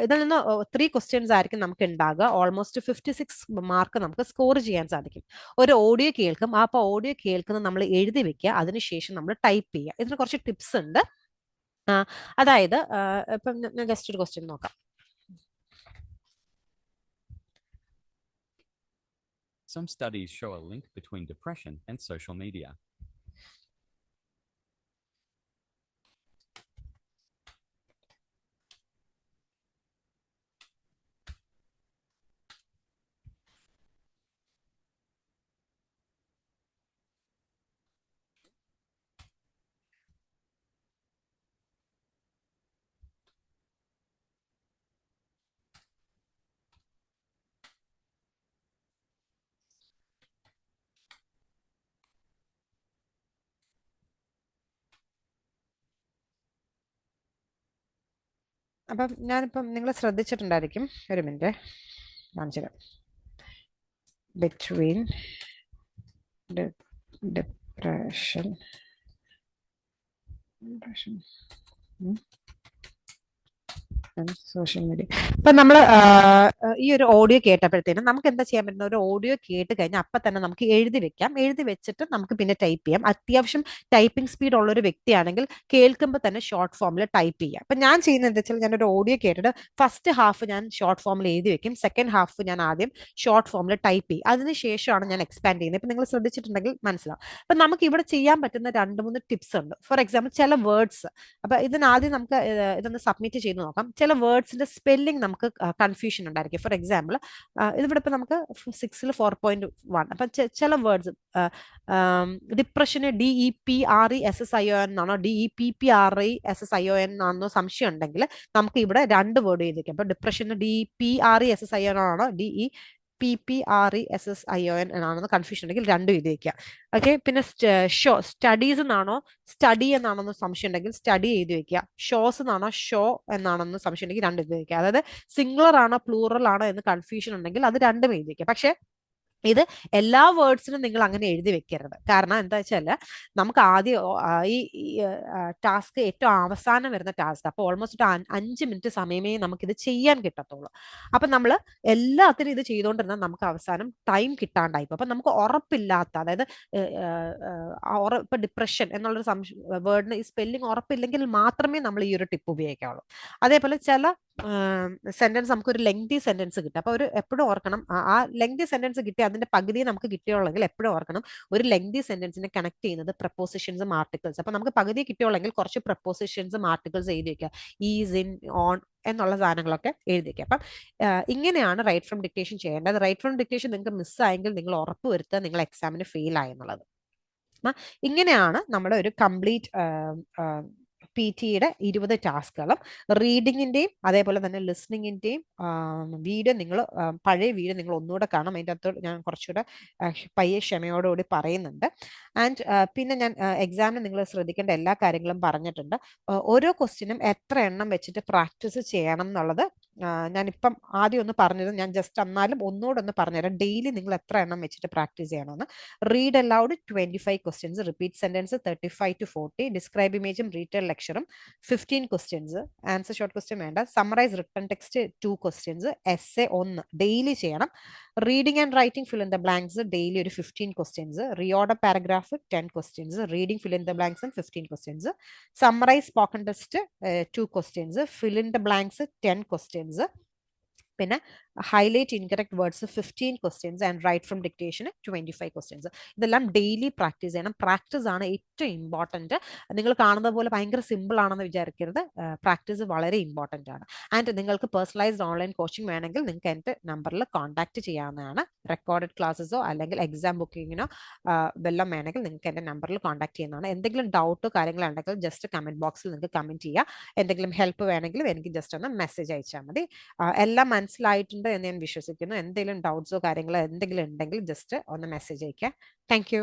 ഇതിൽ നിന്ന് 3 ക്വസ്റ്റ്യൻസ് ആയിരിക്കും നമുക്ക് ഉണ്ടാകുക. ഓൾമോസ്റ്റ് 56 മാർക്ക് നമുക്ക് സ്കോർ ചെയ്യാൻ സാധിക്കും. ഒരു ഓഡിയോ കേൾക്കും, അപ്പോൾ ഓഡിയോ കേൾക്കുന്നത് നമ്മൾ എഴുതി വെക്കുക, അതിനുശേഷം നമ്മൾ ടൈപ്പ് ചെയ്യുക. ഇതിന് കുറച്ച് ടിപ്സ് ഉണ്ട്. അതായത് ഇപ്പം ഞാൻ ജസ്റ്റ് ഒരു ക്വസ്റ്റ്യൻ നോക്കാം. Some studies show a link between depression and social media. അപ്പം ഞാനിപ്പം നിങ്ങൾ ശ്രദ്ധിച്ചിട്ടുണ്ടായിരിക്കും, ഒരു മിനിറ്റ് കാണിച്ചു തരാം. Between depression social media. ഇപ്പൊ നമ്മൾ ഈ ഒരു ഓഡിയോ കേട്ടപ്പോഴത്തേനും നമുക്ക് എന്താ ചെയ്യാൻ പറ്റുന്ന, ഒരു ഓഡിയോ കേട്ട് കഴിഞ്ഞാൽ അപ്പം തന്നെ നമുക്ക് എഴുതി വെക്കാം. എഴുതി വെച്ചിട്ട് നമുക്ക് പിന്നെ ടൈപ്പ് ചെയ്യാം. അത്യാവശ്യം ടൈപ്പിംഗ് സ്പീഡ് ഉള്ള ഒരു വ്യക്തിയാണെങ്കിൽ കേൾക്കുമ്പോൾ തന്നെ ഷോർട്ട് ഫോമിൽ ടൈപ്പ് ചെയ്യാം. അപ്പൊ ഞാൻ ചെയ്യുന്നത് എന്താ വെച്ചാൽ, ഞാനൊരു ഓഡിയോ കേട്ടിട്ട് ഫസ്റ്റ് ഹാഫ് ഞാൻ ഷോർട്ട് ഫോമിൽ എഴുതി വെക്കും, സെക്കൻഡ് ഹാഫ് ഞാൻ ആദ്യം ഷോർട്ട് ഫോമിൽ ടൈപ്പ് ചെയ്യും. അതിനുശേഷമാണ് ഞാൻ എക്സ്പാൻഡ് ചെയ്യുന്നത്. ഇപ്പൊ നിങ്ങൾ ശ്രദ്ധിച്ചിട്ടുണ്ടെങ്കിൽ മനസ്സിലാവും. അപ്പൊ നമുക്ക് ഇവിടെ ചെയ്യാൻ പറ്റുന്ന 2-3 ടിപ്സ് ഉണ്ട്. ഫോർ എക്സാമ്പിൾ ചില വേർഡ്സ്, അപ്പൊ ഇതിനാദ്യം നമുക്ക് ഇതൊന്ന് സബ്മിറ്റ് ചെയ്ത് നോക്കാം. ചില ചില വേർഡ്സിന്റെ സ്പെല്ലിംഗ് നമുക്ക് കൺഫ്യൂഷൻ ഉണ്ടായിരിക്കും. ഫോർ എക്സാമ്പിൾ ഇതിവിടെ ഇപ്പം നമുക്ക് 6ൽ 4.1 അപ്പം ചില വേർഡ്സ് ഡിപ്രഷന് DEPRESSION എന്നാണോ DEPPRESSION എന്നാണോ സംശയം ഉണ്ടെങ്കിൽ നമുക്ക് ഇവിടെ 2 വേർഡ് എഴുതിക്കാം. അപ്പൊ ഡിപ്രഷന് DEPRESSION ആണോ DEPPRESSION എന്നാണെന്ന് കൺഫ്യൂഷൻ ഉണ്ടെങ്കിൽ 2 എഴുതി വെക്കുക. ഓക്കെ, പിന്നെ സ്റ്റഡീസ് എന്നാണോ സ്റ്റഡി എന്നാണെന്ന് സംശയം ഉണ്ടെങ്കിൽ സ്റ്റഡി എഴുതി വെക്കുക. ഷോസ് എന്നാണോ ഷോ എന്നാണെന്ന് സംശയം ഉണ്ടെങ്കിൽ 2 എഴുതി വെക്കുക. അതായത് സിംഗുലർ ആണോ പ്ലൂറൽ ആണോ എന്ന് കൺഫ്യൂഷൻ ഉണ്ടെങ്കിൽ അത് 2 എഴുതി വെക്കുക. പക്ഷെ ഇത് എല്ലാ വേർഡ്സിനും നിങ്ങൾ അങ്ങനെ എഴുതി വെക്കരുത്. കാരണം എന്താ വെച്ചാൽ നമുക്ക് ആദ്യം ഈ ടാസ്ക് ഏറ്റവും അവസാനം വരുന്ന ടാസ്ക്. അപ്പോൾ ഓൾമോസ്റ്റ് 5 മിനിറ്റ് സമയമേ നമുക്കിത് ചെയ്യാൻ കിട്ടത്തുള്ളൂ. അപ്പം നമ്മൾ എല്ലാത്തിനും ഇത് ചെയ്തുകൊണ്ടിരുന്നാൽ നമുക്ക് അവസാനം ടൈം കിട്ടാണ്ടായി. അപ്പം നമുക്ക് ഉറപ്പില്ലാത്ത, അതായത് ഇപ്പം ഡിപ്രഷൻ എന്നുള്ളൊരു വേർഡിന് ഈ സ്പെല്ലിംഗ് ഉറപ്പില്ലെങ്കിൽ മാത്രമേ നമ്മൾ ഈ ഒരു ടിപ്പ് ഉപയോഗിക്കാവുള്ളൂ. അതേപോലെ ചില സെന്റൻസ് നമുക്ക് ഒരു ലെങ്തി സെന്റൻസ് കിട്ടും. അപ്പോൾ എപ്പോഴും ഓർക്കണം, ആ ലെങ്തി സെന്റൻസ് കിട്ടി അതിന്റെ പകുതി നമുക്ക് കിട്ടിയുള്ളെങ്കിൽ എപ്പോഴും ഓർക്കണം ഒരു ലെങ്തി സെന്റൻസിനെ കണക്ട് ചെയ്യുന്നത് പ്രപ്പോസിഷൻസും ആർട്ടിക്കിൾസ്. അപ്പൊ നമുക്ക് പകുതി കിട്ടിയുള്ളെങ്കിൽ കുറച്ച് പ്രപ്പോസിഷൻസും ആർട്ടിക്കിൾസ് എഴുതി വെക്കുക. ഈസ്, ഇൻ, ഓൺ എന്നുള്ള സാധനങ്ങളൊക്കെ എഴുതി വെക്കുക. അപ്പം ഇങ്ങനെയാണ് റൈറ്റ് ഫ്രം ഡിക്റ്റേഷൻ ചെയ്യേണ്ടത്. റൈറ്റ് ഫ്രം ഡിക്റ്റേഷൻ നിങ്ങൾക്ക് മിസ്സായെങ്കിൽ നിങ്ങൾ ഉറപ്പ് വരുത്തുക നിങ്ങൾ എക്സാമിന് ഫെയിൽ ആയെന്നുള്ളത്. ഇങ്ങനെയാണ് നമ്മുടെ ഒരു കംപ്ലീറ്റ് PT-യുടെ 20 ടാസ്കുകളും. റീഡിങ്ങിന്റെയും അതേപോലെ തന്നെ ലിസ്ണിങ്ങിന്റെയും വീഡിയോ നിങ്ങൾ പഴയ വീഡിയോ നിങ്ങൾ ഒന്നുകൂടെ കാണാം. അതിൻ്റെ അകത്ത് ഞാൻ കുറച്ചുകൂടെ പയ്യെ ക്ഷമയോടുകൂടി പറയുന്നുണ്ട്. ആൻഡ് പിന്നെ ഞാൻ എക്സാമിന് നിങ്ങൾ ശ്രദ്ധിക്കേണ്ട എല്ലാ കാര്യങ്ങളും പറഞ്ഞിട്ടുണ്ട്. ഓരോ ക്വസ്റ്റ്യനും എത്ര എണ്ണം വെച്ചിട്ട് പ്രാക്ടീസ് ചെയ്യണം എന്നുള്ളത് ഞാനിപ്പം ആദ്യം ഒന്ന് പറഞ്ഞത് ഞാൻ ജസ്റ്റ് എന്നാലും ഒന്നുകൂടെ ഒന്ന് പറഞ്ഞുതരാം. ഡെയിലി നിങ്ങൾ എത്ര എണ്ണം വെച്ചിട്ട് പ്രാക്ടീസ് ചെയ്യണമെന്ന്. Read aloud 25 questions, repeat sentence 35 to 40, describe ഇമേജും റീറ്റെയിൽ ലെക്ചറും 15 ക്വസ്റ്റ്യൻസ്, ആൻസർ ഷോർട്ട് ക്വസ്റ്റ്യൻ വേണ്ട, summarise written text 2 questions, essay 1 daily ചെയ്യണം. Reading and writing fill in the blanks daily ഒരു 15 questions, reorder paragraph 10 questions, reading fill in the blanks 15 questions, summarise spoken test 2 questions, fill in the blanks 10 questions, പിന്നെ highlight incorrect words 15 questions and write from dictation 25 questions. ഇതെല്ലാം ഡെയിലി പ്രാക്ടീസ് ചെയ്യണം. പ്രാക്ടീസ് ആണ് ഏറ്റവും ഇമ്പോർട്ടൻറ്റ്. നിങ്ങൾ കാണുന്നത് പോലെ ഭയങ്കര സിമ്പിൾ ആണെന്ന് വിചാരിക്കരുത്. പ്രാക്ടീസ് വളരെ ഇമ്പോർട്ടൻ്റ് ആണ്. ആൻഡ് നിങ്ങൾക്ക് പേഴ്സണലൈസ്ഡ് ഓൺലൈൻ കോച്ചിങ് വേണമെങ്കിൽ നിങ്ങൾക്ക് എൻ്റെ നമ്പറിൽ കോൺടാക്ട് ചെയ്യാവുന്നതാണ്. റെക്കോർഡഡ് ക്ലാസ്സസോ അല്ലെങ്കിൽ എക്സാം ബുക്കിങ്ങിനോ വല്ലതും വേണമെങ്കിൽ നിങ്ങൾക്ക് എൻ്റെ നമ്പറിൽ കോൺടാക്ട് ചെയ്യുന്നതാണ്. എന്തെങ്കിലും ഡൗട്ടോ കാര്യങ്ങളോ ഉണ്ടെങ്കിൽ ജസ്റ്റ് കമൻറ്റ് ബോക്സിൽ നിങ്ങൾക്ക് കമൻറ്റ് ചെയ്യുക. എന്തെങ്കിലും ഹെൽപ്പ് വേണമെങ്കിലും എനിക്ക് ജസ്റ്റ് ഒന്ന് മെസ്സേജ് അയച്ചാൽ മതി. എല്ലാം മനസ്സിലായിട്ടുണ്ട് എന്ന് ഞാൻ വിശ്വസിക്കുന്നു. എന്തെങ്കിലും ഡൗട്ട്സോ കാര്യങ്ങളോ എന്തെങ്കിലും ഉണ്ടെങ്കിൽ ജസ്റ്റ് ഒന്ന് മെസ്സേജ് അയക്കുക. Thank you.